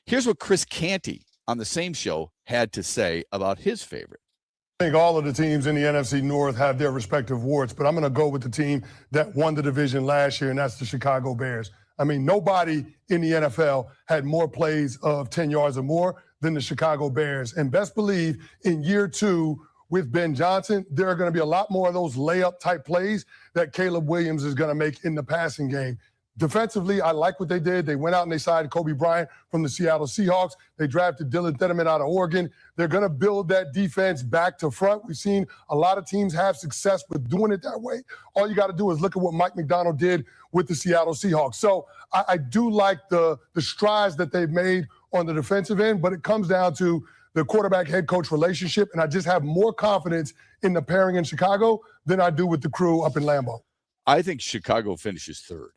Here's what Chris Canty on the same show had to say about his favorite. I think all of the teams in the NFC North have their respective warts, but I'm going to go with the team that won the division last year, and that's the Chicago Bears. I mean, nobody in the NFL had more plays of 10 yards or more than the Chicago Bears. And best believe in year 2 with Ben Johnson, there are going to be a lot more of those layup type plays that Caleb Williams is going to make in the passing game. Defensively, I like what they did. They went out and they signed Kobe Bryant from the Seattle Seahawks. They drafted Dylan Theddeman out of Oregon. They're going to build that defense back to front. We've seen a lot of teams have success with doing it that way. All you got to do is look at what Mike McDonald did with the Seattle Seahawks. So I do like the strides that they've made on the defensive end, but it comes down to the quarterback-head coach relationship, and I just have more confidence in the pairing in Chicago than I do with the crew up in Lambeau. I think Chicago finishes 3rd.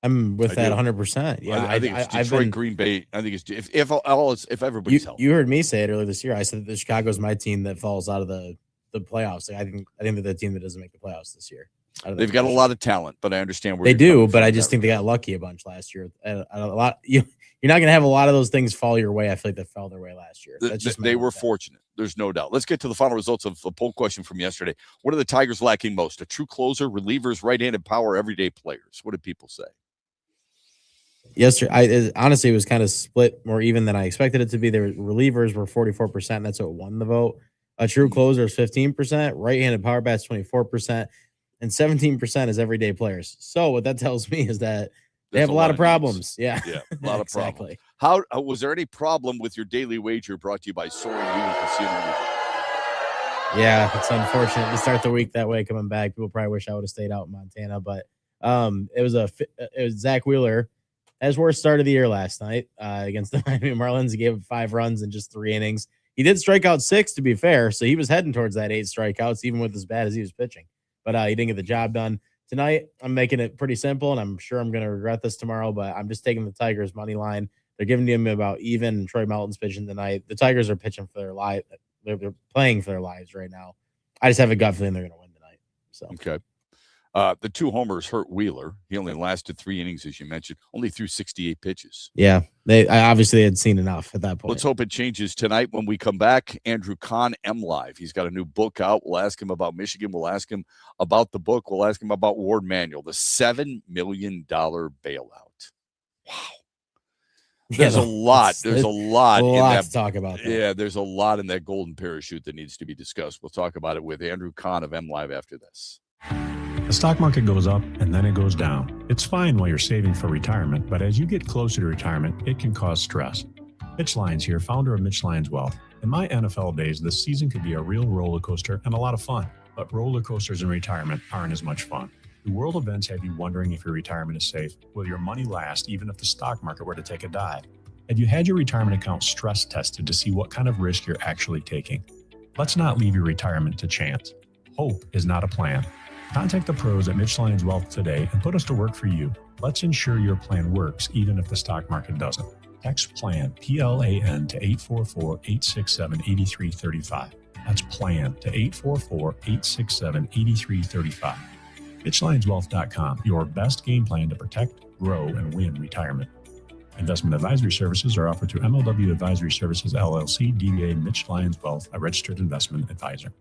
I'm with that 100%. Yeah, I think it's Detroit, Green Bay. I think it's if everybody's healthy. You heard me say it earlier this year. I said that Chicago's my team that falls out of the playoffs. Like, I think they're the team that doesn't make the playoffs this year. They've got a lot of talent, but I understand where they do. But I just think they got lucky a bunch last year. A lot. You're not going to have a lot of those things fall your way. I feel like they fell their way last year. That's just they were fortunate. There's no doubt. Let's get to the final results of a poll question from yesterday. What are the Tigers lacking most? A true closer, relievers, right-handed power, everyday players. What did people say? Yesterday, honestly, it was kind of split more even than I expected it to be. Their relievers were 44%. And that's what won the vote. A true closer is 15%. Right-handed power bats 24%. And 17% is everyday players. So what that tells me is that they have a lot of problems. Yeah. Yeah, a lot of problems. How was there any problem with your daily wager brought to you by Soaring Eagle Casino? Yeah, it's unfortunate to start the week that way coming back. People probably wish I would have stayed out in Montana, but it was Zach Wheeler. His worst start of the year last night against the Miami Marlins. He gave him 5 runs in just 3 innings. He did strike out 6, to be fair, so he was heading towards that 8 strikeouts, even with as bad as he was pitching. But he didn't get the job done. Tonight, I'm making it pretty simple, and I'm sure I'm going to regret this tomorrow, but I'm just taking the Tigers' money line. They're giving him about even, and Troy Melton's pitching tonight. The Tigers are pitching for their life. They're playing for their lives right now. I just have a gut feeling they're going to win tonight. So okay. The 2 homers hurt Wheeler. He only lasted 3 innings, as you mentioned, only threw 68 pitches. Yeah, they obviously had seen enough at that point. Let's hope it changes tonight when we come back. Andrew Kahn, M Live. He's got a new book out. We'll ask him about Michigan. We'll ask him about the book. We'll ask him about Ward Manuel, the $7 million bailout. Wow. There's a lot. There's a lot to talk about. Yeah, there's a lot in that golden parachute that needs to be discussed. We'll talk about it with Andrew Kahn of M Live after this. The stock market goes up and then it goes down. It's fine while you're saving for retirement, but as you get closer to retirement, it can cause stress. Mitch Lyons here, founder of Mitch Lyons Wealth. In my NFL days, this season could be a real roller coaster and a lot of fun, but roller coasters in retirement aren't as much fun. Do world events have you wondering if your retirement is safe? Will your money last even if the stock market were to take a dive? Have you had your retirement account stress tested to see what kind of risk you're actually taking? Let's not leave your retirement to chance. Hope is not a plan. Contact the pros at Mitch Lyons Wealth today and put us to work for you. Let's ensure your plan works even if the stock market doesn't. Text PLAN, P-L-A-N, to 844-867-8335. That's PLAN to 844-867-8335. MitchLyonsWealth.com, your best game plan to protect, grow, and win retirement. Investment advisory services are offered to MLW Advisory Services, LLC, DBA Mitch Lyons Wealth, a registered investment advisor.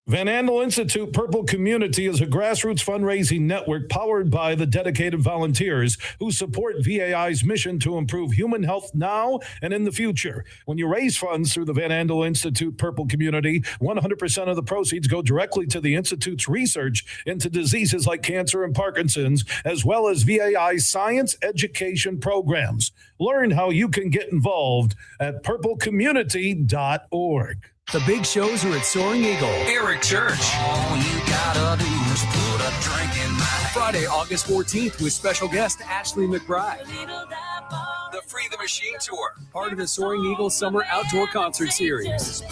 Van Andel Institute Purple Community is a grassroots fundraising network powered by the dedicated volunteers who support VAI's mission to improve human health now and in the future. When you raise funds through the Van Andel Institute Purple Community, 100% of the proceeds go directly to the Institute's research into diseases like cancer and Parkinson's, as well as VAI's science education programs. Learn how you can get involved at purplecommunity.org. The big shows are at Soaring Eagle. Eric Church. All you gotta do is put a drink in my Friday, August 14th with special guest Ashley McBride. The Free the Machine Tour, part of the Soaring Eagle Summer Outdoor Concert Series.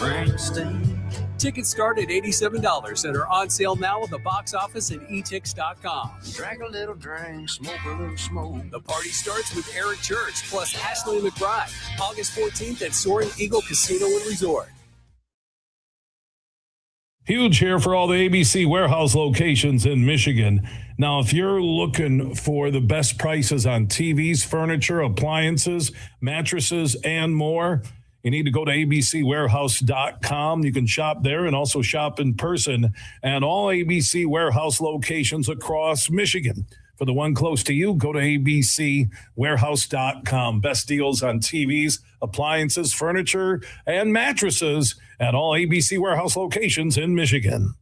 Tickets start at $87 and are on sale now at the box office and etix.com. Drink a little drink, smoke a little smoke. The party starts with Eric Church plus Ashley McBride, August 14th at Soaring Eagle Casino and Resort. Huge here for all the ABC warehouse locations in Michigan. Now, if you're looking for the best prices on TVs, furniture, appliances, mattresses, and more, you need to go to abcwarehouse.com. You can shop there and also shop in person at all ABC warehouse locations across Michigan. For the one close to you, go to abcwarehouse.com. Best deals on TVs, appliances, furniture, and mattresses at all ABC warehouse locations in Michigan.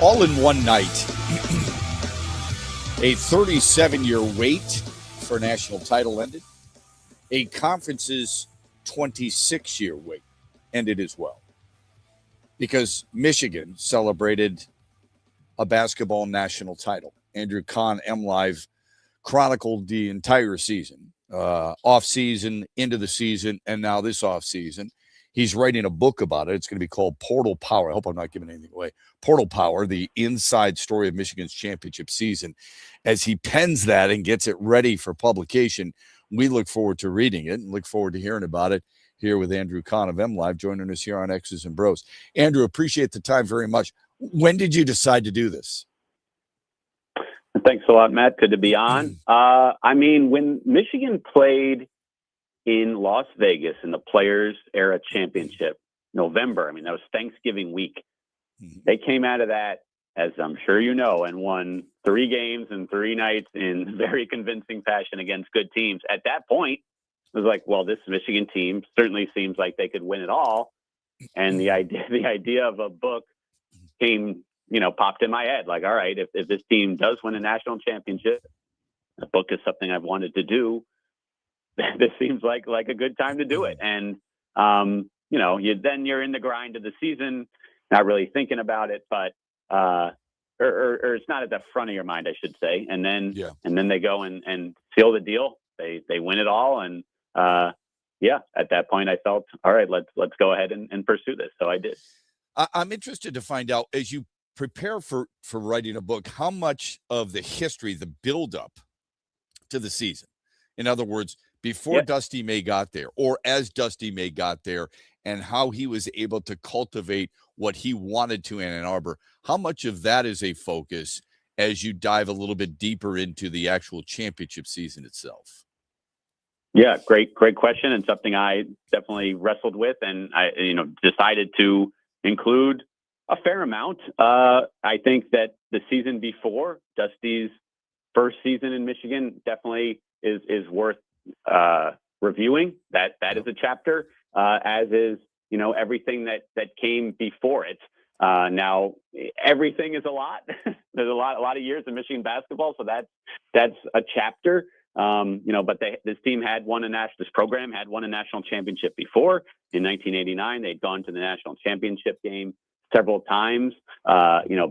all in one night. A 37-year wait for a national title ended. A conference's 26-year wait ended as well. Because Michigan celebrated a basketball national title. Andrew Kahn, MLive, chronicled the entire season, off-season, into the season, and now this off-season. He's writing a book about it. It's going to be called Portal Power. I hope I'm not giving anything away. Portal Power, the inside story of Michigan's championship season. As he pens that and gets it ready for publication, we look forward to reading it and look forward to hearing about it here with Andrew Kahn of MLive, joining us here on X's and BrO's. Andrew, appreciate the time very much. When did you decide to do this? Thanks a lot, Matt. Good to be on. When Michigan played in Las Vegas in the Players Era Championship, November, that was Thanksgiving week. They came out of that, as I'm sure you know, and won 3 games in 3 nights in very convincing fashion against good teams. At that point, it was like, well, this Michigan team certainly seems like they could win it all. And the idea of a book came, popped in my head. Like, all right, if this team does win a national championship, a book is something I've wanted to do. This seems like a good time to do it. And, you're in the grind of the season, not really thinking about it, but, or it's not at the front of your mind, I should say. And then they go and seal the deal. They win it all. And, at that point I felt, all right, let's go ahead and pursue this. So I did. I'm interested to find out, as you prepare for writing a book, how much of the history, the buildup to the season, in other words, before Dusty May got there, or as Dusty May got there, and how he was able to cultivate what he wanted to in Ann Arbor. How much of that is a focus as you dive a little bit deeper into the actual championship season itself? Yeah, great question, and something I definitely wrestled with, and I, decided to include a fair amount. I think that the season before, Dusty's first season in Michigan, definitely is worth reviewing. That is a chapter, as is everything that came before it. Now everything is a lot. There's a lot of years in Michigan basketball, so that's a chapter. But this program had won a national championship before. In 1989, they'd gone to the national championship game several times,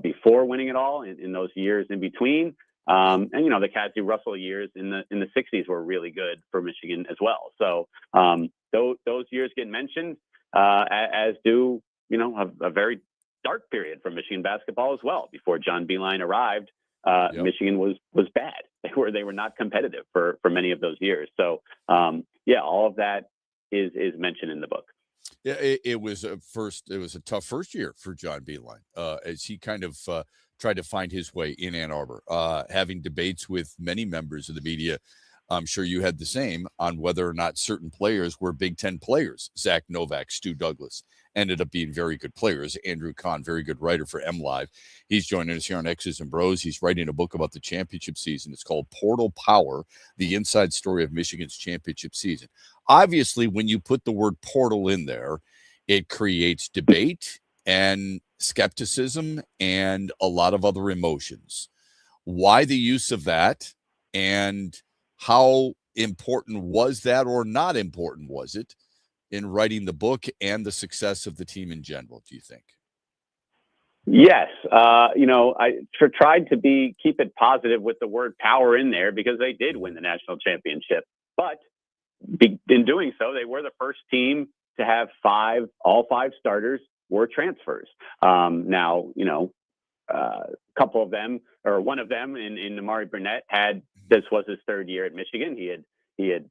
before winning it all in those years in between. The Cassie Russell years in the 60s were really good for Michigan as well. So those years get mentioned, as do, a very dark period for Michigan basketball as well. Before John Beilein arrived, Michigan was bad. They were not competitive for many of those years. So all of that is mentioned in the book. Yeah, it was a tough first year for John Beilein, as he kind of tried to find his way in Ann Arbor, having debates with many members of the media. I'm sure you had the same on whether or not certain players were Big Ten players. Zach Novak, Stu Douglas ended up being very good players. Andrew Kahn, very good writer for MLive. He's joining us here on X's and BrO's. He's writing a book about the championship season. It's called Portal Power, the inside story of Michigan's championship season. Obviously, when you put the word portal in there, it creates debate and skepticism and a lot of other emotions. Why the use of that, and how important was that, or not important was it, in writing the book and the success of the team in general, do you think? Yes. I tried to keep it positive with the word power in there, because they did win the national championship. But in doing so, they were the first team to have all 5 starters were transfers. Now, a couple of them, or one of them in Amari Burnett, this was his 3rd year at Michigan. He had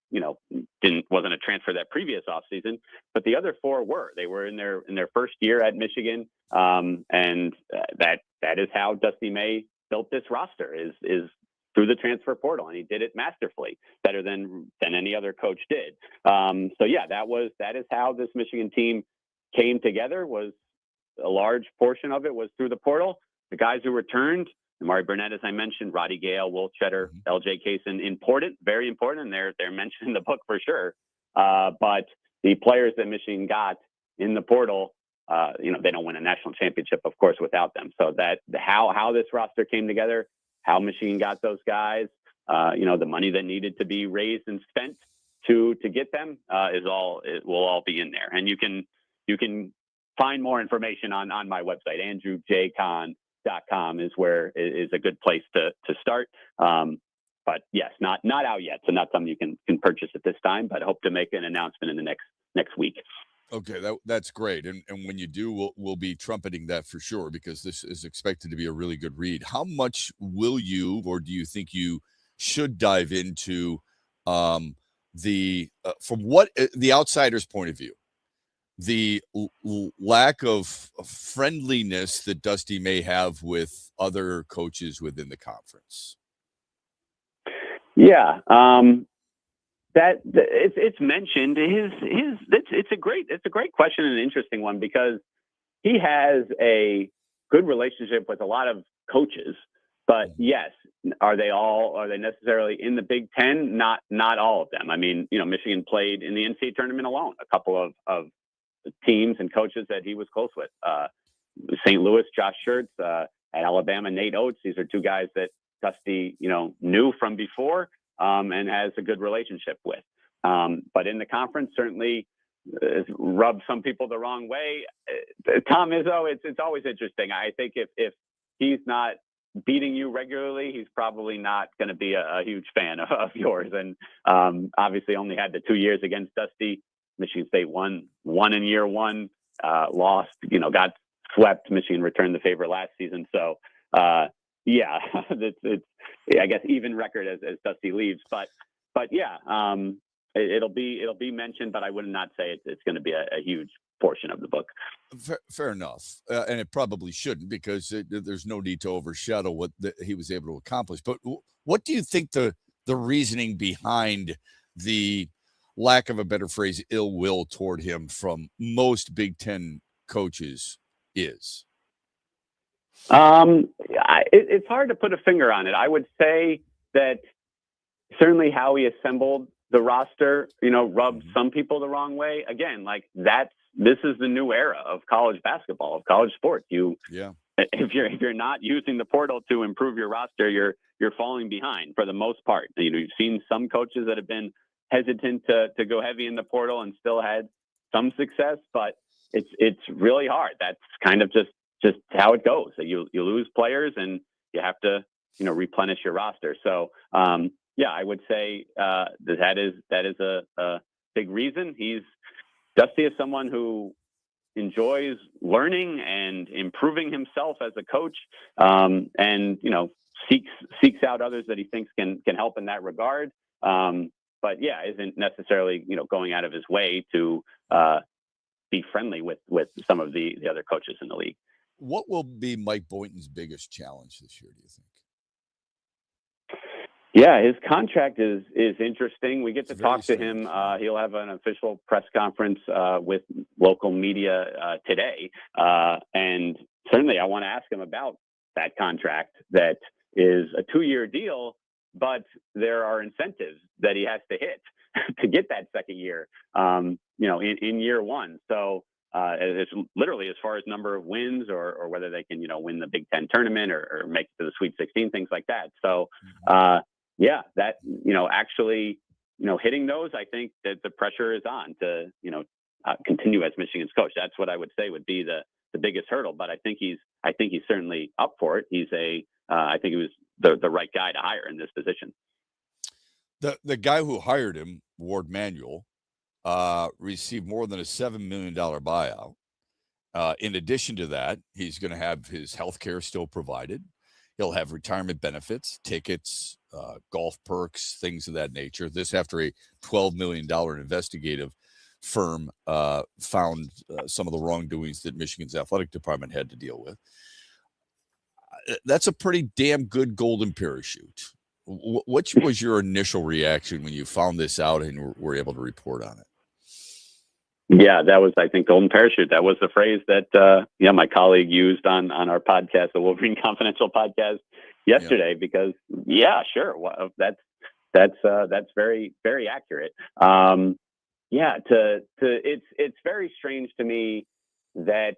wasn't a transfer that previous offseason, but the other 4 were. They were in their first year at Michigan. And that is how Dusty May built this roster, is through the transfer portal, and he did it masterfully, better than any other coach did. That is how this Michigan team came together. Was a large portion of it was through the portal. The guys who returned, Amari Burnett, as I mentioned, Roddy Gale, Will Cheddar, LJ Kaysen, important, very important, and they're mentioned in the book for sure. But the players that Michigan got in the portal they don't win a national championship, of course, without them. So that how this roster came together, how Michigan got those guys, the money that needed to be raised and spent to get them it will all be in there. And you can find more information on my website. AndrewJCon.com is a good place to start. But yes, not out yet, so not something you can purchase at this time. But I hope to make an announcement in the next week. Okay, that's great. And when you do, we'll be trumpeting that for sure, because this is expected to be a really good read. How much will you, or do you think you should dive into from what the outsider's point of view, the lack of friendliness that Dusty may have with other coaches within the conference? Yeah. That it's mentioned. It's a great question and an interesting one, because he has a good relationship with a lot of coaches. But yes, are they necessarily in the Big Ten? Not all of them. I mean, Michigan played in the NCAA tournament alone. A couple of teams and coaches that he was close with. St. Louis, Josh Schertz, at Alabama, Nate Oates. These are two guys that Dusty, knew from before. And has a good relationship with. But in the conference, certainly rubbed some people the wrong way. Tom Izzo, it's always interesting. I think if he's not beating you regularly, he's probably not going to be a huge fan of yours. And obviously only had the 2 years against Dusty. Michigan State won in year one, lost, got swept. Michigan returned the favor last season. So, yeah, it's I guess even record as Dusty leaves, but yeah, it'll be mentioned, but I would not say it's going to be a huge portion of the book. Fair enough, and it probably shouldn't, because there's no need to overshadow what he was able to accomplish. But what do you think the reasoning behind the, lack of a better phrase, ill will toward him from most Big Ten coaches is? It's hard to put a finger on it. I would say that certainly how he assembled the roster, rubbed some people the wrong way. Again, this is the new era of college basketball, of college sports. If you're not using the portal to improve your roster, you're falling behind for the most part. You've seen some coaches that have been hesitant to go heavy in the portal and still had some success, but it's really hard. That's kind of just how it goes. You lose players and you have to, replenish your roster. So, I would say that is a big reason. Dusty is someone who enjoys learning and improving himself as a coach, and seeks out others that he thinks can help in that regard. But yeah, isn't necessarily going out of his way to be friendly with some of the other coaches in the league. What will be Mike Boynton's biggest challenge this year, do you think? Yeah, his contract is interesting. We get to talk to him. He'll have an official press conference with local media today. And certainly I want to ask him about that contract that is a 2-year deal, but there are incentives that he has to hit to get that second year, in year one. So it's literally as far as number of wins or whether they can, win the Big Ten tournament or make it to the Sweet 16, things like that. So, that, actually, hitting those, I think that the pressure is on to, continue as Michigan's coach. That's what I would say would be the biggest hurdle. But I think he's certainly up for it. I think he was the right guy to hire in this position. The guy who hired him, Ward Manuel, received more than a $7 million buyout. In addition to that, he's going to have his health care still provided. He'll have retirement benefits, tickets, golf perks, things of that nature. This after a $12 million investigative firm found some of the wrongdoings that Michigan's athletic department had to deal with. That's a pretty damn good golden parachute. What was your initial reaction when you found this out and were able to report on it? Yeah, that was, I think, golden parachute. That was the phrase that, my colleague used on our podcast, the Wolverine Confidential podcast yesterday, because sure. Well, that's very, very accurate. It's very strange to me that,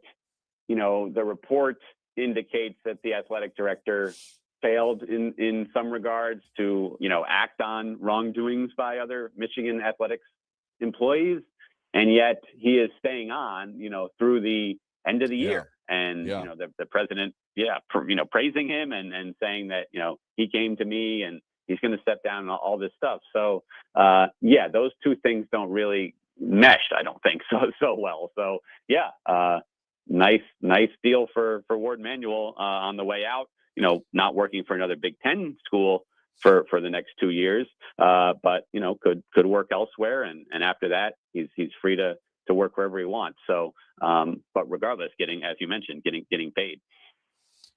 the report indicates that the athletic director failed in some regards to, act on wrongdoings by other Michigan athletics employees. And yet he is staying on, through the end of the year. And, the president, praising him and saying that, he came to me and he's going to step down and all this stuff. So, those two things don't really mesh, I don't think so well. So, nice deal for Ward Manuel on the way out, not working for another Big Ten school for the next 2 years, but, could work elsewhere. And after that, he's free to work wherever he wants. So, but regardless, as you mentioned, getting paid.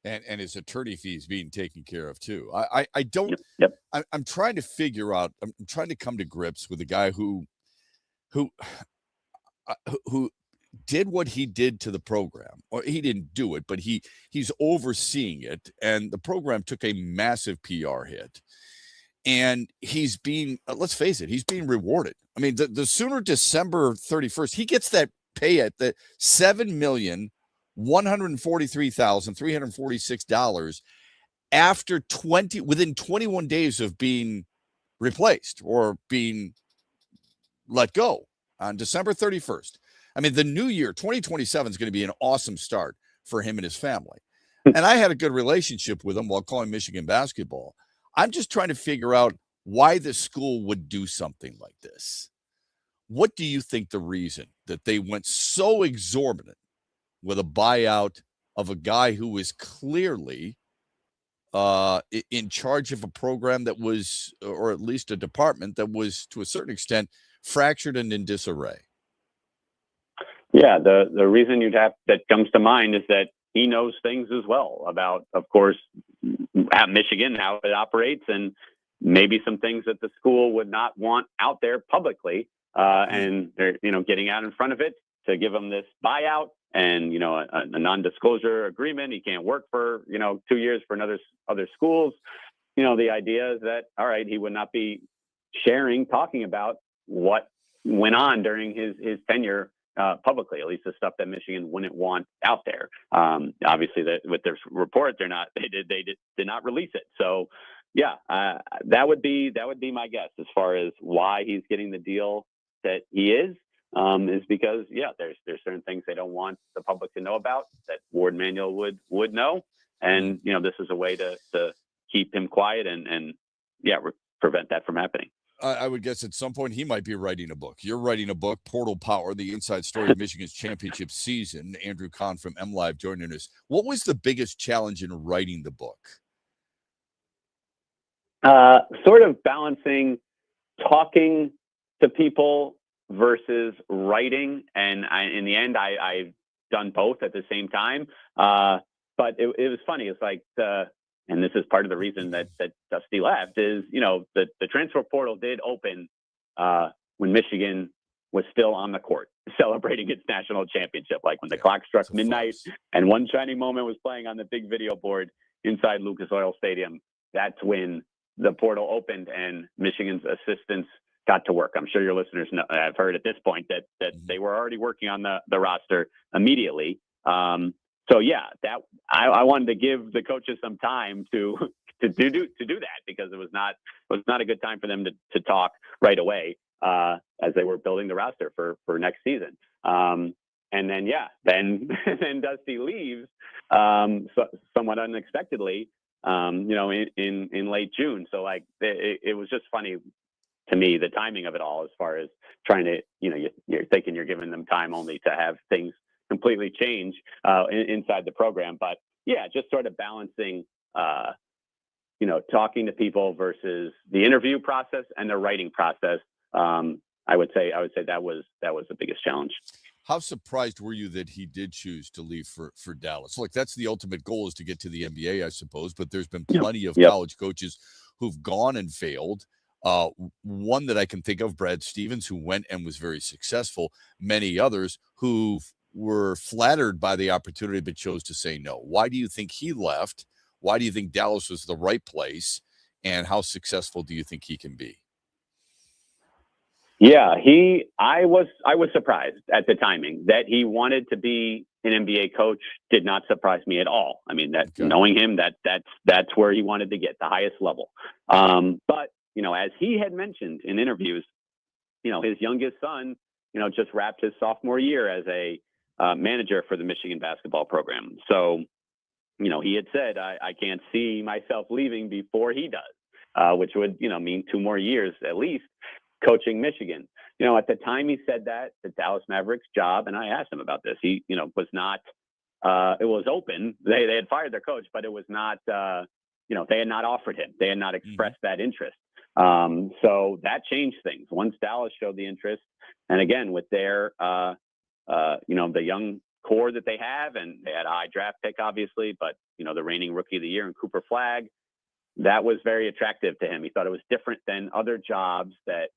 And his attorney fees being taken care of too. I don't. Yep. I'm trying to figure out. I'm trying to come to grips with a guy who did what he did to the program, or he didn't do it, but he's overseeing it, and the program took a massive PR hit. And he's being, let's face it, he's being rewarded. I mean, the sooner December 31st, he gets that pay at the $7,143,346 after within 21 days of being replaced or being let go on December 31st. I mean, the new year, 2027 is going to be an awesome start for him and his family. And I had a good relationship with him while calling Michigan basketball. I'm just trying to figure out why the school would do something like this. What do you think the reason that they went so exorbitant with a buyout of a guy who was clearly in charge of a program that was, or at least a department that was to a certain extent fractured and in disarray? Yeah, the reason that comes to mind is that he knows things as well about, of course, at Michigan, how it operates, and maybe some things that the school would not want out there publicly. And they're, getting out in front of it to give him this buyout and, a non-disclosure agreement. He can't work for, 2 years for other schools. The idea is that, all right, he would not be talking about what went on during his tenure publicly, at least the stuff that Michigan wouldn't want out there. Obviously, with their report, they did not release it. So, that would be my guess as far as why he's getting the deal that he is because there's certain things they don't want the public to know about that Ward Manuel would know, and this is a way to keep him quiet and prevent that from happening. I would guess at some point he might be writing a book. You're writing a book, Portal Power, the inside story of Michigan's championship season. Andrew Kahn from MLive joining us. What was the biggest challenge in writing the book? Sort of balancing talking to people versus writing. And in the end, I've done both at the same time. But it was funny. It's like and this is part of the reason that Dusty left is, the transfer portal did open when Michigan was still on the court celebrating its national championship. Like when the clock struck midnight and One Shining Moment was playing on the big video board inside Lucas Oil Stadium. That's when the portal opened and Michigan's assistants got to work. I'm sure your listeners have heard at this point that they were already working on the roster immediately. So that I wanted to give the coaches some time to do that because it was not a good time for them to talk right away as they were building the roster for next season. And then then Dusty leaves somewhat unexpectedly, in late June. So like it was just funny to me, the timing of it all, as far as trying to, you're thinking you're giving them time only to have things completely change inside the program. But just sort of balancing, talking to people versus the interview process and the writing process. I would say that was the biggest challenge. How surprised were you that he did choose to leave for Dallas? Look, that's the ultimate goal, is to get to the NBA, I suppose, but there's been plenty of college coaches who've gone and failed. One that I can think of, Brad Stevens, who went and was very successful. Many others who were flattered by the opportunity but chose to say no. Why do you think he left? Why do you think Dallas was the right place? And how successful do you think he can be? Yeah, I was surprised at the timing that he wanted to be an NBA coach. Did not surprise me at all. I mean, knowing him, that's where he wanted to get, the highest level. But as he had mentioned in interviews, his youngest son, just wrapped his sophomore year as a manager for the Michigan basketball program. So, he had said, I can't see myself leaving before he does, which would, mean 2 more years at least coaching Michigan. At the time he said that, the Dallas Mavericks job, and I asked him about this, he, was not, it was open. They had fired their coach, but it was not, they had not offered him. They had not expressed that interest. So that changed things once Dallas showed the interest. And again, with their, the young core that they have, and they had a high draft pick, obviously, but, the reigning rookie of the year in Cooper Flagg, that was very attractive to him. He thought it was different than other jobs that,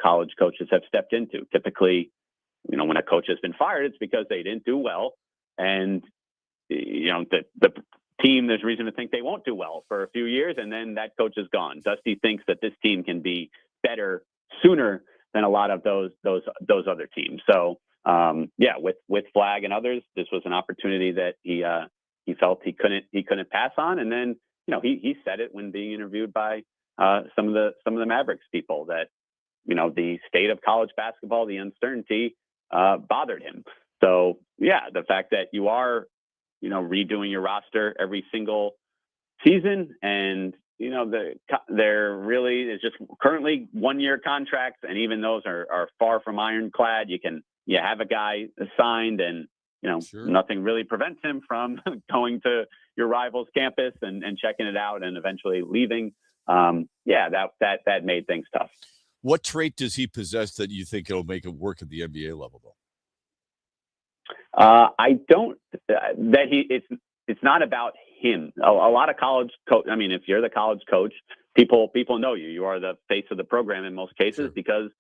college coaches have stepped into. Typically, when a coach has been fired, it's because they didn't do well. And, the team, there's reason to think they won't do well for a few years, and then that coach is gone. Dusty thinks that this team can be better sooner than a lot of those other teams. So, with Flagg and others, this was an opportunity that he felt he couldn't pass on. And then, he said it when being interviewed by some of the Mavericks people that, the state of college basketball, the uncertainty bothered him. So, the fact that you are, redoing your roster every single season, and, there really is just currently 1-year contracts, and even those are far from ironclad. You have a guy signed, and, nothing really prevents him from going to your rival's campus and checking it out and eventually leaving. That made things tough. What trait does he possess that you think it'll make it work at the NBA level, though? I don't. It's not about him. A lot of college coach. I mean, if you're the college coach, people know you. You are the face of the program in most cases because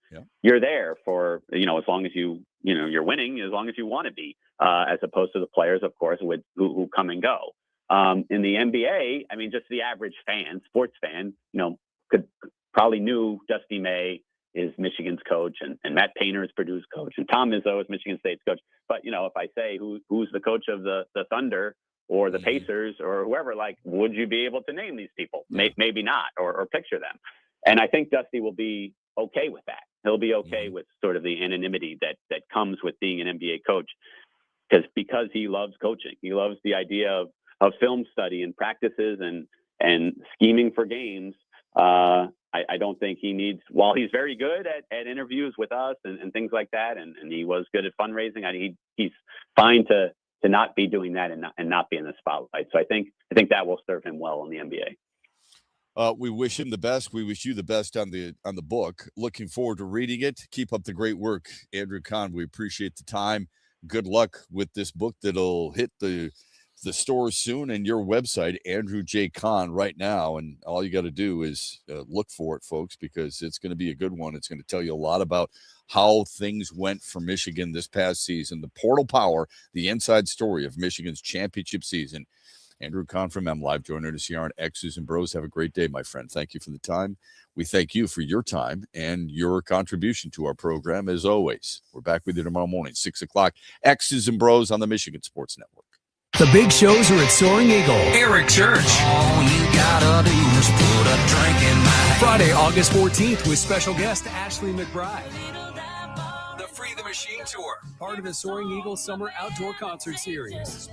you're there for as long as you're winning, as long as you want to be, as opposed to the players, of course, who come and go. In the NBA, I mean, just the average fan, sports fan, could probably knew Dusty May is Michigan's coach, and Matt Painter is Purdue's coach, and Tom Izzo is Michigan State's coach. But if I say who's the coach of the Thunder or the Pacers or whoever, would you be able to name these people? Maybe not, or picture them. And I think Dusty will be okay with that. He'll be okay with sort of the anonymity that comes with being an NBA coach, because he loves coaching. He loves the idea of film study and practices and scheming for games. I don't think he needs, while he's very good at interviews with us and things like that, and he was good at fundraising, he's fine to not be doing that and not be in the spotlight. So I think that will serve him well in the NBA. We wish him the best. We wish you the best on the book. Looking forward to reading it. Keep up the great work, Andrew Kahn. We appreciate the time. Good luck with this book that'll hit the stores soon, and your website, Andrew J. Kahn, right now. And all you got to do is look for it, folks, because it's going to be a good one. It's going to tell you a lot about how things went for Michigan this past season, the portal power, the inside story of Michigan's championship season. Andrew Kahn from MLive joining us here on X's and Bros. Have a great day, my friend. Thank you for the time. We thank you for your time and your contribution to our program, as always. We're back with you tomorrow morning, 6 o'clock. X's and Bros on the Michigan Sports Network. The big shows are at Soaring Eagle. Eric Church. All you gotta do is put a drink in my Friday, August 14th with special guest Ashley McBride. The Free the Machine Tour, part of the Soaring Eagle Summer Outdoor Concert Series.